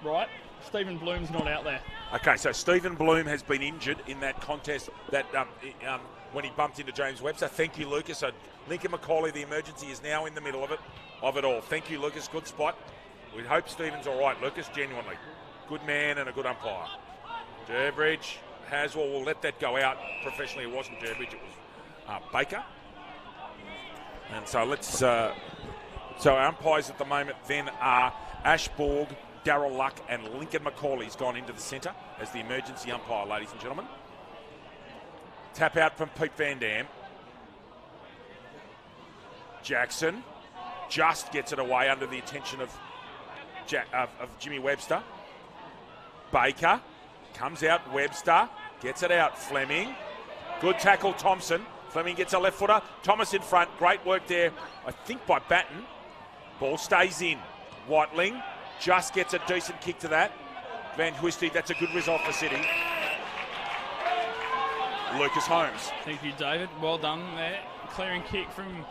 B: right? Stephen Bloom's not out there.
A: Okay, so Stephen Bloom has been injured in that contest that when he bumped into James Webster. Thank you, Lucas. So Lincoln McCauley, the emergency, is now in the middle of it all. Thank you, Lucas. Good spot. We hope Stephen's all right, Lucas, genuinely. Good man and a good umpire. Durbridge. Haswell will let that go out. Professionally, it wasn't Durbridge, it was Baker. And so let's... So our umpires at the moment then are Ash Borg, Darryl Luck, and Lincoln McCauley's gone into the centre as the emergency umpire, ladies and gentlemen. Tap out from Pete Van Dam. Jackson just gets it away under the attention of Jimmy Webster. Baker comes out. Webster gets it out. Fleming. Good tackle, Thompson. Fleming gets a left footer. Thomas in front. Great work there, I think, by Batten. Ball stays in. Watling just gets a decent kick to that. Van Twisty, that's a good result for City. Lucas Holmes.
B: Thank you, David. Well done there. Clearing kick from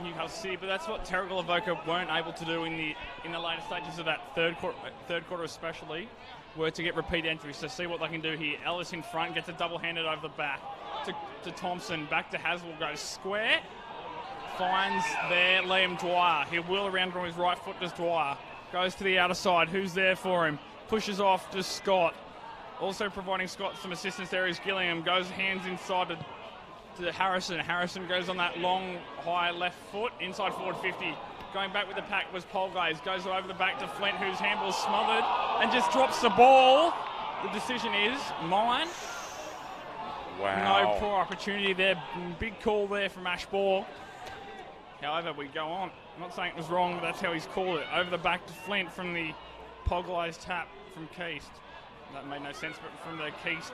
B: Newcastle City, but that's what Terrigal Avoca weren't able to do in the later stages of that third quarter especially, were to get repeat entries. So see what they can do here. Ellis in front, gets a double-handed over the back to Thompson. Back to Haswell, goes square. Finds there Liam Dwyer. He'll wheel around from his right foot to Dwyer. Goes to the outer side. Who's there for him? Pushes off to Scott. Also providing Scott some assistance there is Gillingham. Goes hands inside to Harrison. Harrison goes on that long, high left foot. Inside forward 50. Going back with the pack was Polgaze. Goes over the back to Flint, whose handball's smothered, and just drops the ball. The decision is mine.
A: Wow.
B: No poor opportunity there. Big call there from Ash Ball. However, we go on. I'm not saying it was wrong, but that's how he's called it. Over the back to Flint from the Polgaze tap from Keast. That made no sense, but from the Keast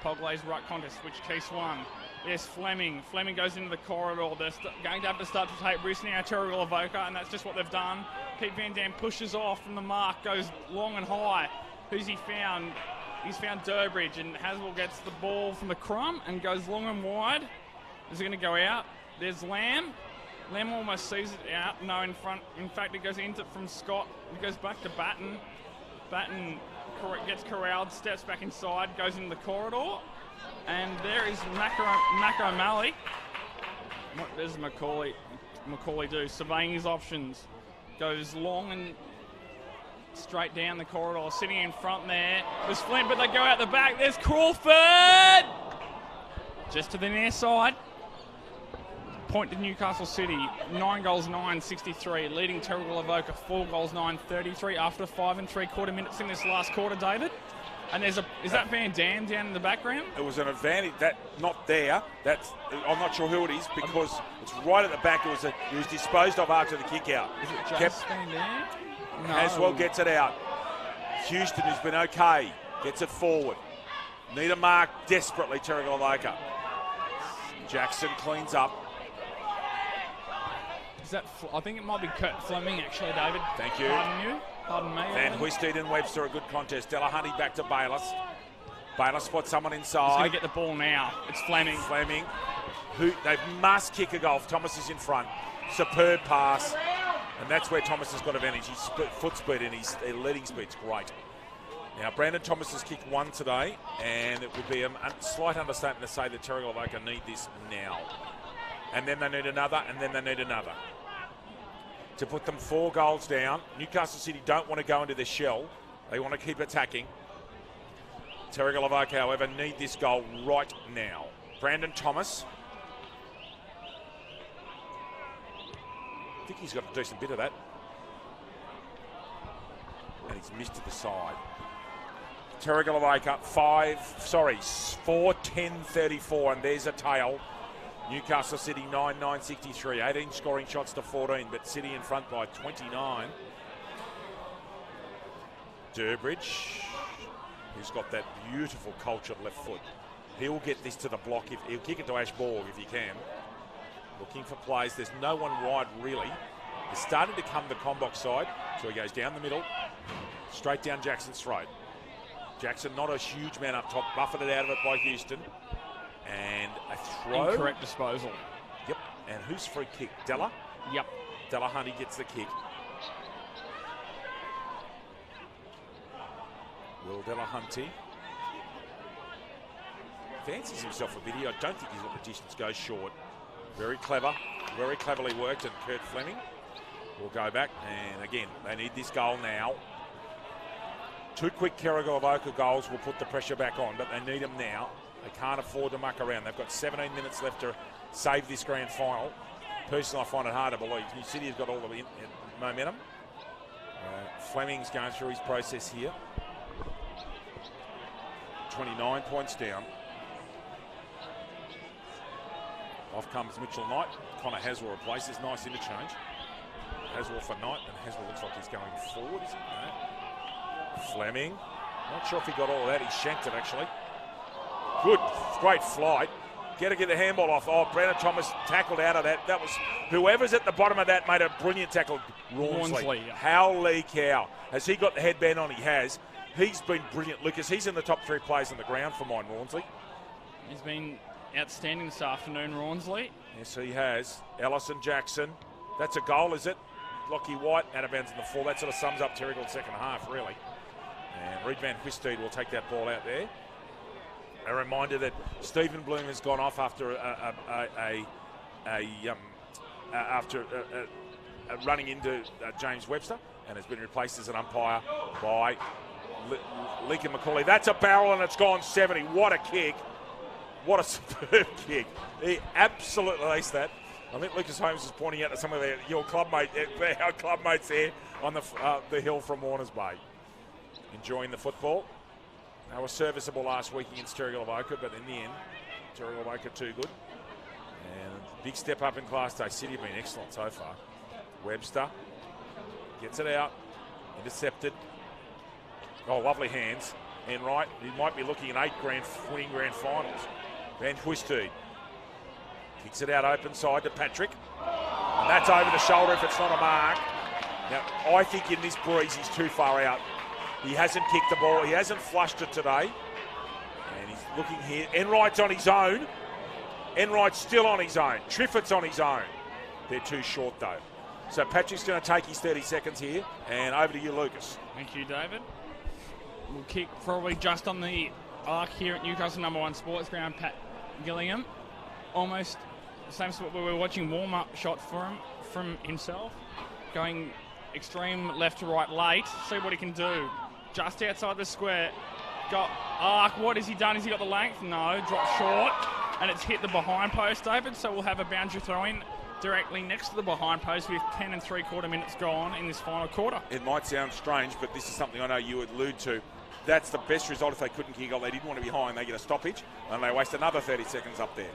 B: Polgaze right contest, which Keast won. Yes, Fleming. Fleming goes into the corridor. They're going to have to start to take risks now, Terrigal Avoca, and that's just what they've done. Pete Van Dam pushes off from the mark, goes long and high. Who's he found? He's found Durbridge, and Haswell gets the ball from the crumb and goes long and wide. Is it going to go out? There's Lamb. Lamb almost sees it out. No, in front. In fact, it goes into from Scott. It goes back to Batten. Batten gets corralled, steps back inside, goes into the corridor. And there is Mac O'Malley. What does Macaulay do? Surveying his options. Goes long and straight down the corridor. Sitting in front there was Flint, but they go out the back. There's Crawford! Just to the near side. Point to Newcastle City. 9 goals, 9-63. Leading Terrigal Avoca 4 goals, 9-33 after 5 3/4 minutes in this last quarter, David. And is that Van Dam down in the background?
A: It was an advantage. That not there. I'm not sure who it is because it's right at the back. It was disposed of after the kick out.
B: Is it just Van Dam? No.
A: Haswell gets it out. Houston, who's been okay, gets it forward. Need a mark desperately, Terrigal Avoca. Jackson cleans up.
B: I think it might be Kurt Fleming, actually, David.
A: Thank you.
B: Pardon me.
A: And Huisted and Webster, a good contest. Delahunty back to Bayless. Bayless spots someone inside.
B: He's going to get the ball now. It's Fleming.
A: They must kick a goal. Thomas is in front. Superb pass. And that's where Thomas has got advantage. His foot speed and his leading speed's great. Now, Brandon Thomas has kicked one today, and it would be a slight understatement to say that Terrigal Avoca need this now. And then they need another, and then they need another. To put them 4 goals down. Newcastle City don't want to go into their shell. They want to keep attacking. Terrigal Avoca, however, need this goal right now. Brandon Thomas. I think he's got a decent bit of that. And he's missed to the side. Terrigal Avoca, 4-10-34, and there's a tail. Newcastle City 9-9-63, 18 scoring shots to 14, but City in front by 29. Durbridge, who's got that beautiful cultured left foot. He'll get this to the block. He'll kick it to Ash Borg if he can. Looking for plays. There's no one wide really. It's starting to come the Combox side, so he goes down the middle, straight down Jackson's throat. Jackson, not a huge man up top, buffeted out of it by Houston. And a throw.
B: Incorrect disposal.
A: Yep. And who's free kick? Della?
B: Yep.
A: Delahunty gets the kick. Will Delahunty fancies himself a video. I don't think he's got the distance, goes short. Very clever. Very cleverly worked. And Kurt Fleming will go back. And again, they need this goal now. 2 quick Terrigal Avoca goals will put the pressure back on, but they need them now. They can't afford to muck around. They've got 17 minutes left to save this grand final. Personally, I find it hard to believe. New City has got all the momentum. Fleming's going through his process here. 29 points down. Off comes Mitchell Knight. Connor Haswell replaces. Nice interchange. Haswell for Knight, and Haswell looks like he's going forward, isn't he? No. Fleming. Not sure if he got all of that. He shanked it, actually. Good, great flight. Get the handball off. Oh, Brandon Thomas tackled out of that. That was whoever's at the bottom of that made a brilliant tackle. Rawnsley.
B: Yeah.
A: Howley cow. Has he got the headband on? He has. He's been brilliant, Lucas. He's in the top 3 players on the ground for mine, Rawnsley.
B: He's been outstanding this afternoon, Rawnsley.
A: Yes, he has. Ellison Jackson. That's a goal, is it? Lockie White out of bounds in the 4. That sort of sums up Terrigal's second half, really. And Reed Van Huisted will take that ball out there. A reminder that Stephen Bloom has gone off after running into James Webster and has been replaced as an umpire by Lincoln McCauley. That's a barrel and it's gone 70. What a kick. What a superb kick. He absolutely aced that. I think Lucas Holmes is pointing out to some of our clubmates there on the hill from Warners Bay. Enjoying the football. They were serviceable last week against Terrigal Avoca, but in the end, Terrigal Avoca too good. And big step up in Class Day. City have been excellent so far. Webster gets it out, intercepted. Oh, lovely hands. And right, he might be looking at 8 winning grand finals. Van Huistude kicks it out open side to Patrick. And that's over the shoulder if it's not a mark. Now, I think in this breeze he's too far out. He hasn't kicked the ball. He hasn't flushed it today. And he's looking here. Enright's on his own. Enright's still on his own. Triffitt's on his own. They're too short, though. So Patrick's going to take his 30 seconds here. And over to you, Lucas.
B: Thank you, David. We'll kick probably just on the arc here at Newcastle #1 Sports Ground. Pat Gillingham. Almost the same spot where we were watching warm-up shot for him from himself. Going extreme left to right late. See what he can do. Just outside the square. Got arc. What has he done? Has he got the length? No. Dropped short. And it's hit the behind post, David. So we'll have a boundary throw in directly next to the behind post with 10 3/4 minutes gone in this final quarter.
A: It might sound strange, but this is something I know you would allude to. That's the best result if they couldn't kick goal. They didn't want to be high and they get a stoppage, and they waste another 30 seconds up there.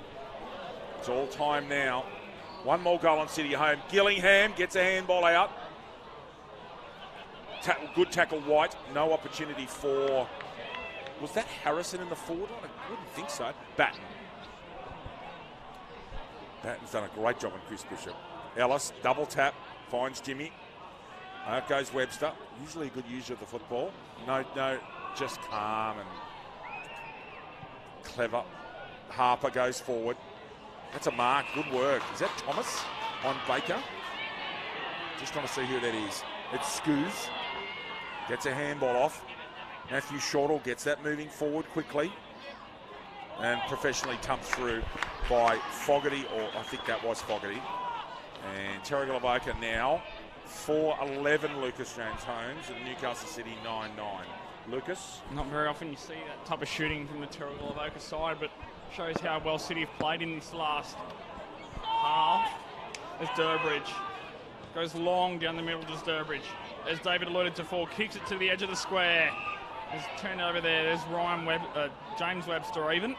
A: It's all time now. One more goal on City home. Gillingham gets a handball out. Good tackle, White. No opportunity for... Was that Harrison in the forward line? I wouldn't think so. Batten. Batten's done a great job on Chris Bishop. Ellis, double tap, finds Jimmy. Out goes Webster. Usually a good user of the football. No, just calm and clever. Harper goes forward. That's a mark. Good work. Is that Thomas on Baker? Just trying to see who that is. It's Scoos. Gets a handball off. Matthew Shortall gets that moving forward quickly. And professionally tumped through by Fogarty, or I think that was Fogarty. And Terrigal Avoca now 4-11 Lucas James Holmes and Newcastle City 9-9. Lucas?
B: Not very often you see that type of shooting from the Terrigal Avoca side, but shows how well City have played in this last half. There's Durbridge. Goes long down the middle to Durbridge. As David alluded to before, kicks it to the edge of the square. There's turned over there. There's James Webster even.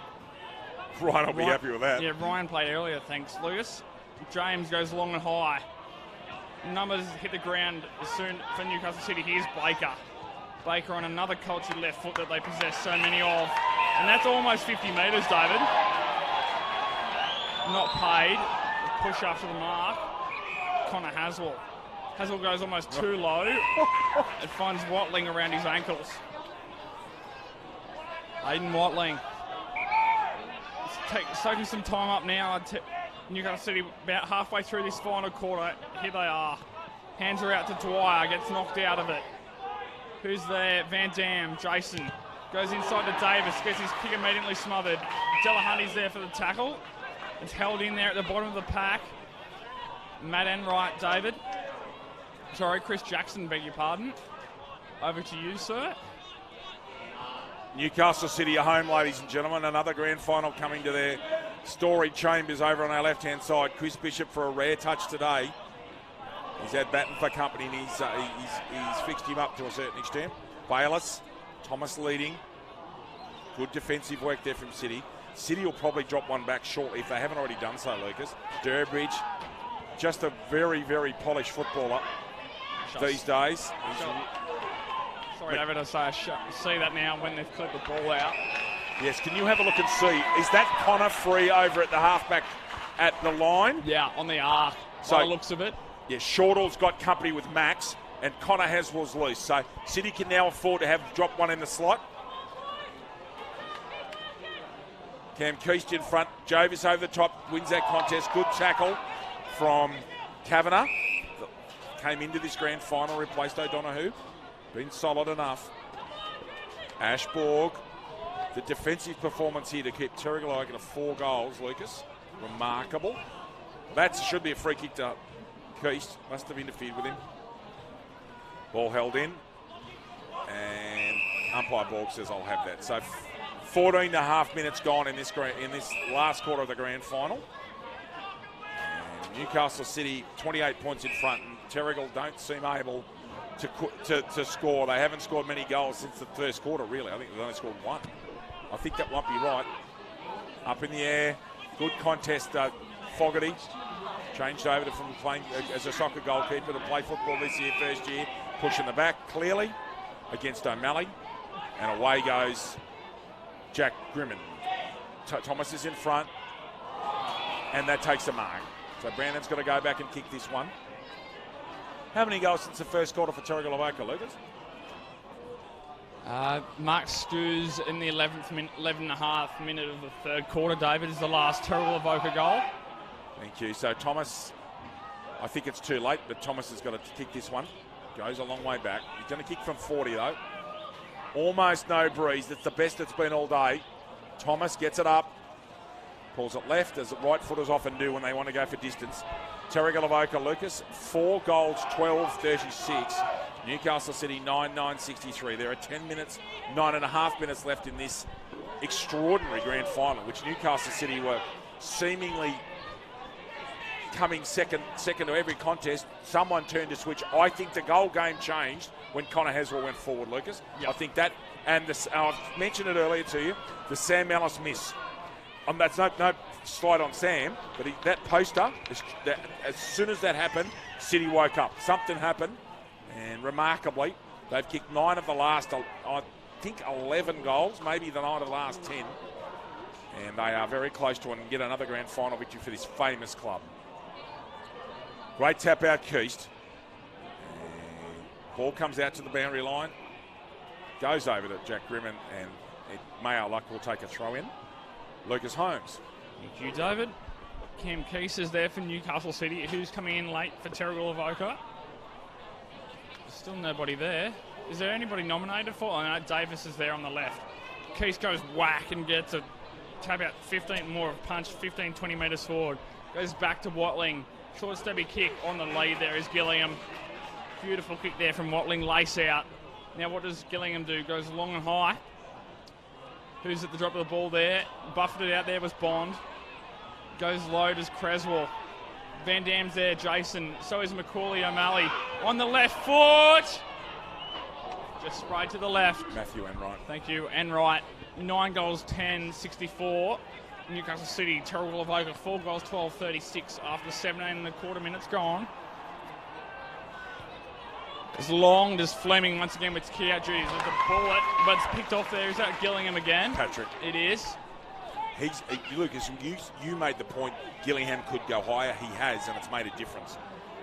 A: Ryan will be happy with that.
B: Yeah, Ryan played earlier, thanks, Lucas. James goes long and high. Numbers hit the ground as soon for Newcastle City. Here's Baker. Baker on another cultured left foot that they possess so many of. And that's almost 50 metres, David. Not paid. Push after the mark. Connor Haswell. Haswell goes almost too low. It finds Watling around his ankles. Aiden Watling. Soaking some time up now. Newcastle City about halfway through this final quarter. Here they are. Hands are out to Dwyer. Gets knocked out of it. Who's there? Van Dam. Jason. Goes inside to Davis. Gets his kick immediately smothered. Delahunty's there for the tackle. It's held in there at the bottom of the pack. Matt Enright, David. Sorry, Chris Jackson, beg your pardon. Over to you, sir.
A: Newcastle City are home, ladies and gentlemen. Another grand final coming to their storied chambers over on our left-hand side. Chris Bishop for a rare touch today. He's had Batten for company and he's fixed him up to a certain extent. Bayliss, Thomas leading. Good defensive work there from City. City will probably drop one back shortly if they haven't already done so, Lucas. Durbridge, just a very, very polished footballer these days.
B: Sorry, David, I see that now when they've cleared the ball out.
A: Yes, can you have a look and see? Is that Connor free over at the halfback at the line?
B: Yeah, on the arc, by the looks of it.
A: Yeah, Shortall's got company with Max, and Connor Haswell's loose. So City can now afford to have drop one in the slot. Cam Keast in front. Jovis over the top, wins that contest. Good tackle from Kavanagh. Came into this grand final, replaced O'Donoghue. Been solid enough. Ashborg, the defensive performance here to keep Terrigal to 4 goals, Lucas. Remarkable. That should be a free kick to Keast. Must have interfered with him. Ball held in. And umpire Borg says I'll have that. So 14.5 minutes gone in this last quarter of the grand final. And Newcastle City 28 points in front, and Terrigal don't seem able to score. They haven't scored many goals since the first quarter, really. I think they've only scored one. I think that won't be right. Up in the air, good contest. Fogarty changed over from playing as a soccer goalkeeper to play football this year, first year. Pushing the back clearly against O'Malley, and away goes Jack Grimmin. Thomas is in front, and that takes a mark. So Brandon's got to go back and kick this one. How many goals since the first quarter for Terrigal Avoca, Lucas?
B: Mark Stews in the 11th minute, 11.5 minute of the third quarter, David, is the last Terrigal Avoca goal.
A: Thank you. So Thomas, I think it's too late, but Thomas has got to kick this one. Goes a long way back. He's going to kick from 40, though. Almost no breeze. That's the best it's been all day. Thomas gets it up. Pulls it left, as right footers often do when they want to go for distance. Terrigal Avoca, Lucas, 4 goals, 12-36. Newcastle City, 9-9-63. There are 9.5 minutes left in this extraordinary grand final, which Newcastle City were seemingly coming second to every contest. Someone turned a switch. I think the goal game changed when Connor Haswell went forward, Lucas. Yep. I think that, and I've mentioned it earlier to you, the Sam Ellis miss. That's no slide on Sam, but that poster, as soon as that happened, City woke up. Something happened, and remarkably, they've kicked 9 of the last, I think, 11 goals, maybe the 9 of the last 10. And they are very close to get another grand final victory for this famous club. Great tap out, Keast. Ball comes out to the boundary line, goes over to Jack Grimmin, and Mayo Luck will take a throw in. Lucas Holmes.
B: Thank you, David. Cam Keast is there for Newcastle City. Who's coming in late for Terrigal Avoca? There's still nobody there. Is there anybody nominated for? Oh, no, Davis is there on the left. Keast goes whack and gets a tap out 15 more of punch, 15, 20 metres forward. Goes back to Watling. Short stubby kick on the lead there is Gillingham. Beautiful kick there from Watling, lace out. Now what does Gillingham do? Goes long and high. Who's at the drop of the ball there? Buffeted out there was Bond. Goes low does Creswell. Van Dam's there, Jason. So is Macaulay O'Malley. On the left foot! Just sprayed to the left.
A: Matthew Enright.
B: Thank you, Enright. 9 goals, 10-64. Newcastle City, Terrigal Avoca, 4 goals, 12-36 after 17.25 minutes gone. As long as Fleming once again with Kiaji. There's a bullet, but it's picked off there. Is that Gillingham again?
A: Patrick.
B: It is.
A: Lucas, you made the point Gillingham could go higher. He has, and it's made a difference.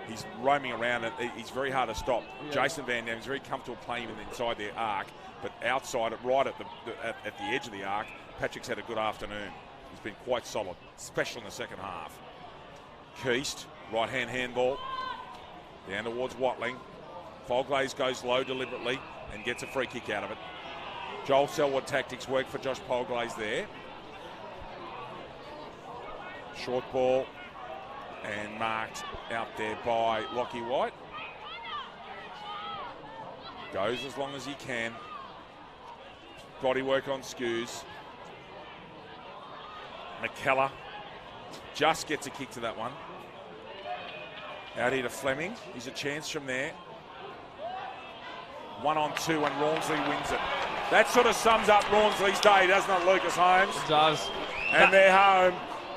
A: He's roaming around, and he's very hard to stop. Yeah. Jason Van Dam is very comfortable playing him inside their arc, but outside it, right at the edge of the arc, Patrick's had a good afternoon. He's been quite solid, especially in the second half. Keast, right-hand handball, down towards Watling. Folglaze goes low deliberately and gets a free kick out of it. Joel Selwood tactics work for Josh Polglaze there. Short ball and marked out there by Lockie White. Goes as long as he can. Body work on Skews. McKellar just gets a kick to that one. Out here to Fleming. He's a chance from there. 1-on-2 and Rawnsley wins it. That sort of sums up Rawnsley's day, doesn't it, Lucas Holmes?
B: It does.
A: And they're home.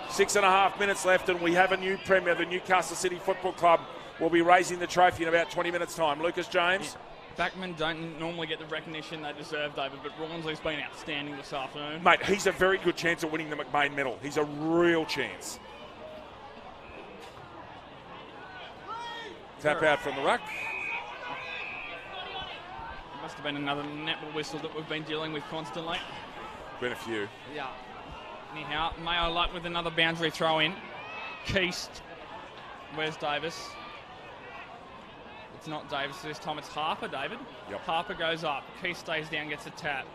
A: 6.5 minutes left, and we have a new premier. The Newcastle City Football Club will be raising the trophy in about 20 minutes' time. Lucas James?
B: Yeah. Backmen don't normally get the recognition they deserve, David, but Rawnsley's been outstanding this afternoon.
A: Mate, he's a very good chance of winning the McBain medal. He's a real chance. Tap out from the ruck.
B: Must have been another netball whistle that we've been dealing with constantly.
A: Been a few.
B: Yeah. Anyhow, Mayo Luck with another boundary throw in. Keast. Where's Davis? It's not Davis this time, it's Harper, David.
A: Yep.
B: Harper goes up. Keast stays down, gets a tap.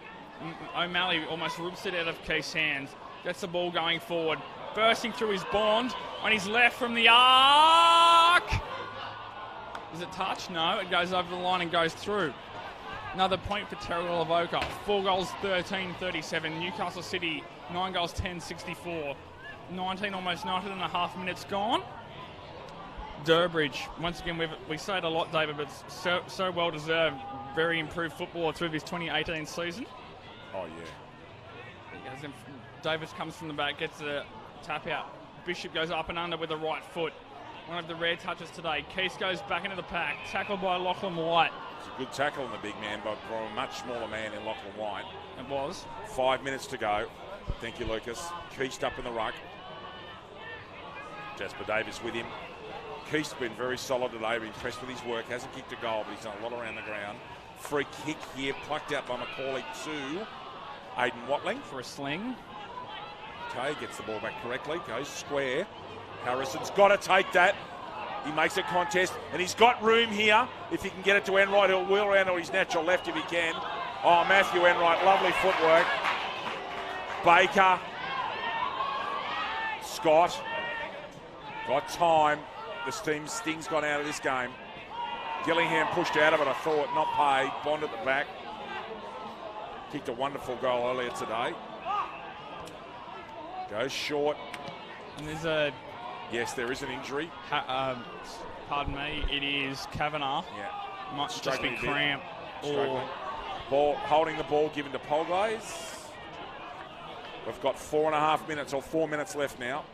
B: O'Malley almost rips it out of Keast's hands. Gets the ball going forward. Bursting through his Bond. On his left from the arc. Is it touch? No, it goes over the line and goes through. Another point for Terrigal Avoca. 4 goals, 13-37. Newcastle City, 9 goals, 10-64. 19, almost 19.5 minutes gone. Durbridge, once again, we say it a lot, David, but so well deserved. Very improved footballer through this 2018 season.
A: Oh, yeah.
B: Davis comes from the back, gets a tap out. Bishop goes up and under with the right foot. One of the rare touches today. Keith goes back into the pack, tackled by Lachlan White.
A: It's a good tackle on the big man, but from a much smaller man in Lachlan White.
B: It was.
A: 5 minutes to go. Thank you, Lucas. Keith's up in the ruck. Jasper Davis with him. Keith's been very solid today. Been impressed with his work. Hasn't kicked a goal, but he's done a lot around the ground. Free kick here, plucked out by Macaulay to Aidan Watling.
B: For a sling.
A: Okay, gets the ball back correctly. Goes square. Harrison's got to take that. He makes a contest, and he's got room here. If he can get it to Enright, he'll wheel around to his natural left if he can. Oh, Matthew Enright, lovely footwork. Baker. Scott. Got time. The sting's gone out of this game. Gillingham pushed out of it, I thought, not paid. Bond at the back. Kicked a wonderful goal earlier today. Goes short.
B: And there's a...
A: Yes, there is an injury.
B: Pardon me, it is Kavanagh.
A: Yeah.
B: Might just be cramp.
A: Ball, holding the ball given to Polglaze. We've got 4.5 minutes or 4 minutes left now.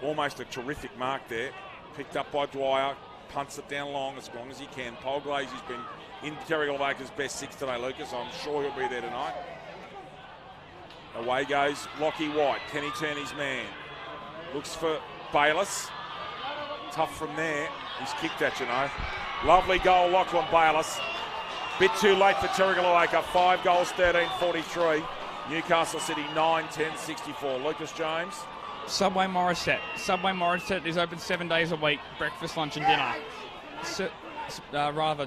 A: Almost a terrific mark there. Picked up by Dwyer. Punts it down long as he can. Polglaze has been in Terrigal Avoca's best six today, Lucas. I'm sure he'll be there tonight. Away goes Lockie White. Can he turn his man? Looks for Bayliss. Tough from there. He's kicked that, you know. Lovely goal, Lachlan Bayliss. Bit too late for Terrigal Avoca. 5 goals, 13-43. Newcastle City 9-10-64. Lucas James.
B: Subway Morisset. Subway Morisset is open 7 days a week, breakfast, lunch and dinner.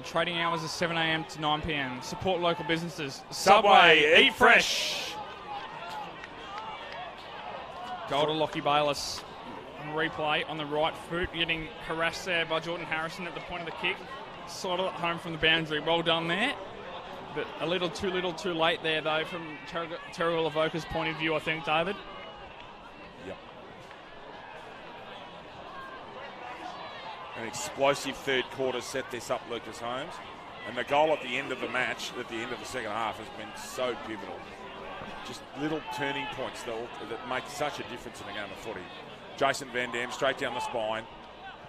B: Trading hours are 7 a.m. to 9 p.m. Support local businesses.
A: Subway, eat fresh.
B: Goal to Lockie Bayliss. Replay on the right foot, getting harassed there by Jordan Harrison at the point of the kick. Slotted it home from the boundary. Well done there. But a little too late there, though, from Terrigal Avoca's point of view, I think, David.
A: Yep. An explosive third quarter set this up, Lucas Holmes. And the goal at the end of the match, at the end of the second half, has been so pivotal. Just little turning points that make such a difference in the game of footy. Jason Van Dam straight down the spine.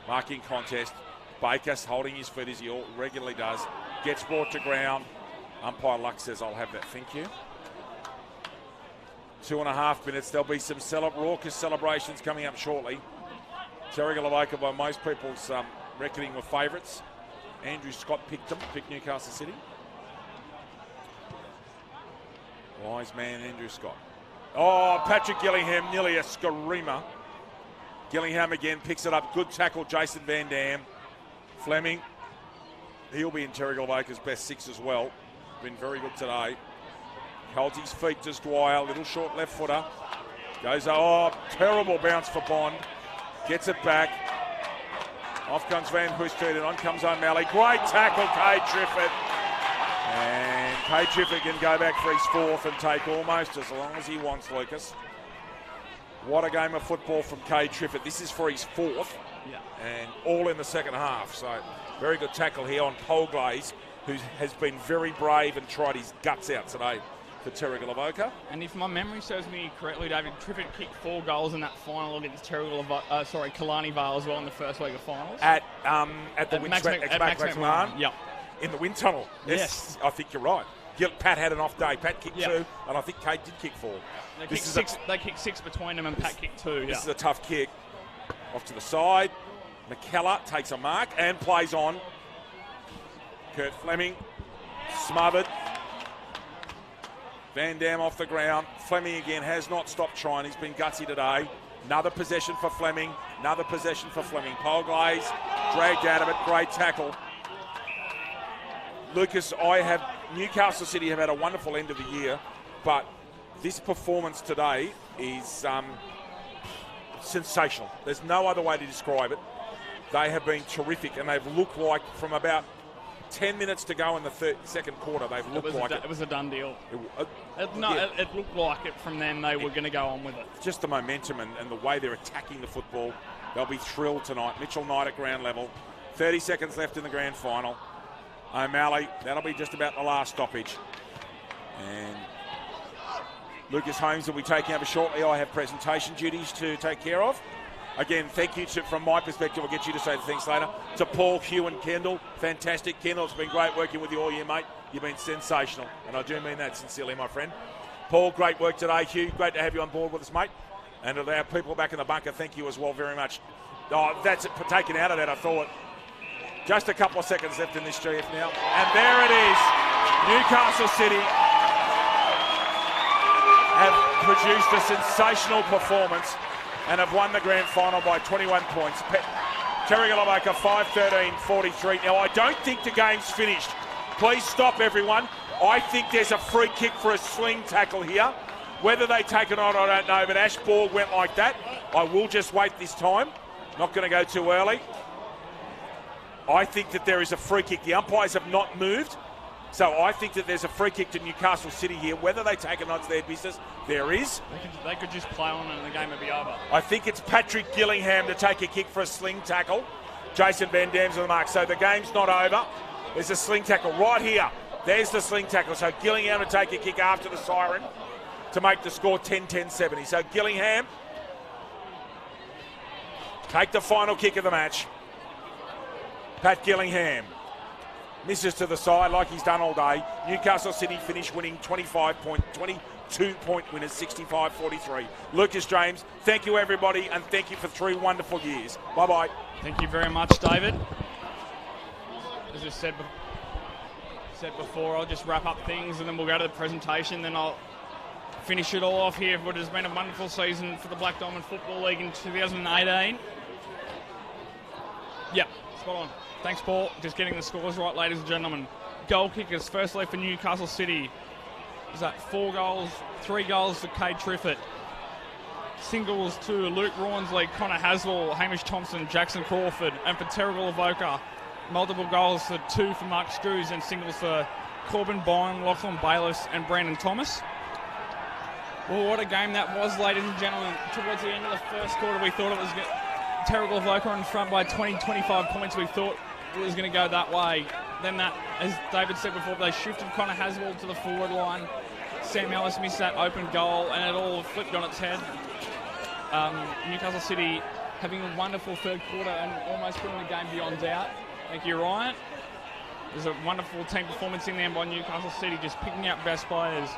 A: Marking contest. Bakers holding his feet as he regularly does. Gets brought to ground. Umpire Luck says, I'll have that, thank you. 2.5 minutes. There'll be some raucous celebrations coming up shortly. Terrigal Avoca, by most people's reckoning, were favourites. Andrew Scott picked Newcastle City. Wise man, Andrew Scott. Oh, Patrick Gillingham, nearly a screamer. Gillingham again picks it up. Good tackle, Jason Van Dam. Fleming, he'll be in Terrigal Avoca's best six as well. Been very good today. Holds his feet, just Dwyer. Little short left footer. Goes, terrible bounce for Bond. Gets it back. Off comes Van Hoostert and on comes O'Malley. Great tackle, Cade Triffett. And Cade Triffett can go back for his fourth and take almost as long as he wants, Lucas. What a game of football from Cade Triffett. This is for his fourth.
B: Yeah.
A: And all in the second half. So very good tackle here on Polglaze, who has been very brave and tried his guts out today for Terrigal Avoca.
B: And if my memory serves me correctly, David, Triffett kicked 4 goals in that final against Killarney Vale as well in the first week of finals.
A: At Max McMahon.
B: Yep.
A: In the wind tunnel.
B: Yes.
A: I think you're right. Pat had an off day. Pat kicked 2, and I think Kate did kick 4.
B: They kicked 6 between them, and Pat kicked 2.
A: This is a tough kick. Off to the side. McKellar takes a mark and plays on. Kurt Fleming smothered. Van Dam off the ground. Fleming again has not stopped trying. He's been gutsy today. Another possession for Fleming. Another possession for Fleming. Polglaze dragged out of it. Great tackle. Lucas, Newcastle City have had a wonderful end of the year, but this performance today is sensational. There's no other way to describe it. They have been terrific, and they've looked like from about 10 minutes to go in the second quarter, they've looked like it.
B: It was a done deal. It looked like it from then. They were going to go on with it.
A: Just the momentum and the way they're attacking the football. They'll be thrilled tonight. Mitchell Knight at ground level. 30 seconds left in the grand final. O'Malley, that'll be just about the last stoppage. And Lucas Holmes will be taking over shortly. I have presentation duties to take care of. Again, thank you from my perspective. I'll get you to say the things later. To Paul, Hugh and Kendall. Fantastic. Kendall, it's been great working with you all year, mate. You've been sensational. And I do mean that sincerely, my friend. Paul, great work today. Hugh, great to have you on board with us, mate. And to our people back in the bunker, thank you as well very much. Oh, that's it, taken out of that, I thought. Just a couple of seconds left in this GF now. And there it is. Newcastle City have produced a sensational performance and have won the grand final by 21 points. Terrigal Avoca 5-13-43. Now, I don't think the game's finished. Please stop, everyone. I think there's a free kick for a sling tackle here. Whether they take it on, I don't know, but Ash Borg went like that. I will just wait this time. Not going to go too early. I think that there is a free kick. The umpires have not moved. So I think that there's a free kick to Newcastle City here. Whether they take it on, it's their business. There is.
B: They could just play on and the game would be over.
A: I think it's Patrick Gillingham to take a kick for a sling tackle. Jason Van Dam's on the mark. So the game's not over. There's a sling tackle right here. There's the sling tackle. So Gillingham to take a kick after the siren to make the score 10-10-70. So Gillingham, take the final kick of the match. Pat Gillingham misses to the side like he's done all day. Newcastle City finish winning 22-point winners, 65-43. Lucas James, thank you everybody, and thank you for 3 wonderful years. Bye-bye.
B: Thank you very much, David. As I said before, I'll just wrap up things and then we'll go to the presentation, then I'll finish it all off here for what has been a wonderful season for the Black Diamond Football League in 2018. Yep, spot on. Thanks, Paul. Just getting the scores right, ladies and gentlemen. Goal kickers, firstly for Newcastle City. Is that 4 goals, 3 goals for Cade Triffett. Singles to Luke Rawnsley, Connor Haswell, Hamish Thompson, Jackson Crawford. And for Terrigal Avoca, multiple goals for 2 for Mark Screws and singles for Corbin Byrne, Lachlan Bayless and Brandon Thomas. Well, what a game that was, ladies and gentlemen. Towards the end of the first quarter, we thought it was Terrigal Avoca in front by 20-25 points. We thought it was going to go that way. Then that, as David said before, they shifted Connor Haswell to the forward line. Sam Ellis missed that open goal and it all flipped on its head. Newcastle City having a wonderful third quarter and almost putting the game beyond doubt. Thank you, Ryan. There's a wonderful team performance in there by Newcastle City, just picking out best players.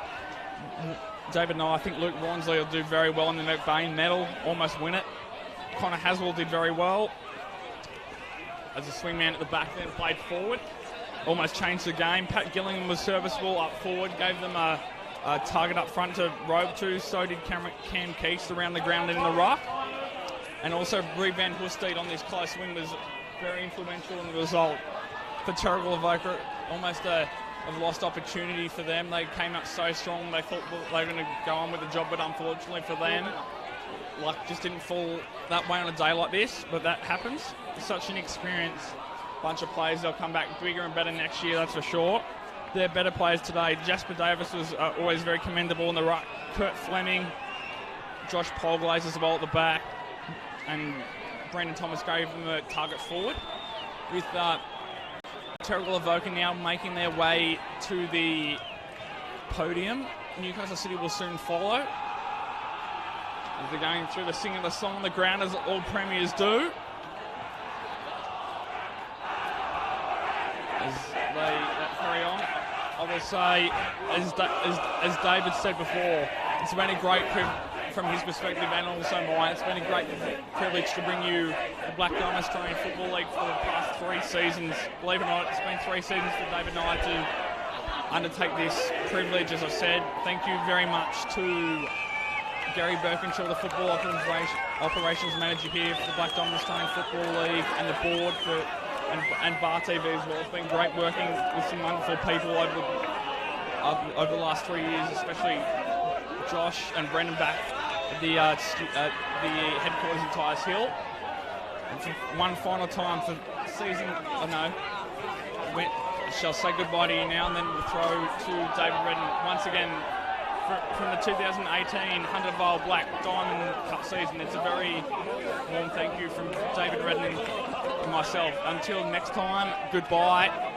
B: David and I think Luke Rawnsley will do very well in the McBain medal, almost win it. Connor Haswell did very well as a swingman at the back, then played forward. Almost changed the game. Pat Gillingham was serviceable up forward, gave them a target up front to robe to. So did Cam Keats around the ground and in the ruck. And also Brie Van Hoestedt on this close wing was very influential in the result. For Terrigal Avoca, almost a lost opportunity for them. They came up so strong. They thought they were going to go on with the job, but unfortunately for them, luck just didn't fall that way on a day like this, but that happens. It's such an experienced bunch of players. They'll come back bigger and better next year, that's for sure. They're better players today. Jasper Davis was always very commendable in the ruck. Kurt Fleming, Josh Polglaze as well at the back, and Brandon Thomas gave them a target forward. With Terrigal Avoca now making their way to the podium. Newcastle City will soon follow. They're going through the singing the song on the ground as all premiers do. As they carry on, I will say, as David said before, it's been a great from his perspective and also mine. It's been a great privilege to bring you the Black Diamond Australian Football League for the past 3 seasons. Believe it or not, it's been 3 seasons for David and I to undertake this privilege, as I said. Thank you very much to Gary Birkinshaw, the Football Operations Manager here for the Black Diamond Australian Football League, and the board and Bar TV as well. It's been great working with some wonderful people over the last 3 years, especially Josh and Brendan back at the headquarters in Tyers Hill. And for one final time for season, shall say goodbye to you now, and then we'll throw to David Redden once again from the 2018 Hunter Vale Black Diamond Cup season. It's a very warm thank you from David Redden and myself. Until next time, goodbye.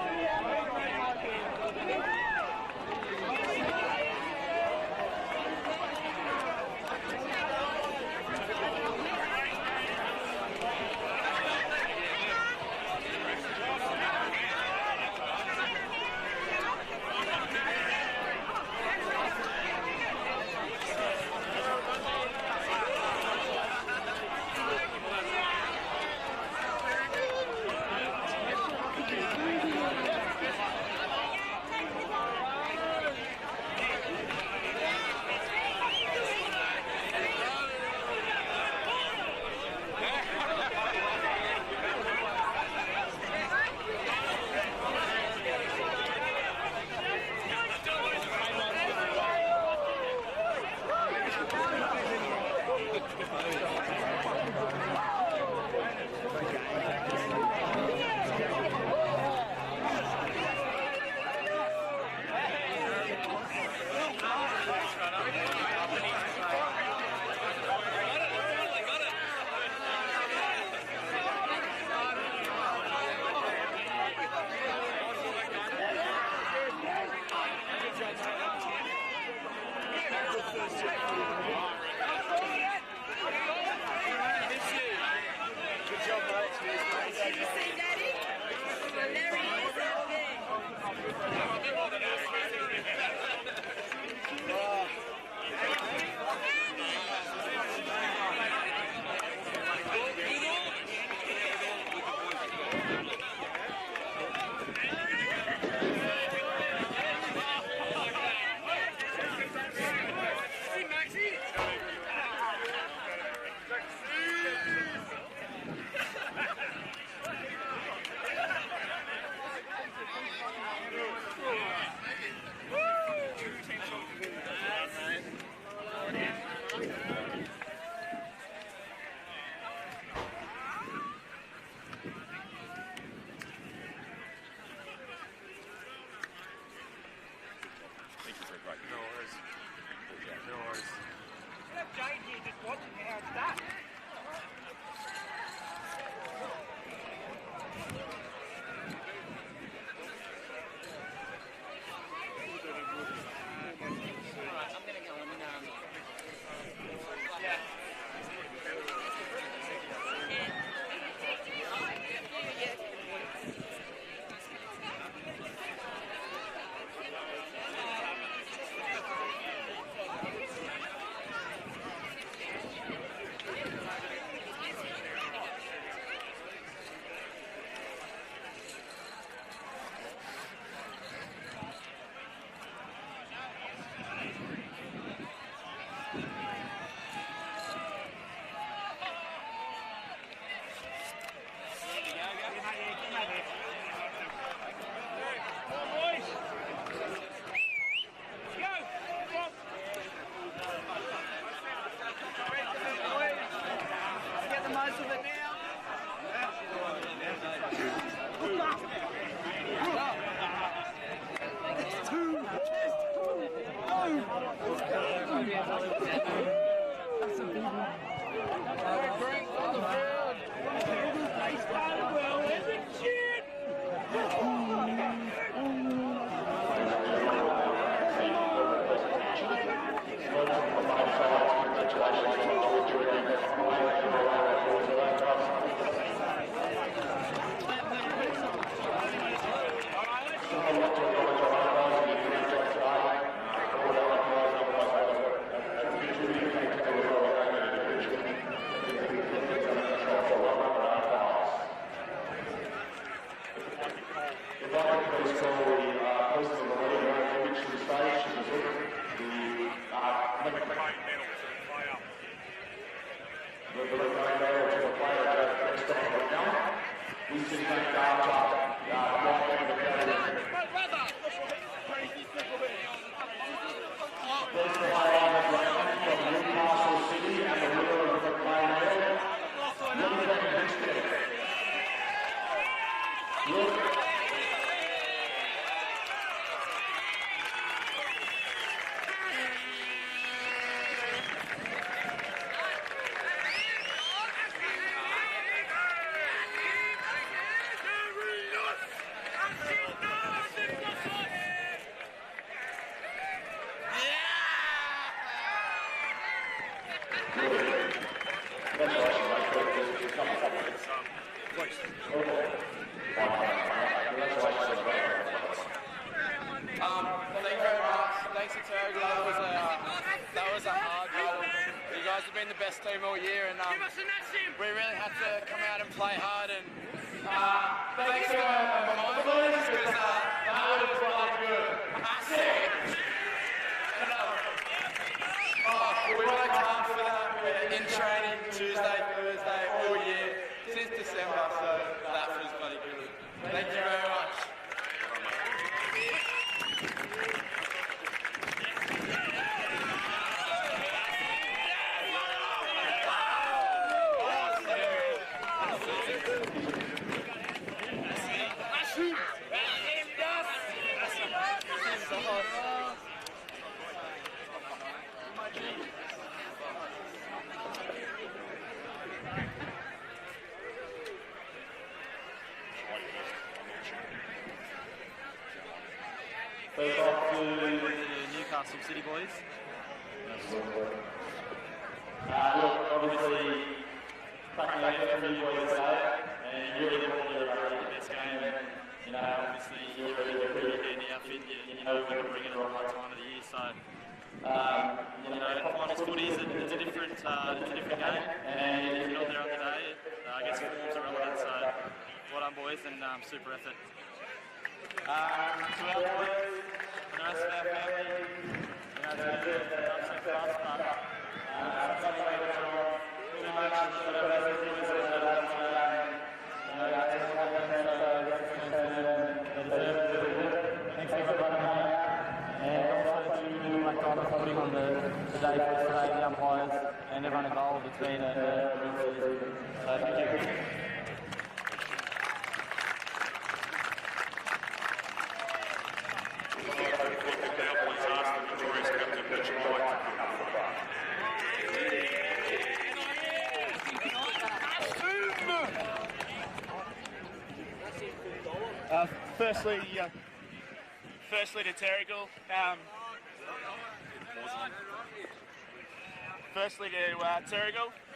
H: Thank you very much. Thanks to Terrigal. That was a hard battle. You guys have been the best team all year, and we really had to come out and play hard. And thanks to my boys, because that was really good. We worked hard for that. We're in training Tuesday, Thursday, all year since December, so that was bloody good. Thank you very much.
I: First off to the Newcastle City boys. Look, obviously, cracking effort from you boys today, and you really put together the best game. And, obviously, you're really good handy outfit. You know we're going to bring it around the time of the year, so. Finals footy is a different game, and if you're not there on the day, I guess form's irrelevant. So, well done, boys, and super effort. To our boys and the rest of our family, it's been so fast, but something we got wrong too much, but our best boys are that thanks everyone for coming out, and also to my time for putting on the day for today, the umpires and everyone involved. It's been a real season, so thank you.
J: Firstly to Terrigal.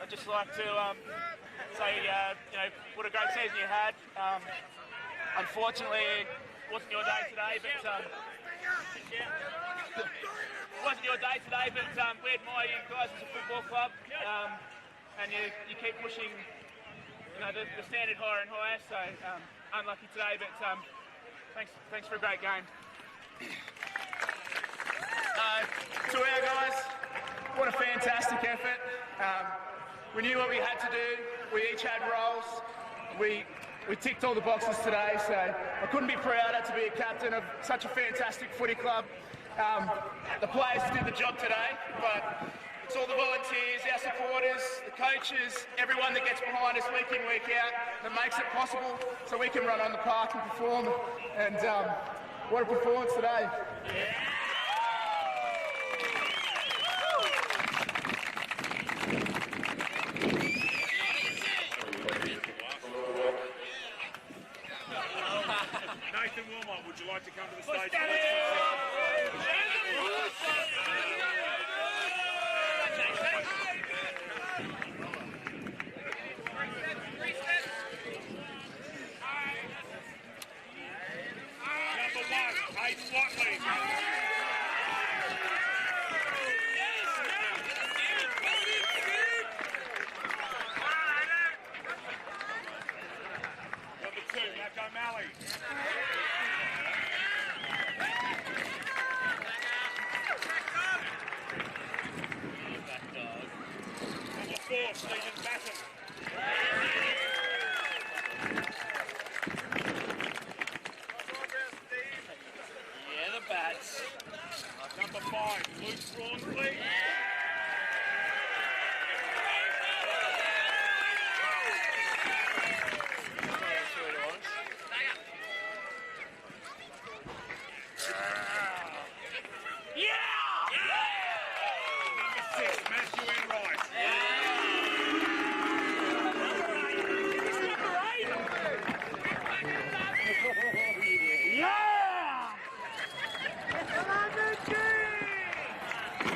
J: I'd just like to say, what a great season you had. Unfortunately, it wasn't your day today, but we admire you guys as a football club, and you keep pushing, the standard higher and higher. So unlucky today, but thanks for a great game.
H: To our guys, what a fantastic effort. We knew what we had to do. We each had roles. We ticked all the boxes today, so I couldn't be prouder to be a captain of such a fantastic footy club. The players did the job today, but it's all the volunteers, our supporters, the coaches, everyone that gets behind us week in, week out that makes it possible so we can run on the park and perform. And what a performance today. Yeah.
A: Nathan Wilmot, would you like to come to the stage? Number 1, Hayden Watley. Number 2, Mac O'Malley. Number 4, Stephen Batten.
J: Yeah, the bats.
A: Number 5, Luke Braunsley.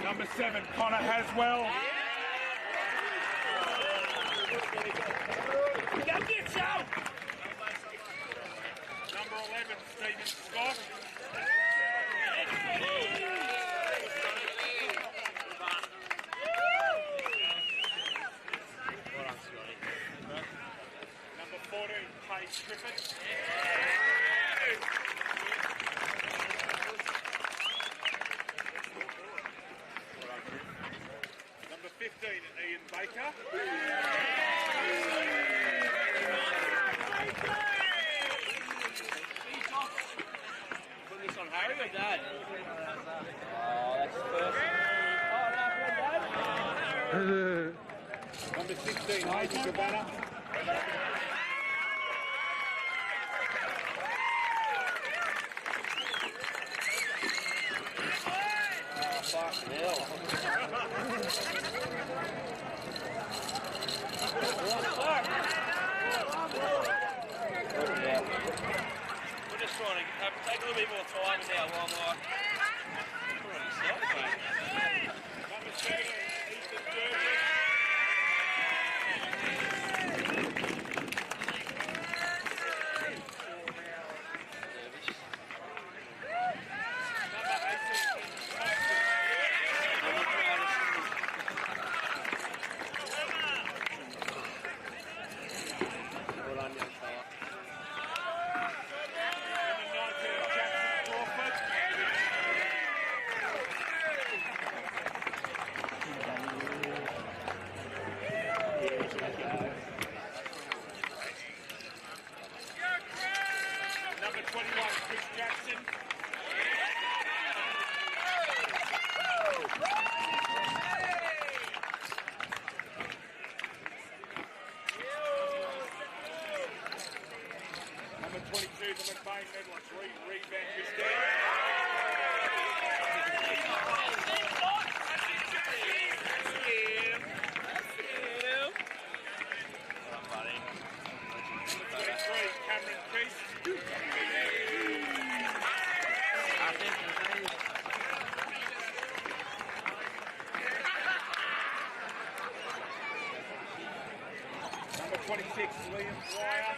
A: Number 7, Connor Haswell.
J: Go get some!
A: 7, Stephen Scott. Number 14, Paige Griffith. Number 15, Ian Baker.
I: Put this on Harry or Dad?
A: Number 16, Hazy Cabana.
I: We're just trying to take a little bit more time now while
A: Number 17, Ethan Durkin. Number 21, Chris Jackson. Number 22, the McBain medalist, rebound Christine. Cameron Keith. Number 26, Liam Dwyer.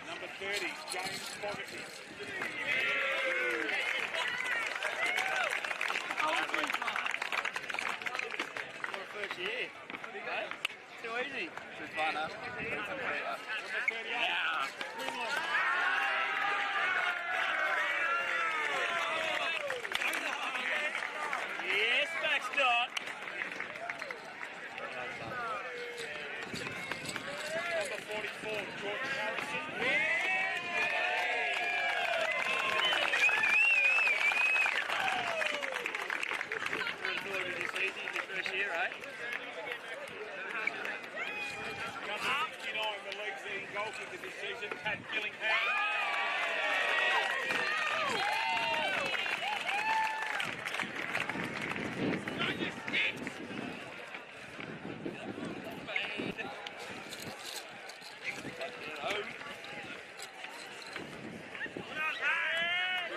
A: Number 30, James Fogarty.
I: first year. Too easy. Too fun, huh? Yeah. Yes, backstop.
A: Number 44, George Harrison.
I: First year, right?
A: Number 69, the league's leading goalkeeper this season, Pat Gillingham.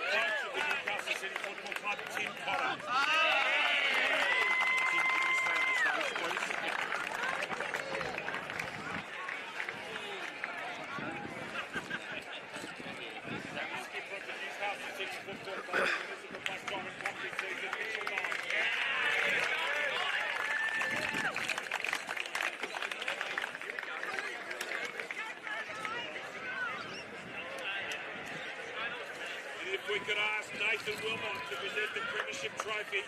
A: Coach of the Newcastle City Football Club, Tim Potter. If we could ask Nathan Wilmot to present the Premiership Trophy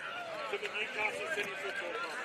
A: to the Newcastle City Football Club.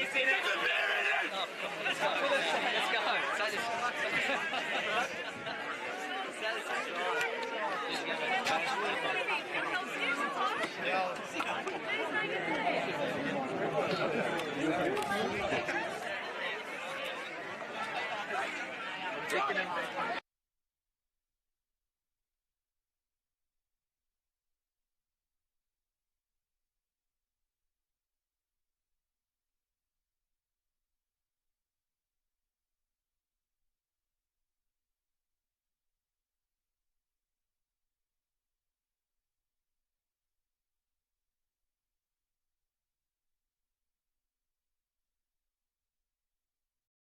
J: He's in it.
K: Let's go.